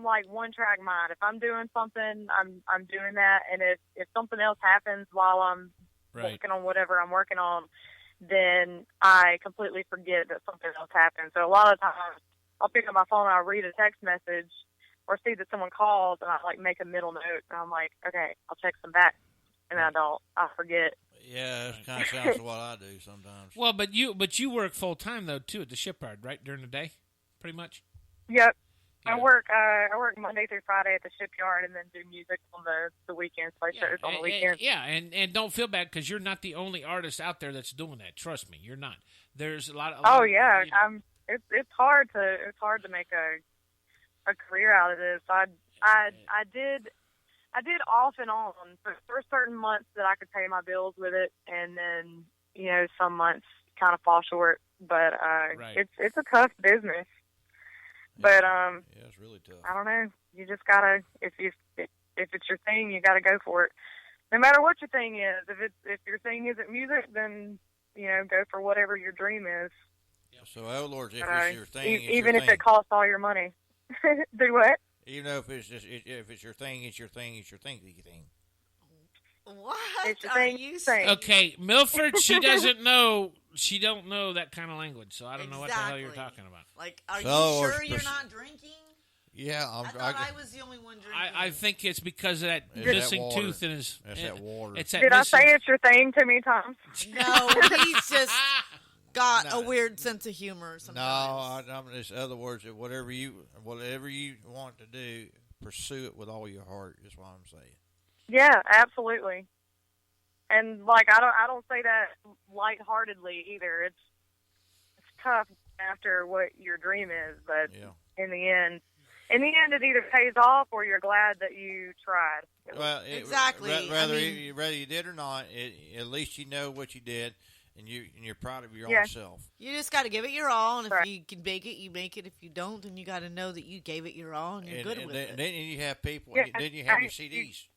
like one track mind. If I'm doing something, I'm doing that, and if something else happens while I'm working on whatever I'm working on, then I completely forget that something else happened. So a lot of times I'll pick up my phone and I'll read a text message or see that someone calls, and I make a middle note, and I'm like, okay, I'll text them back. And I don't. I forget. Yeah, that kind of sounds what I do sometimes. Well, but you work full time though too at the shipyard, right? During the day, pretty much. Yep. Yeah. I work Monday through Friday at the shipyard, and then do music on the weekends. Play shows on the weekends. And don't feel bad because you're not the only artist out there that's doing that. Trust me, you're not. There's a lot. It's hard to make a career out of this. I did off and on. There were certain months that I could pay my bills with it, and then some months kind of fall short. But it's a tough business. But it's really tough. I don't know. You just gotta if it's your thing, you gotta go for it. No matter what your thing is. If your thing isn't music, then go for whatever your dream is. So, Lord, if it's your thing, even if it costs all your money, do what? Even though if it's your thing, it's your thing. What it's your are thing, you saying? Okay, Milford, she don't know that kind of language, so I don't know what the hell you're talking about. Are you sure you're not drinking? Yeah, I thought I was the only one drinking. I think it's because of that missing tooth in his. That's that water. Did I say it's your thing too many times? No, he's just got a weird sense of humor sometimes. No, I'm just other words. Whatever you want to do, pursue it with all your heart. Is what I'm saying. Yeah, absolutely. And I don't say that lightheartedly either. It's tough after what your dream is, but in the end, it either pays off or you're glad that you tried. Well, exactly. Whether you did or not, at least you know what you did, and you're proud of your own self. You just got to give it your all, and if you can make it, you make it. If you don't, then you got to know that you gave it your all, and you're good with it. And then you have people. Then you have your CDs.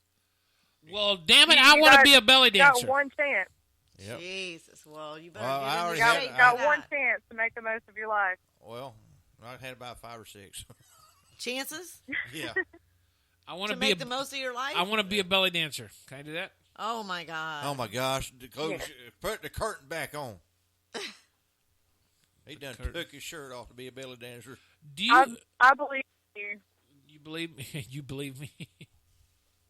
Well, damn it! I want to be a belly dancer. You got one chance. Yep. Jesus, well, you better you got one chance to make the most of your life. Well, I've had about 5 or 6 chances. Yeah. I want to make the most of your life. I want to be a belly dancer. Can I do that? Oh my God. Oh my gosh! Put the curtain back on. He done took his shirt off to be a belly dancer. Do you? I believe you. You believe me? You believe me?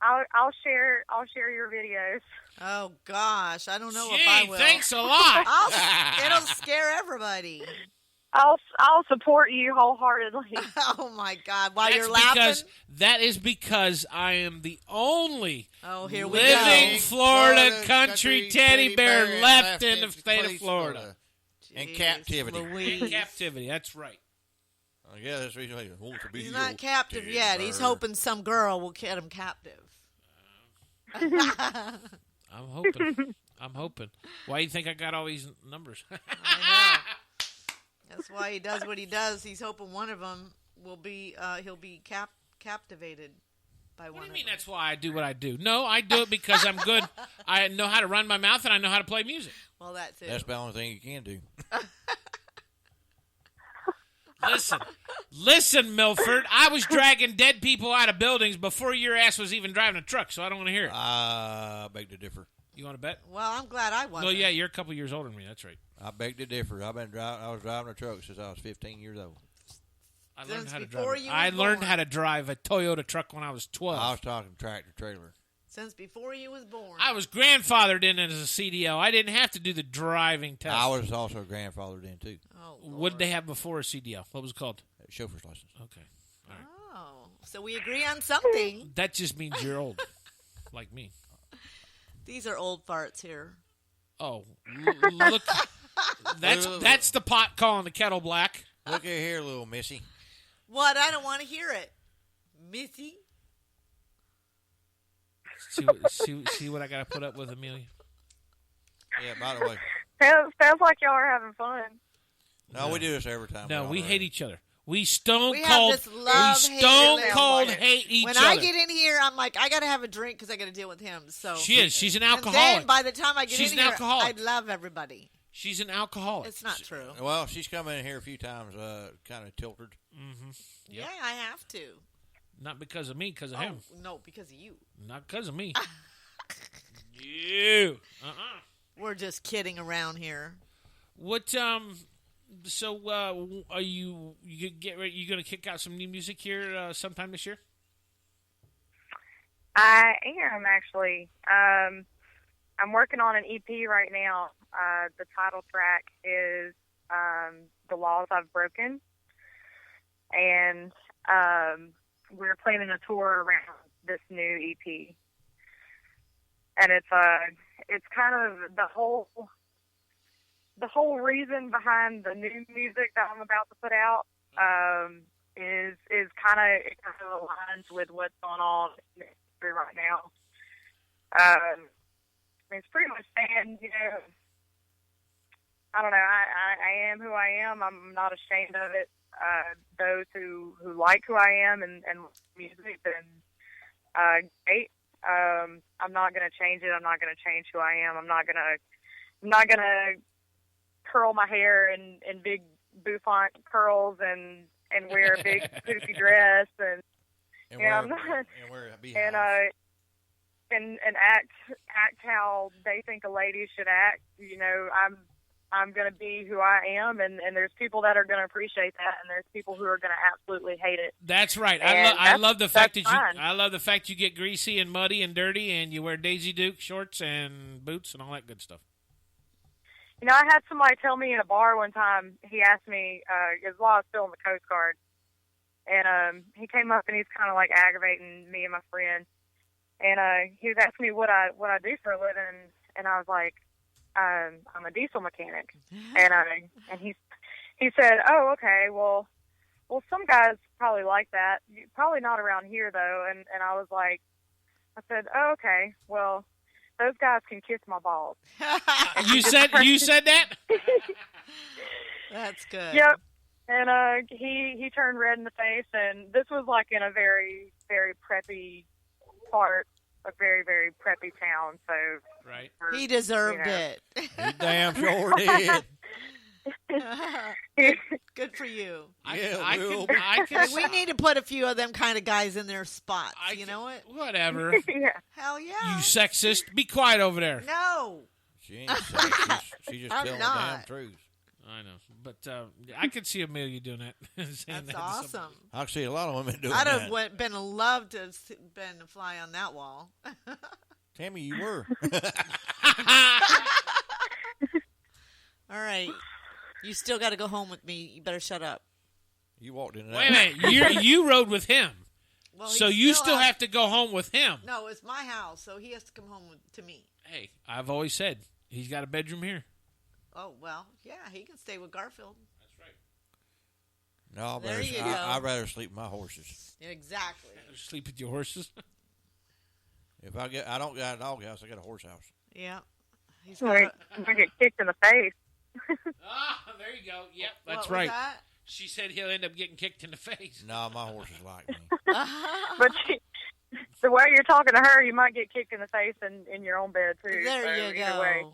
I'll share your videos. Oh gosh, I don't know if Gee, I will. thanks a lot. It'll scare everybody. I'll support you wholeheartedly. Oh my God! While That's you're laughing, that is because I am the only here we living go. Florida country teddy bear left in the state of Florida. In captivity. Louise. In captivity, that's right. Yeah, that's the reason he wants to be He's your not captive teddy yet. bear. He's hoping some girl will get him captive. I'm hoping. Why do you think I got all these numbers? I know. That's why he does what he does. He's hoping one of them will be. He'll be captivated by one. What do you of mean? them. That's why I do what I do? No, I do it because I'm good. I know how to run my mouth and I know how to play music. Well, that's it. That's the only thing you can do. Listen, Milford. I was dragging dead people out of buildings before your ass was even driving a truck, so I don't want to hear it. I beg to differ. You want to bet? Well, I'm glad I wasn't. No, yeah, you're a couple years older than me. That's right. I beg to differ. I was driving a truck since I was 15 years old. I learned Since how to drive a Toyota truck when I was 12. I was talking tractor trailer. Since before you was born. I was grandfathered in as a CDL. I didn't have to do the driving test. I was also grandfathered in, too. Oh, what did they have before a CDL? What was it called? Chauffeur's license. Okay. All right. Oh, so we agree on something. That just means you're old, like me. These are old farts here. Oh, look. That's the pot calling the kettle black. Look at here, little missy. What? I don't want to hear it. Missy? See what I got to put up with, Amelia? Yeah, by the way. Sounds like y'all are having fun. No, we do this every time. No, we hate each other. We stone We cold hate each when other. I get in here, I'm like, I got to have a drink because I got to deal with him. So she is. She's an alcoholic. And then by the time I get She's in an here, alcoholic. I love everybody. She's an alcoholic. It's not true. Well, she's come in here a few times, kind of tilted. Mm-hmm. Yep. Yeah, I have to. Not because of me, because of him. No, because of you. Not because of me. You. We're just kidding around here. What? So, are you get ready? You going to kick out some new music here sometime this year? I am actually. I'm working on an EP right now. The title track is "The Laws I've Broken," and we're planning a tour around this new EP. And it's kind of the whole reason behind the new music that I'm about to put out is kind of aligns with what's going on in the industry right now. It's pretty much saying, I don't know, I am who I am. I'm not ashamed of it. Those who like who I am and music, then great. I'm not gonna change it. I'm not gonna change who I am. I'm not gonna curl my hair in big bouffant curls and wear a big poofy dress and act how they think a lady should act. I'm going to be who I am, and there's people that are going to appreciate that, and there's people who are going to absolutely hate it. That's right. I love the fact that I love the fact you get greasy and muddy and dirty, and you wear Daisy Duke shorts and boots and all that good stuff. I had somebody tell me in a bar one time. He asked me, because while I was still in the Coast Guard, and he came up and he's kind of like aggravating me and my friend, and he was asking me what I do for a living, and I was like, I'm a diesel mechanic, and he said, oh, okay, well, some guys probably like that, probably not around here though, and I said, oh, okay, well, those guys can kiss my balls. You said that? That's good. Yep. And he turned red in the face, and this was like in a very, very preppy part, a very, very preppy town. So right, he deserved it. He damn sure did. Good for you. I can. We need to put a few of them kind of guys in their spots. You know what? Whatever. Yeah. Hell yeah. You sexist. Be quiet over there. No. She ain't sexist. She just I'm telling not. the damn truth. I know, but I could see Amelia doing that. Saying That's that to awesome. somebody. I see a lot of women doing I'd that. have been loved to have been a fly on that wall. Tammy, you were. All right. You still got to go home with me. You better shut up. You walked into that. Wait a minute. You rode with him. Well, So he you still have to go home with him. No, it's my house, so he has to come home to me. Hey, I've always said he's got a bedroom here. Oh, well, yeah, he can stay with Garfield. That's right. No, There you go. I'd rather sleep with my horses. Exactly. Sleep with your horses. If I don't got a dog house, I got a horse house. Yeah. He's We're gonna get kicked in the face. There you go. Yep, that's What was right. that? She said he'll end up getting kicked in the face. No, my horses like me. But the way you're talking to her, you might get kicked in the face in your own bed too. There so you either way. go.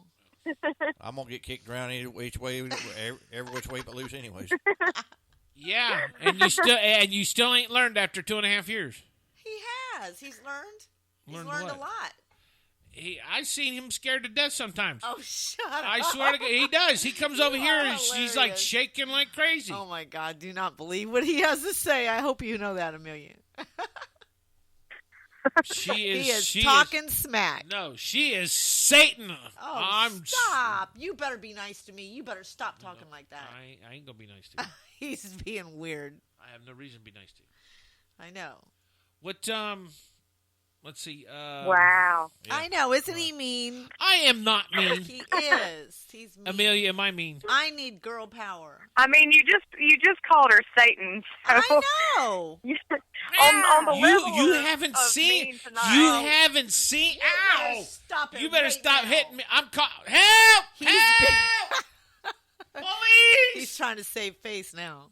I'm gonna get kicked around every which way but loose, anyways. Yeah, and you still ain't learned after 2.5 years. He has. He's learned. He's Learned learned what? a lot. I've seen him scared to death sometimes. Oh, shut up. I swear to God, he does. He comes over here and she's like hilarious. shaking like crazy. Oh, my God. Do not believe what he has to say. I hope you know that, Amelia. He is talking smack. No, she is Satan. Oh, stop. You better be nice to me. You better stop talking like that. I ain't going to be nice to you. He's being weird. I have no reason to be nice to you. I know. What, let's see. Wow. Yeah. I know. Isn't he mean? I am not mean. He is. He's mean. Amelia, am I mean? I need girl power. I mean, you just called her Satan. So I know. on the level You of- haven't of seen. mean tonight. You haven't seen. Ow! Stop it. You better right stop now. hitting me. I'm caught. Help! He's Help! Police! He's trying to save face now.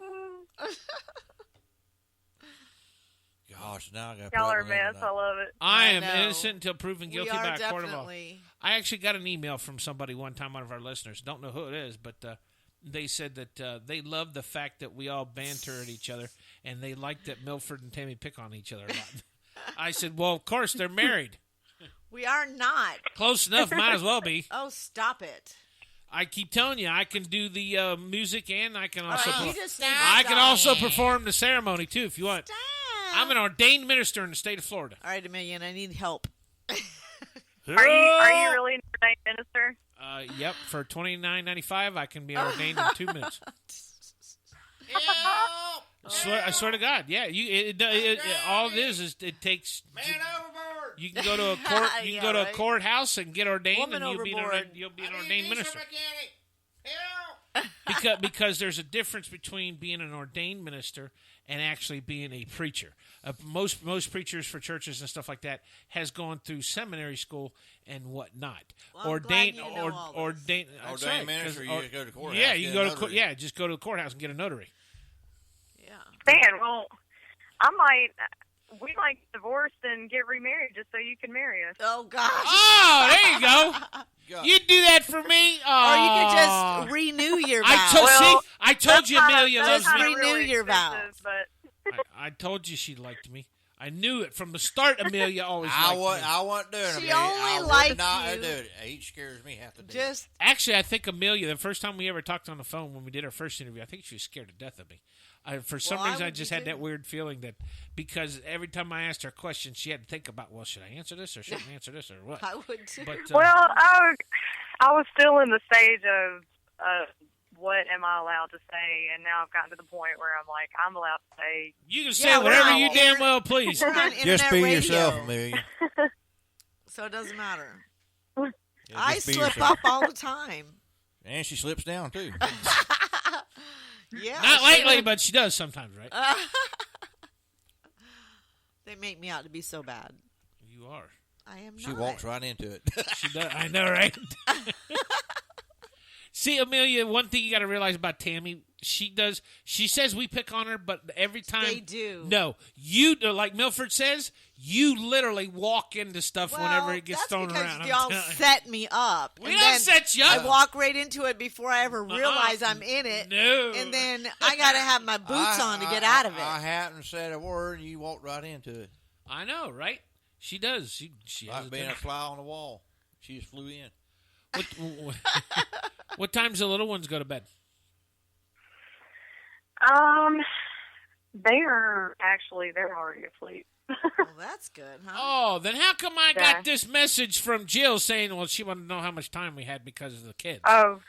Gosh, now I got Y'all are a mess. I love it. I am know. innocent until proven guilty we are by a court of law. definitely. I actually got an email from somebody one time, one of our listeners. Don't know who it is, but they said that they love the fact that we all banter at each other, and they like that Milford and Tammy pick on each other a lot. I said, well, of course, they're married. We are not. Close enough, might as well be. Oh, stop it. I keep telling you, I can do the music, and I can also you just need to I can stop. also perform the ceremony, too, if you want. Stop. I'm an ordained minister in the state of Florida. All right, Amelia, and I need help. Are you really an ordained minister? Yep, for $29.95, I can be ordained in 2 minutes. I swear to God, yeah. All it is it takes. Man overboard. You can go to a court. You can Yeah, go to a right. courthouse and get ordained, Woman and you'll be overboard. an ordained minister. Because there's a difference between being an ordained minister and actually being a preacher. Most preachers for churches and stuff like that has gone through seminary school and whatnot. Well, I'm ordained, glad you know all this. ordained. That's Ordained right, 'cause minister, you go to the courthouse. Yeah, get you a go to notary. just go to the courthouse and get a notary. Yeah. Man, well, we might divorce and get remarried just so you can marry us. Oh, gosh. Oh, there you go. God. You do that for me. Or you could Oh. just renew your vows. I told you Amelia loves Just me. renew your vows. But I told you she liked me. I knew it from the start. Amelia always liked me. I wasn't doing it. She Amelia. only I would liked not you. do it. Age scares me half to death. Just Actually, I think Amelia, the first time we ever talked on the phone when we did our first interview, I think she was scared to death of me. For some Well, I reason, I would just be had that too. weird feeling that because every time I asked her a question, she had to think about, well, should I answer this or shouldn't I answer this or what? I would too. But well, I was still in the stage of what am I allowed to say, and now I've gotten to the point where I'm like, I'm allowed to say. you can say Yeah, we're whatever on you air. damn well please. We're on Just internet be radio, yourself, Amelia. so it doesn't matter. Yeah, I just be slip yourself. up all the time. And she slips down, too. Yeah. Not so- lately, but she does sometimes, right? They make me out to be so bad. You are. I am She not. walks right into it. She does. I know, right? See, Amelia, one thing you got to realize about Tammy, she says we pick on her, but every time. They do. No. You, like Milford says, you literally walk into stuff whenever it gets thrown around. I'm Y'all telling you. set me up. We and don't then set you up. I walk right into it before I ever realize I'm in it. No. And then I got to have my boots on to get out of it. I hadn't said a word, and you walked right into it. I know, right? She does. She has Like being a fly on the wall. She just flew in. What times the little ones go to bed? They're already asleep. Well, that's good, huh? Oh, then how come I Yeah. got this message from Jill saying, well, she wanted to know how much time we had because of the kids? Oh,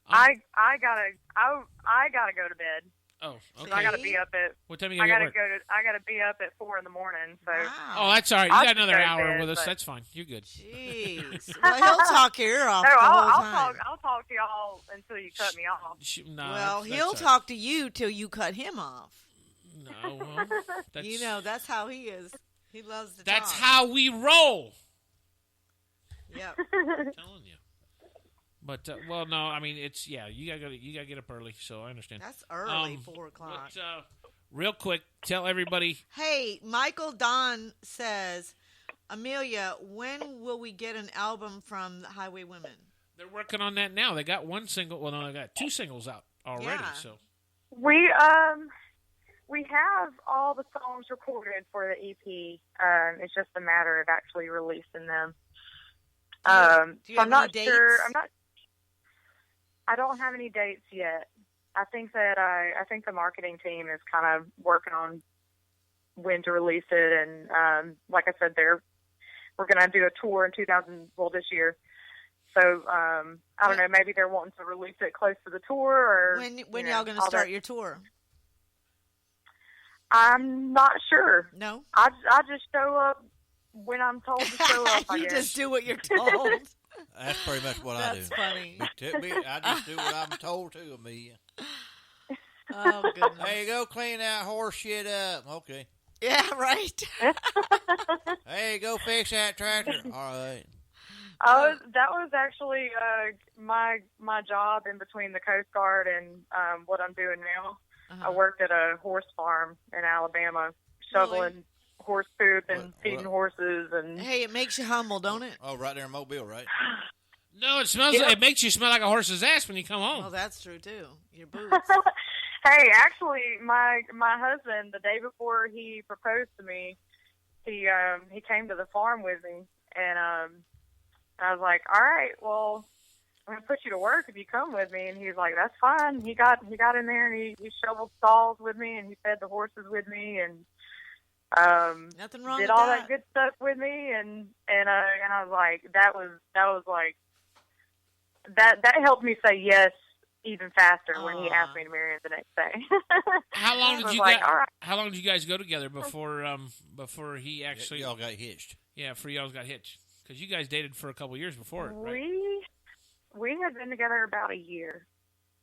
I gotta go to bed. Oh, okay. So I gotta be up at. What time you gotta work? I gotta be up at 4 in the morning. So. Wow. Oh, that's all right. You I'll got just another go to hour bed, with us. but- That's fine. You're good. Jeez. Well, he'll talk your ear off No, the whole I'll time. talk to y'all until you cut me off. No, Well, that's he'll all right. talk to you till you cut him off. No, well, that's, You know, that's how he is. He loves to that's talk. how we roll. Yep. I'm telling you. But well, no, I mean it's you gotta get up early, so I understand. That's early, 4 o'clock. But, real quick, tell everybody. Hey, Michael Don says, Amelia, when will we get an album from the Highway Women? They're working on that now. They got one single. Well, no, they got 2 singles out already. Yeah. So We have all the songs recorded for the EP. It's just a matter of actually releasing them. Do you So have I'm not any sure. dates? I don't have any dates yet. I think the marketing team is kind of working on when to release it, and like I said, we're going to do a tour in this year. So I don't know. Maybe they're wanting to release it close to the tour, or When y'all going to start your tour? I'm not sure. No? I just show up when I'm told to show up. I You guess. just do what you're told. That's pretty much what I do. That's funny. I just do what I'm told to, Amelia. Oh, goodness. There you go, clean that horse shit up. Okay. Yeah, right. Hey, go fix that tractor. All right. That was actually my job in between the Coast Guard and what I'm doing now. I worked at a horse farm in Alabama, shoveling horse poop and feeding horses. And Hey, it makes you humble, don't it? Oh, right there in Mobile, right? no, it smells. It makes you smell like a horse's ass when you come home. Oh, that's true, too. Your boots. Hey, actually, my husband, the day before he proposed to me, he came to the farm with me, and I was like, all right, well, I'm gonna put you to work if you come with me. And he's like, that's fine. He got in there and he shoveled stalls with me, and he fed the horses with me, and nothing wrong did with all that. that good stuff with me. And I was like, that was like that helped me say yes even faster when he asked me to marry him the next day. How long did I was you like, guys? all right. How long did you guys go together before he actually? Y'all got hitched. Yeah, before y'all got hitched, because you guys dated for a couple years before, right? We had been together about a year.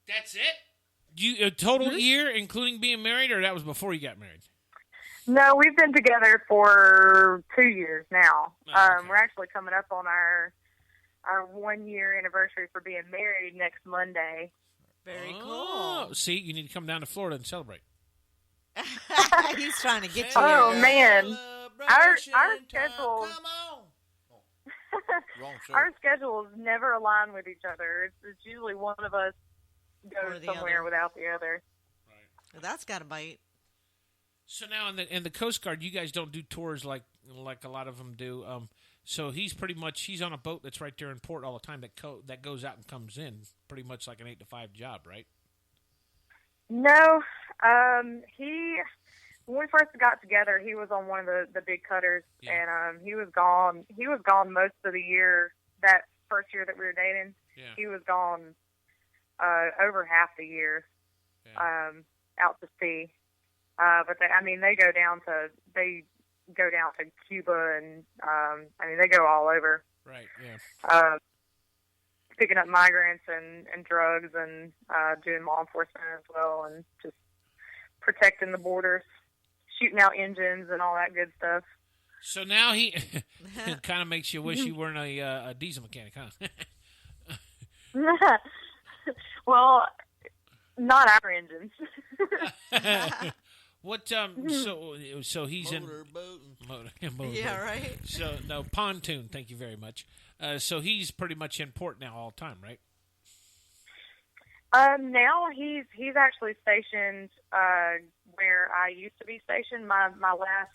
That's it. You a total year, including being married, or that was before you got married? No, we've been together for 2 years now. Oh, okay. We're actually coming up on our 1 year anniversary for being married next Monday. Very Oh, cool. see, you need to come down to Florida and celebrate. He's trying to get you Oh there. man, our Celebration schedule. time. Come on. Wrong show. Our schedules never align with each other. It's usually one of us Or goes the somewhere other. without the other. Well, that's got a bite. So now in the Coast Guard, you guys don't do tours like a lot of them do. So he's on a boat that's right there in port all the time that goes out and comes in, pretty much like an 8 to 5 job, right? No, when we first got together, he was on one of the big cutters, and he was gone. He was gone most of the year. That first year that we were dating, he was gone over half the year out to sea. But they go down to Cuba, and they go all over. Right. Yeah. Picking up migrants and drugs, and doing law enforcement as well, and just protecting the borders, shooting out engines and all that good stuff. So now he it kind of makes you wish you weren't a diesel mechanic, huh? Well, not our engines. What? So he's Motor Yeah, right. So no pontoon. Thank you very much. So he's pretty much in port now all the time, right? Now he's actually stationed where I used to be stationed. My last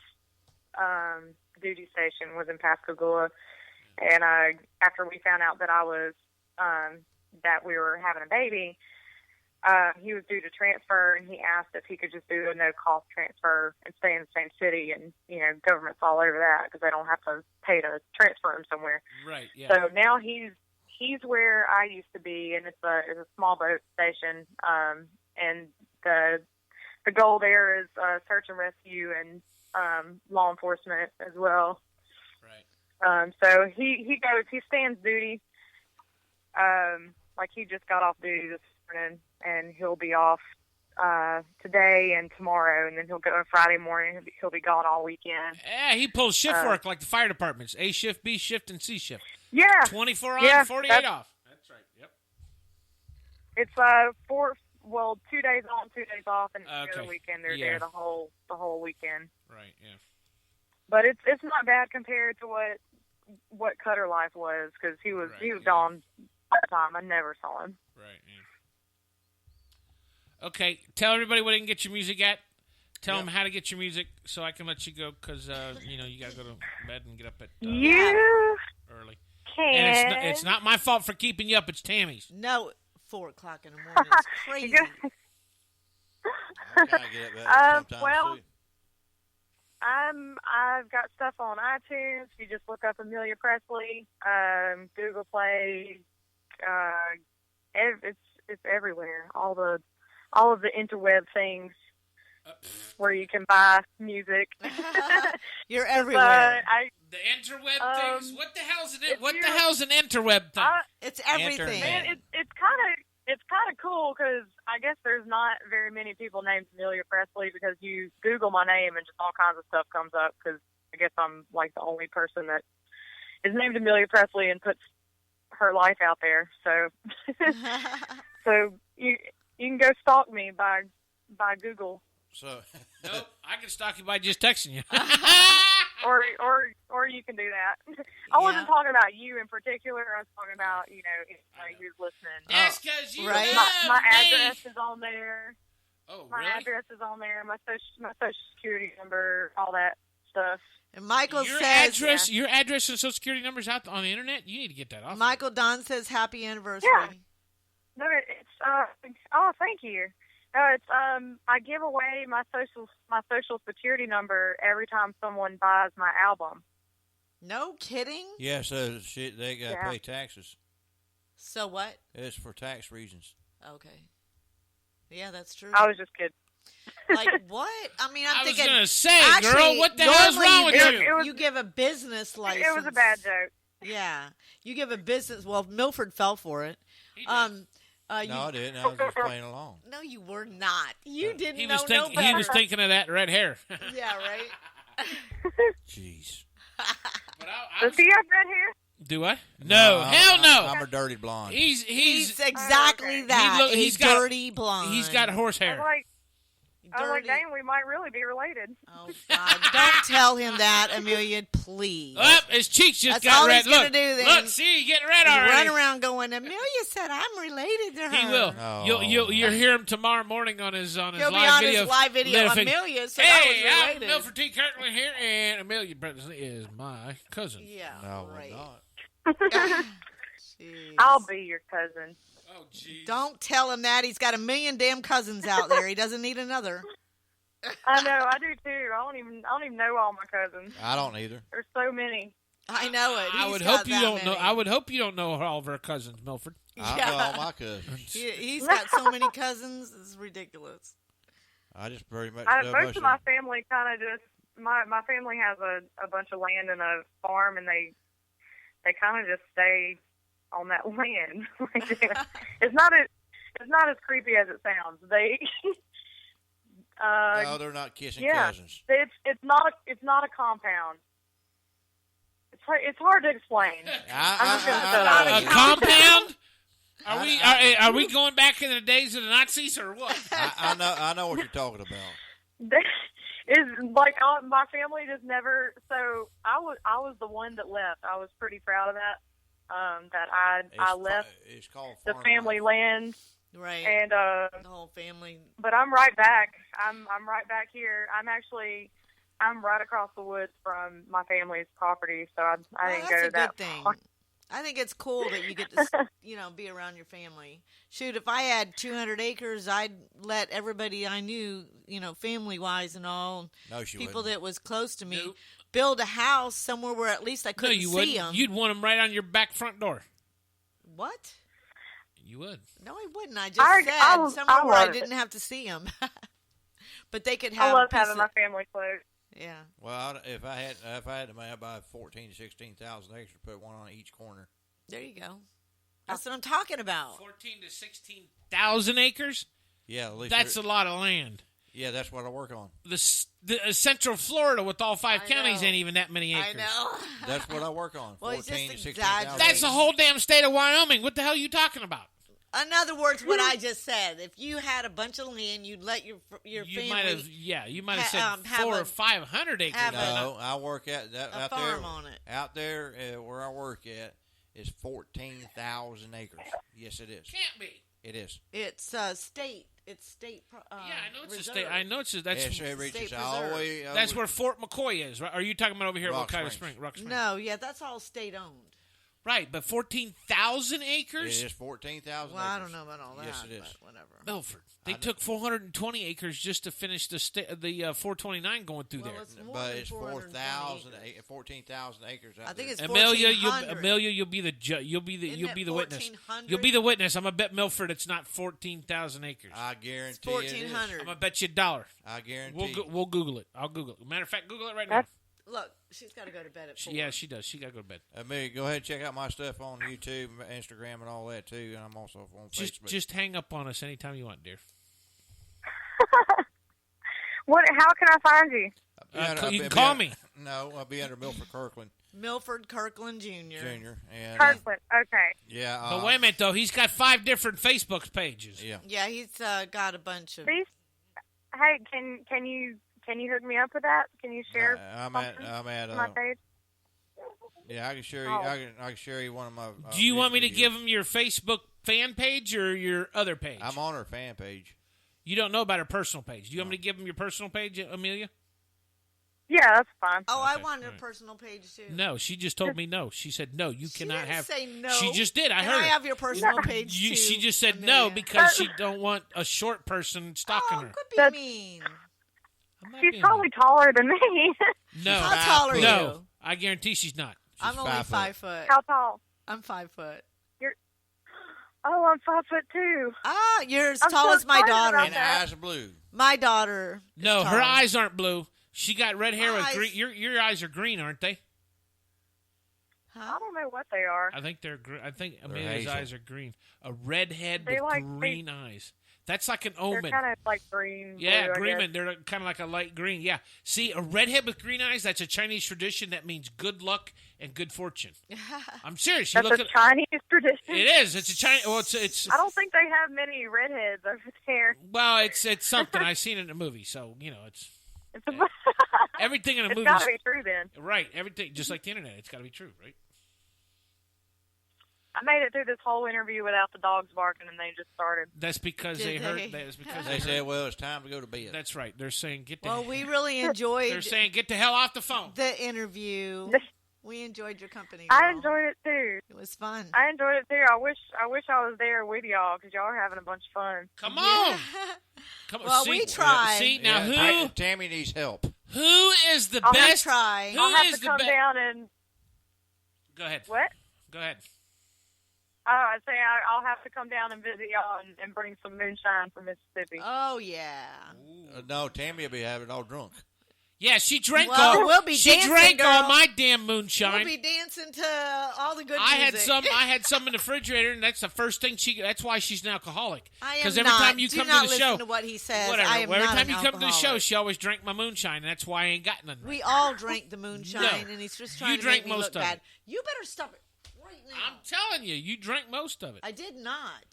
duty station was in Pascagoula, and after we found out that I was that we were having a baby, he was due to transfer, and he asked if he could just do a no-cost transfer and stay in the same city. And, government's all over that because they don't have to pay to transfer him somewhere. Right, yeah. So now he's where I used to be, and it's a small boat station. And the goal there is search and rescue and law enforcement as well. Right. So he stands duty. Like he just got off duty this morning, and he'll be off today and tomorrow, and then he'll go on Friday morning. He'll be gone all weekend. Yeah, he pulls shift work like the fire departments: A shift, B shift, and C shift. Yeah, 24 on, 48 off. That's right. Yep. It's 2 days on, 2 days off, and the other weekend they're there the whole weekend. Right. Yeah. But it's not bad compared to what Cutter life was, because he was gone all the time. I never saw him. Right. Yeah. Okay, tell everybody where they can get your music at. Tell them how to get your music so I can let you go because, you got to go to bed and get up at early. And it's not my fault for keeping you up. It's Tammy's. No, 4 o'clock in the morning. It's crazy. Well, I've got stuff on iTunes. You just look up Amelia Presley, Google Play. It's everywhere. All of the interweb things where you can buy music. You're everywhere. The interweb things. What the hell's it? What the hell's an interweb thing? It's everything. Man, it's kind of cool because I guess there's not very many people named Amelia Presley, because you Google my name and just all kinds of stuff comes up, because I guess I'm like the only person that is named Amelia Presley and puts her life out there. So so you can go stalk me by Google. So nope, I can stalk you by just texting you. or you can do that. I wasn't talking about you in particular. I was talking about anybody who's listening. That's because you love my me. address is on there. Oh, my really? address is on there. My social security number, all that stuff. And Michael your says your address and social security number's out on the internet. You need to get that off. Michael Don says happy anniversary. Yeah. No, it's thank you. No, it's I give away my social security number every time someone buys my album. No kidding? Yeah, so they got to pay taxes. So what? It's for tax reasons. Okay. Yeah, that's true. I was just kidding. Like what? I mean, I'm thinking. I was gonna say, girl, what the hell's wrong with you? You give a business license. It was a bad joke. Yeah, you give a business. Well, Milford fell for it. No, I didn't. I was just playing along. No, you were not. You didn't He know was no better. He was thinking of that red hair. Yeah, right. Jeez. Does he have red hair? Do I? No, hell no. I'm a dirty blonde. He's exactly that. He's dirty blonde. He's got horse hair. I was like, dang, we might really be related. Oh, God. Don't tell him that, Amelia, please. Oh, his cheeks just That's got all red. he's gonna do then. Look, see, he getting red already. Run around going, Amelia said I'm related to her. He will. Oh. You'll hear him tomorrow morning on his He'll live be on video. his live video. Amelia said I was I'm related. Milford T. Kirkland here, and Amelia Presley is my cousin. Yeah, no, right. we're not. I'll be your cousin. Oh, jeez. Don't tell him that. He's got a million damn cousins out there. He doesn't need another. I know, I do too. I don't even know all my cousins. I don't either. There's so many. I know it. I would hope you don't know. I would hope you don't know all of our cousins, Milford. I know all my cousins. He's got so many cousins. It's ridiculous. I just pretty much know most of my family kind of just my family has a bunch of land and a farm, and they kind of just stay on that land. It's not as creepy as it sounds. They. No, they're not kissing cousins. It's not a compound. It's hard to explain. A compound? Are we going back in the days of the Nazis or what? I know what you're talking about. Is like my family just never. So I was the one that left. I was pretty proud of that. That I left it's called the family land. Right. And the whole family. But I'm right back. I'm right back here. I'm right across the woods from my family's property, so I didn't go that thing. far. I think it's cool that you get to, be around your family. Shoot, if I had 200 acres, I'd let everybody I knew, family-wise and all, no, she people wouldn't. that was close to me, Nope. build a house somewhere where at least I No, couldn't you see wouldn't. them. You'd want them right on your back front door. What? You would. No, I wouldn't. I just I said somewhere where I love it. didn't have to see them. But they could have I love a piece having of, my family close. Yeah. Well, if I had to buy 14 to 16,000 acres, put one on each corner. There you go. That's what I'm talking about. 14 to 16,000 acres? Yeah, at least That's a lot of land. Yeah, that's what I work on. The Central Florida with all 5 I counties know. ain't even that many acres. I know. That's what I work on. Well, he's 14 to just 16,000. exaggerating. That's the whole damn state of Wyoming. What the hell are you talking about? In other words, what I just said. If you had a bunch of land, you'd let your You family might have, you might have said have 400 a- or 500 acres. have a- No, I work at that a out farm there. on it. Out there where I work at is 14,000 acres. Yes, it is. Can't be. It is. It's state. It's state. Yeah, I know it's a reserve. state. I know that's It reaches state all the preserve. way. that's where Fort McCoy is. Right? Are you talking about over here at Rock Wakita Springs. Spring? Rock Springs. No, yeah, that's all state owned. Right, but 14,000 It acres? is 14,000 Well, acres. I don't know about all that. Yes, it is. But whatever. Milford. They I know. took 420 acres just to finish the 429 going through Well, there. it's more But than it's 420 14,000 acres out I think there. it's Amelia, 1,400. you'll be the you'll be the Isn't you'll it be the witness. 1,400? You'll be the witness. I'm gonna bet Milford it's not 14,000 acres. I guarantee It's it is. 1,400. I'm gonna bet you $1. I guarantee. We'll Google it. I'll Google it. Matter of fact, Google it right now. That's- Look, she's got to go to bed at 4. Yeah, she does. She gotta go to bed. Amelia, go ahead and check out my stuff on YouTube, Instagram, and all that too. And I'm also on Facebook. Just hang up on us anytime you want, dear. How can I find you? You can call me. No, I'll be under Milford Kirkland Milford Kirkland Jr. Jr. And Kirkland. Okay. yeah, But wait a minute though, he's got 5 different Facebook pages. Yeah. Yeah, he's got a bunch of. These. Hey, can you hook me up with that? Can you share? I'm at my page. yeah, I can share you. Oh. I can share you one of my. Do you want me to videos. give him your Facebook fan page or your other page? I'm on her fan page. You don't know about her personal page. Do you want me to give him your personal page, Amelia? Yeah, that's fine. Oh, I Okay, wanted a all right. personal page too. No, she just told me no. She said no. You She cannot didn't have. say no. She just did. I Can heard. I her. have your personal page too? She just said no Amelia? because she don't want a short person stalking Oh, her. could be That's- mean. I'm not She's being probably taller than me. mean. no. How tall are no, you? I guarantee she's not. I'm She's only 5 foot. 5 foot. How tall? I'm 5 foot. Oh, I'm 5'2". Ah, you're as I'm tall so as my excited daughter. about And that. eyes are blue. My daughter. is No, her tall. eyes aren't blue. She got red hair with Eyes. green. Your eyes are green, aren't they? Huh? I don't know what they are. I think they're. I think They're Amelia's hazel. eyes are green. A redhead They with like- green eyes. That's like an They're omen. kind of like green. Yeah, blue, I green. guess. They're kind of like a light green. Yeah. See, a redhead with green eyes, that's a Chinese tradition that means good luck and good fortune. I'm serious. You That's look a at Chinese tradition. it is. It's a Chinese. Well, it's I don't think they have many redheads over there. well, it's something I've seen it in a movie. So it's It's, everything in a it's movie. got to be true then. Right. Everything, just like the internet, it's got to be true, right? I made it through this whole interview without the dogs barking, and they just started. That's because Did they heard. they? That's because They they said, heard. "Well, it's time to go to bed." That's right. They're saying get the. Well, we really They're enjoyed saying get the hell off the phone. the interview. We enjoyed your company. I girl. enjoyed it too. It was fun. I enjoyed it too. I wish I was there with y'all because y'all are having a bunch of fun. Come on. Yeah. Come on. Well, see, we tried. See now Yeah, Tammy needs help. who is the I'll have best? to try. Who I'll have is to the come best? down and Go ahead. what? Go ahead. I say I'll have to come down and visit y'all and bring some moonshine from Mississippi. Oh yeah. No, Tammy will be having it all drunk. Yeah, she drank Well, all. we'll be she dancing, drank all girl. my damn moonshine. We'll be dancing to all the good I music. had some in the refrigerator, and that's the first thing she. That's why she's an alcoholic. I am Because every not. time you Do come not to the listen show, to what he says. whatever. I am every not time an you come to the show, alcoholic. she always drank my moonshine, and that's why I ain't got none. We all drank the moonshine, No. and he's just You trying to drank make me most look of bad. it. You better stop it right now. I'm telling you, you drank most of it. I did not.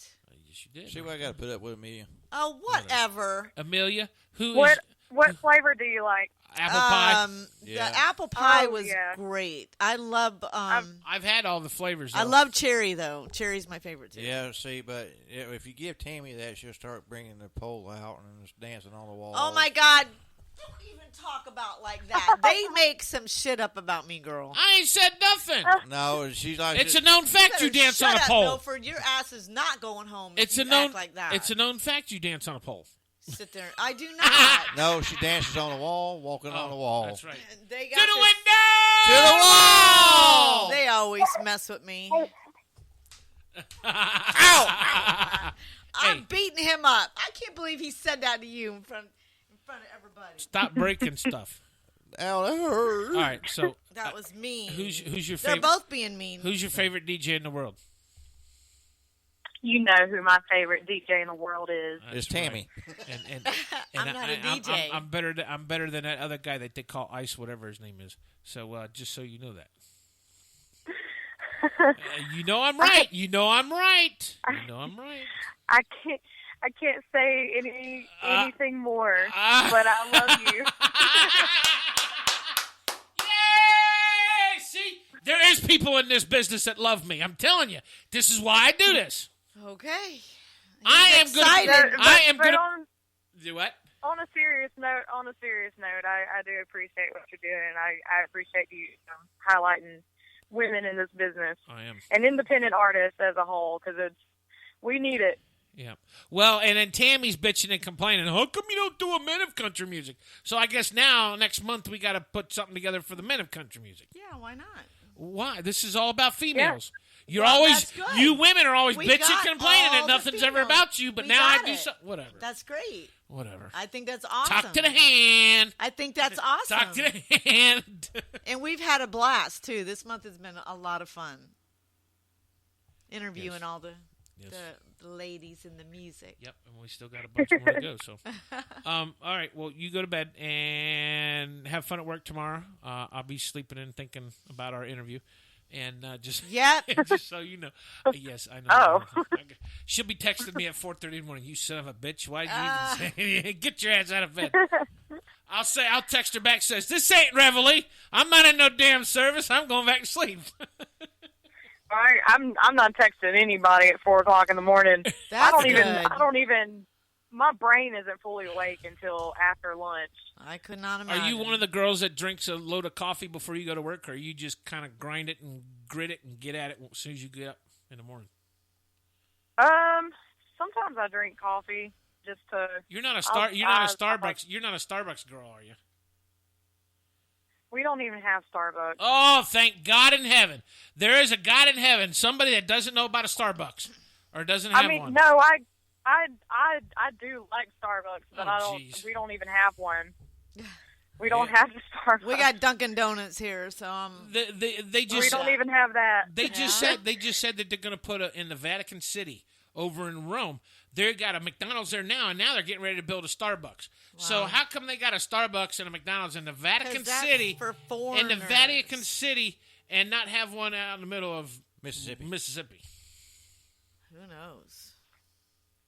Yes, you did. See what I got to put up with me. Oh, whatever. Amelia, who is What flavor do you like? apple pie? Yeah. The apple pie Oh, was yeah. great. I love. I've had all the flavors. I though. love cherry though. Cherry's my favorite too. Yeah, see, but if you give Tammy that, she'll start bringing the pole out and just dancing on the wall. Oh my God! Don't even talk about like that. They make some shit up about me, girl. I ain't said nothing. No, she's like. It's a known fact you dance on a pole. Milford, your ass is not going home. It's if a you known act like that. It's a known fact you dance on a pole. Sit there. I do not. No, she dances on the wall, walking on the wall. That's right. And they To got the this- window! To the wall! They always mess with me. Ow! I'm beating him up. I can't believe he said that to you in front of everybody. Stop breaking stuff. Ow, that hurt. All right, so That was mean. who's your They're favorite? both being mean. Who's your favorite DJ in the world? You know who my favorite DJ in the world is. It's Tammy. And I'm not a DJ. I'm better than that other guy that they call Ice, whatever his name is. So just so you know that. You know I'm right. You know I'm right. You know I'm right. I can't say anything more, but I love you. Yay! See, there is people in this business that love me. I'm telling you, this is why I do this. Okay. I am excited. gonna do what? On a serious note, I do appreciate what you're doing. I appreciate you highlighting women in this business. I am. And independent artists as a whole, because we need it. Yeah. Well, and then Tammy's bitching and complaining. How come you don't do a Men of Country Music? So I guess now, next month, we got to put something together for the Men of Country Music. Yeah, why not? Why? This is all about females. Yeah. You're Well, always, that's good. you women are always We bitching, got complaining all that the nothing's ever females. about you, but We now I got do it. something. Whatever. That's great. Whatever. I think that's awesome. Talk to the hand. I think that's awesome. Talk to the hand. And we've had a blast, too. This month has been a lot of fun. Interviewing all the ladies in the music. Yep, and we still got a bunch more to go. So, all right. Well, you go to bed and have fun at work tomorrow. I'll be sleeping and thinking about our interview, and just just so you know, yes, I know. Oh. She'll be texting me at 4:30 in the morning. You son of a bitch! Why did you even say? Get your ass out of bed. I'll text her back. Says this ain't Reveille. I'm not in no damn service. I'm going back to sleep. I'm not texting anybody at 4:00 in the morning. That's I don't good. even. My brain isn't fully awake until after lunch. I could not imagine. Are you one of the girls that drinks a load of coffee before you go to work, or you just kind of grind it and grit it and get at it as soon as you get up in the morning? Sometimes I drink coffee just to. You're not a Starbucks. You're not a Starbucks girl, are you? We don't even have Starbucks. Oh, thank God in heaven! There is a God in heaven. Somebody that doesn't know about a Starbucks or doesn't have one. No, I do like Starbucks, but I don't. Geez. We don't even have one. We don't have the Starbucks. We got Dunkin' Donuts here, so They just we don't even have that. They just said that they're going to put in the Vatican City over in Rome. They got a McDonald's there now, and now they're getting ready to build a Starbucks. Wow. So how come they got a Starbucks and a McDonald's in the Vatican City, for in the Vatican City, and not have one out in the middle of Mississippi? Who knows?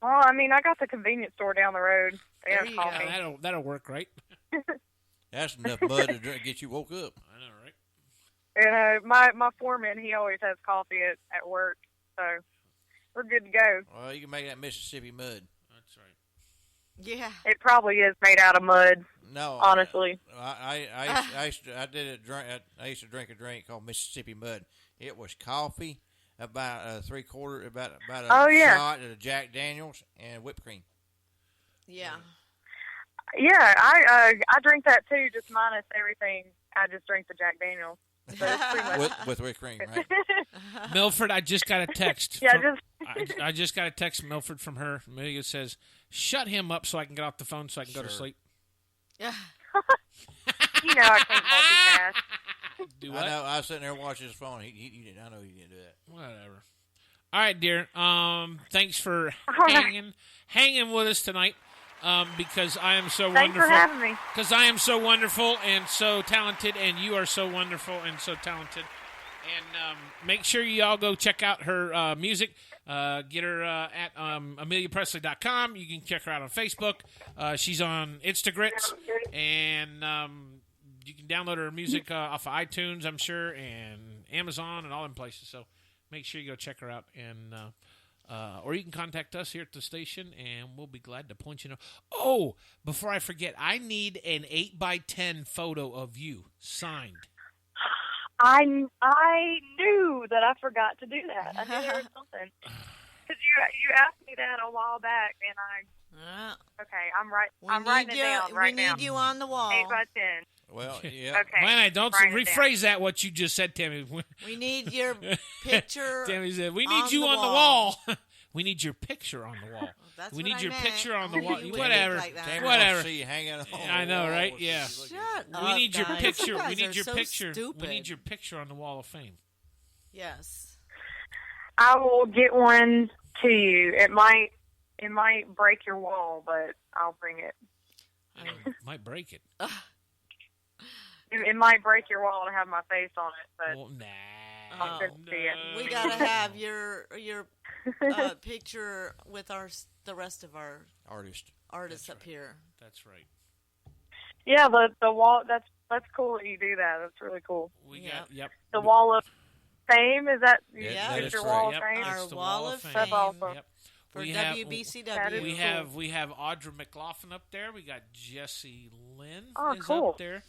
Well, I mean, I got the convenience store down the road. They have coffee. That'll work, right? That's enough mud to drink, get you woke up. I know, right? And my foreman, he always has coffee at work, so we're good to go. Well, you can make that Mississippi mud. That's right. Yeah. It probably is made out of mud. No, honestly. I used to drink a drink called Mississippi mud. It was coffee, about a shot of Jack Daniels and whipped cream. Yeah. Yeah, I drink that too, just minus everything. I just drink the Jack Daniels. So it's pretty much with whipped cream, right? Milford, I just got a text. I just got a text from Milford from her. Amelia says, "Shut him up so I can get off the phone so I can go to sleep." Yeah. You know I can't multitask. Do what? I know. I was sitting there watching his phone. He didn't. I know he didn't do that. Whatever. All right, dear. Thanks for hanging with us tonight. Because I am so Thanks wonderful. for having me. Because I am so wonderful and so talented, and you are so wonderful and so talented. And make sure you all go check out her music. Get her at AmeliaPresley.com. You can check her out on Facebook. She's on Instagram, and you can download her music off of iTunes, I'm sure, and Amazon and all them places. So make sure you go check her out. And or you can contact us here at the station, and we'll be glad to point you. Oh, before I forget, I need an 8x10 photo of you signed. I knew that I forgot to do that. I knew there was something. Because you asked me that a while back, and okay, I'm writing it down right now. We need you on the wall. 8x10. Well, yeah. Okay. Wait, don't rephrase that. What you just said, Tammy. We need your picture. Tammy said, "We need you on the wall." We need your picture on the wall. That's we what need I your meant. picture on the wall. You Whatever. like that. Whatever. See you hanging on I know, right? Yeah. Shut up, We need your guys. picture. You guys We need are your so picture. stupid. We need your picture on the wall of fame. Yes. I will get one to you. It might break your wall, but I'll bring it. Might break it. It might break your wall to have my face on it, but well, I'll send it to you. We gotta have your picture with the rest of our artists up here. That's right. Yeah, the wall. That's cool that you do that. That's really cool. Yep. The wall of fame, is that? Yeah, is your wall of fame. Our wall of fame. That's awesome. Yep. For we WBCW. We have Audra McLaughlin up there. We got Jessie Lynn is cool. up there.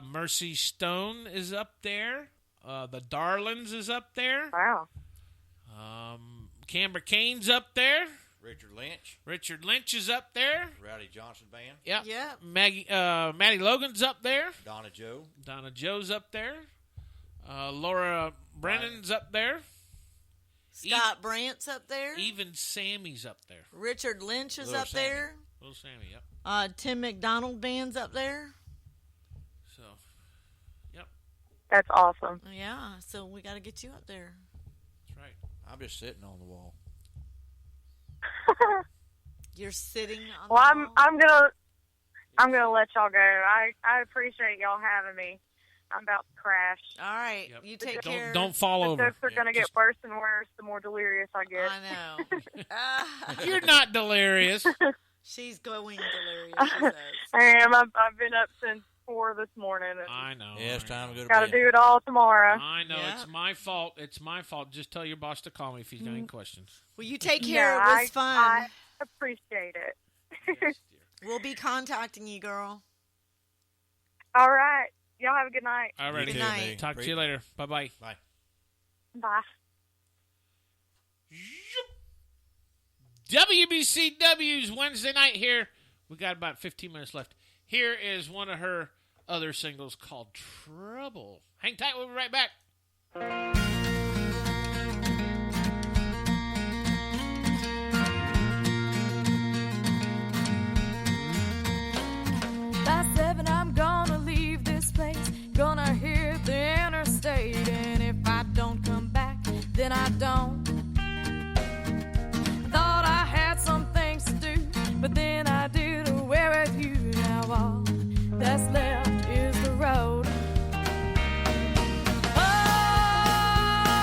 Mercy Stone is up there. The Darlings is up there. Wow. Camber Kane's up there. Richard Lynch is up there. Rowdy Johnson Band. Yep. Yeah. Maddie Logan's up there. Donna Joe's up there. Laura Brennan's up there. Scott Brandt's up there. Even Sammy's up there. Richard Lynch is up there. Little Sammy, yep. Tim McDonald Band's up there. So, yep. That's awesome. Yeah, so we got to get you up there. That's right. I'm just sitting on the wall. You're sitting on well, the wall? I'm gonna let y'all go. I appreciate y'all having me. I'm about to crash. All right, you take care. Don't fall over. The jokes are going to get worse and worse the more delirious I get. I know. You're not delirious. She's going delirious, she says. I am. I've been up since 4 this morning. I know. Yeah, it's time to go to bed. Got to do it all tomorrow. I know. Yeah. It's my fault. It's my fault. Just tell your boss to call me if he's got any questions. Well, you take care. It was fun. I appreciate it. Yes, we'll be contacting you, girl. All right. Y'all have a good night. All right. Good night. Talk to you later. Bye-bye. Bye. Bye. WBCW's Wednesday night here. We got about 15 minutes left. Here is one of her other singles called Trouble. Hang tight. We'll be right back. By 7, I'm gonna leave this place, gonna hit the interstate, and if I don't come back, then I don't. Thought I had some things to do, but then I did away with you. Now all that's left is the road. Oh,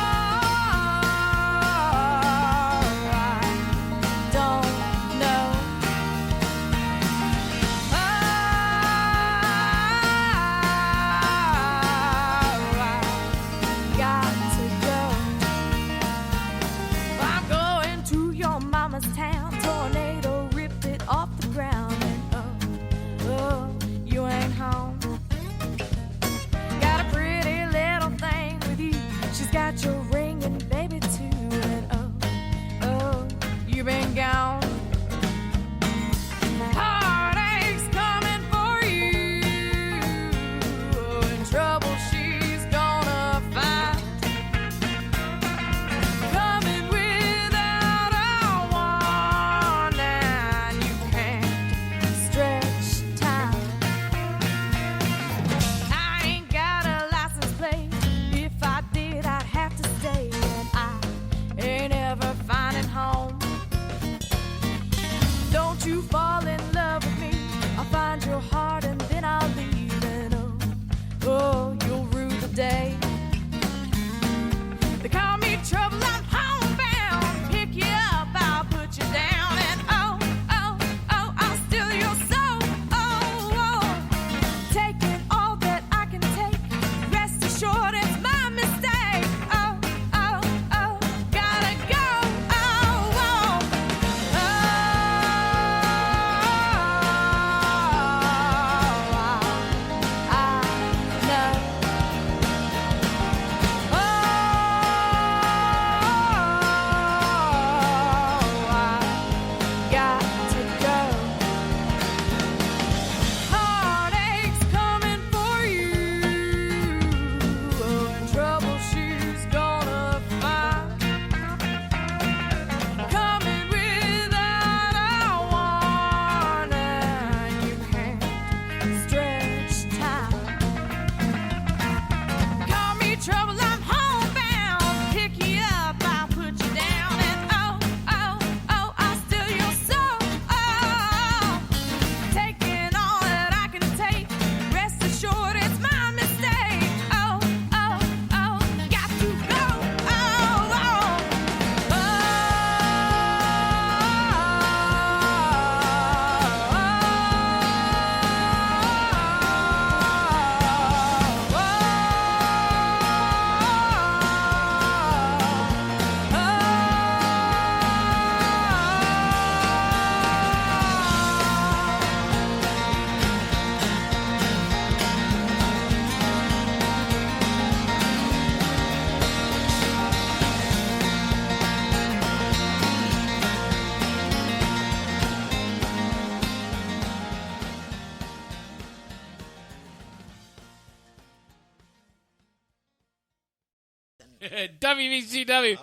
WBCW.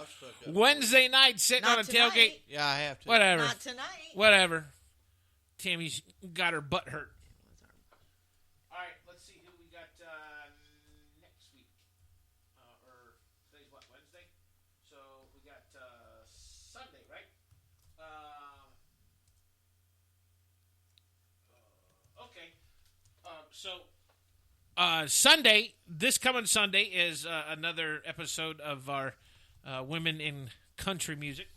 Wednesday night sitting Not on a tonight. tailgate. Yeah, I have to. Whatever. Not tonight. Whatever. Tammy's got her butt hurt. All right, let's see who we got next week. Or today's what, Wednesday? So we got Sunday, right? Okay. Sunday, this coming Sunday is another episode of our Women in Country Music.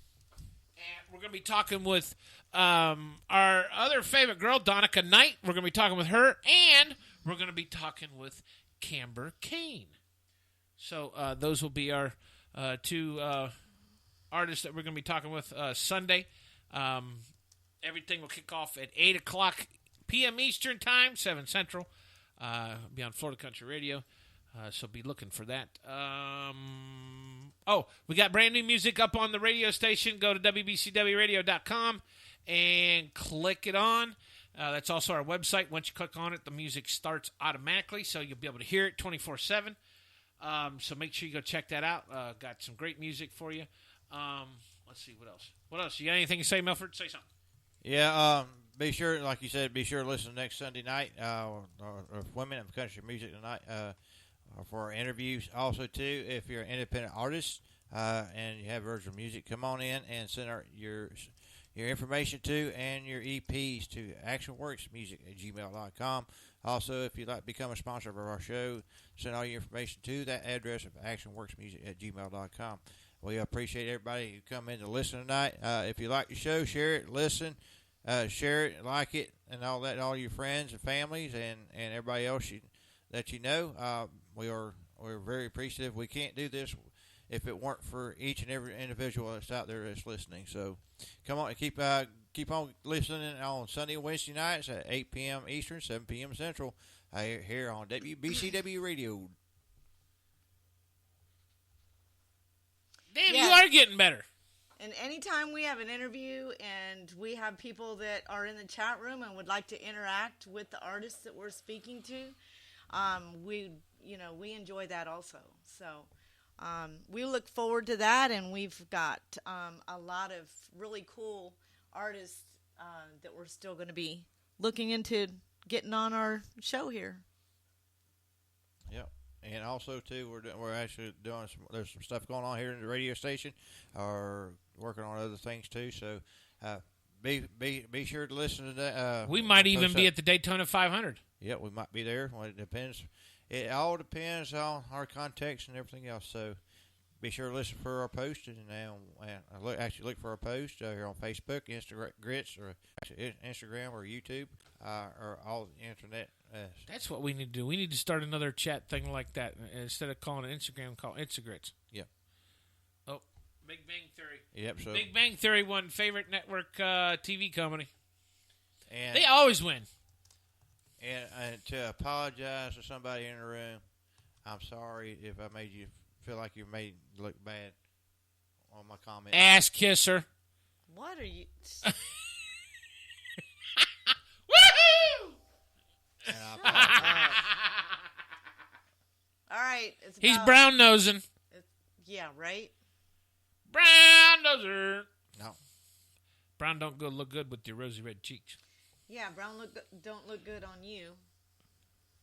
And we're going to be talking with our other favorite girl, Donica Knight. We're going to be talking with her, and we're going to be talking with Camber Kane. So those will be our two artists that we're going to be talking with Sunday. Everything will kick off at 8 o'clock p.m. Eastern Time, 7 Central. Be on Florida Country Radio, so be looking for that. We got brand new music up on the radio station. Go to WBCWradio.com and click it on. That's also our website. Once you click on it, the music starts automatically, so you'll be able to hear it 24/7. So make sure you go check that out. Got some great music for you. Let's see, what else? What else? You got anything to say, Milford? Say something. Yeah, be sure, like you said, be sure to listen next Sunday night of Women in Country Music tonight for our interviews. Also, too, if you're an independent artist and you have original music, come on in and send your information to and your EPs to actionworksmusic@gmail.com. Also, if you'd like to become a sponsor of our show, send all your information to that address of actionworksmusic@gmail.com. We appreciate everybody who come in to listen tonight. If you like the show, share it, listen. Share it, like it, and all that, all your friends and families and everybody else that you know. We're very appreciative. We can't do this if it weren't for each and every individual that's out there that's listening. So come on and keep on listening on Sunday and Wednesday nights at 8 p.m. Eastern, 7 p.m. Central here on WBCW Radio. Damn, you are getting better. And anytime we have an interview and we have people that are in the chat room and would like to interact with the artists that we're speaking to, we enjoy that also. So we look forward to that, and we've got a lot of really cool artists that we're still going to be looking into getting on our show here. Yep. And also, too, we're actually doing there's some stuff going on here in the radio station, or working on other things too. So be sure to listen to that. We might even be at the Daytona 500. Yeah, we might be there. Well, it depends. It all depends on our context and everything else. So be sure to listen for our post and look for our post here on Facebook, Instagram, or YouTube, or all the internet. That's what we need to do. We need to start another chat thing like that. Instead of calling it Instagram, call it Instagrits. Yep. Oh, Big Bang Theory. Yep. So Big Bang Theory won favorite network TV company. And they always win. And to apologize to somebody in the room, I'm sorry if I made you feel like you made look bad on my comment. Ass kisser. What are you? Woohoo! All right. He's brown nosing. Yeah, right? Brown noser. No. Brown don't look good with your rosy red cheeks. Yeah, brown don't look good on you.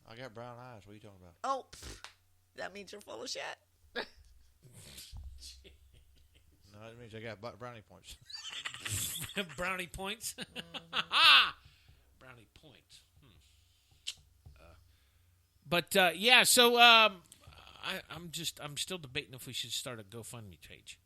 I got brown eyes. What are you talking about? Oh, that means you're full of shit. No, that means I got brownie points. Brownie points? Brownie points. So I'm still debating if we should start a GoFundMe page.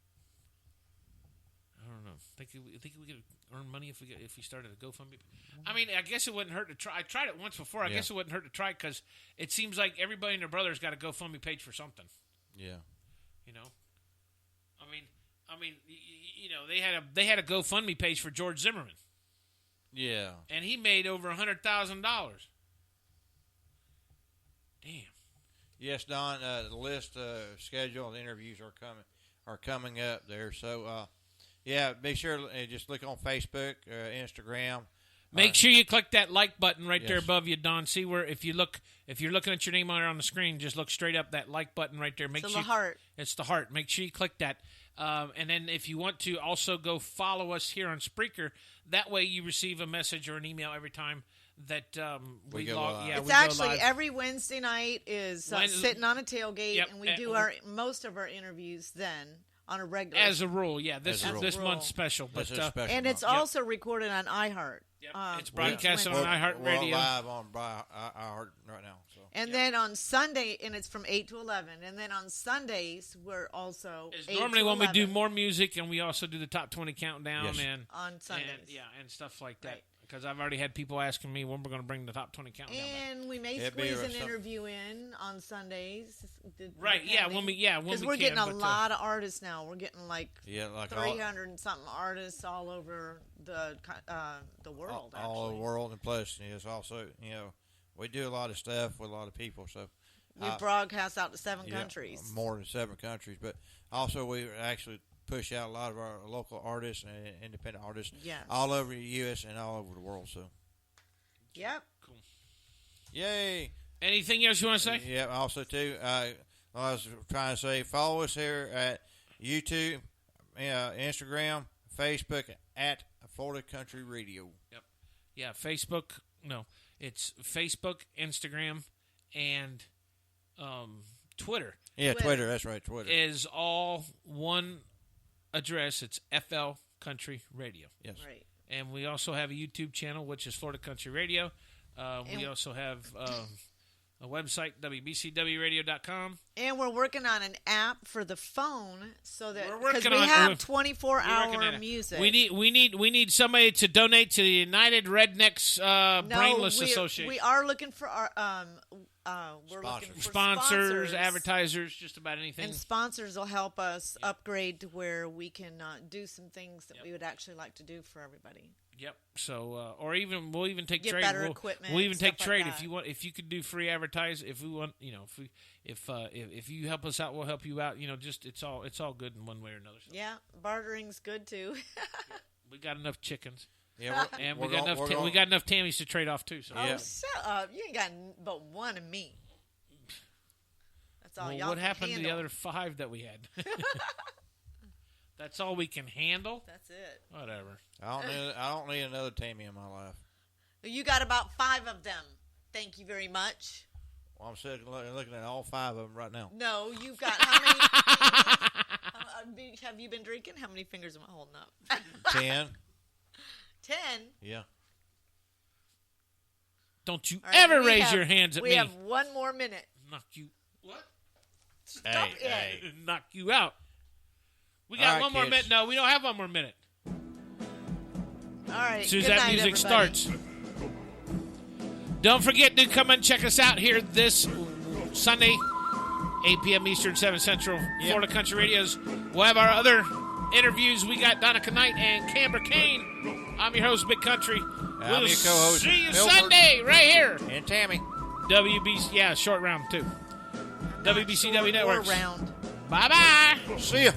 I don't know. Think we could earn money if we started a GoFundMe? I mean, I guess it wouldn't hurt to try. I tried it once before. I guess it wouldn't hurt to try because it seems like everybody and their brother's got a GoFundMe page for something. Yeah. You know. I mean, they had a GoFundMe page for George Zimmerman. Yeah. And he made over $100,000. Damn. Yes, Don. The list schedule and interviews are coming up there. So, be sure to just look on Facebook, Instagram, Make sure you click that like button right there Yes. above you, Don. See where if you're looking at your name on the screen, just look straight up that like button right there. Make So sure the heart. It's the heart. Make sure you click that. And then if you want to also go follow us here on Spreaker, that way you receive a message or an email every time that we go log. live. Yeah, It's we actually go live. every Wednesday night is sitting on a tailgate, Yep, and we do most of our interviews then on a regular. As a rule, yeah. This As a is rule. this month's special, but This is special. and it's month. also recorded on iHeart. Yep. It's broadcast on iHeartRadio. We're live on iHeart right now. So. And then on Sunday, and it's from 8 to 11. And then on Sundays, we're also It's 8 normally to when 11 we do more music, and we also do the top 20 countdown Yes. and on Sundays. and stuff like that. Right. Because I've already had people asking me when we're going to bring the top 20 countdown back. And we may It'd be squeeze an some- interview in on Sundays. Right, yeah, when we Because we're can, getting a but, lot of artists now. We're getting like like 300 and something artists all over the world. all over the world, and plus, it's also we do a lot of stuff with a lot of people, so We broadcast out to 7 countries. more than 7 countries, but also we actually push out a lot of our local artists and independent artists Yes. all over the U.S. and all over the world. So, Yep. Cool. Yay! Anything else you want to say? Yeah. Also, too, I was trying to say, follow us here at YouTube, Instagram, Facebook at Florida Country Radio. Yep. Yeah, Facebook. No, it's Facebook, Instagram, and Twitter. Yeah, Twitter. That's right, Twitter. Is all one address. It's FL Country Radio. Yes. Right. And we also have a YouTube channel, which is Florida Country Radio. We also have a website, WBCWradio.com. And we're working on an app for the phone so that We're because working we on- have we're 24-hour working on it. music. We need somebody to donate to the United Rednecks Brainless Association. We are looking for our we're looking for sponsors, advertisers, just about anything. And sponsors will help us upgrade to where we can do some things that we would actually like to do for everybody. Yep. So, or even we'll even take Get trade. better We'll equipment, even take stuff like trade that. if you want. If you could do free advertise, if we want, if you help us out, we'll help you out. Just it's all good in one way or another. So. Yeah, bartering's good too. We got enough chickens. Yeah, and we got enough Tammys to trade off too. So Oh, shut up! You ain't got but one of me. That's all well, y'all what can happened to the handle. other 5 that we had? That's all we can handle. That's it. Whatever. I don't need another Tammy in my life. You got about 5 of them. Thank you very much. Well, I'm sitting looking at all 5 of them right now. No, you've got how many? Have you been drinking? How many fingers am I holding up? 10. 10. Yeah. Don't you All right, ever we raise have- your hands at me. We have one more minute. Knock you. What? Stop it. Hey. Knock you out. We got All right, one more kids. minute. No, we don't have one more minute. All right. As soon as good that night, music everybody. starts. Don't forget to come and check us out here this Sunday, 8 p.m. Eastern, 7 Central, Florida Country Radios. We'll have our other interviews. We got Donica Knight and Camber Kane. I'm your host, Big Country. I'm We'll your co-host, see you Milford. Sunday right here. And Tammy. WBC, short round too. WBCW Or Networks. round. Bye-bye. See ya.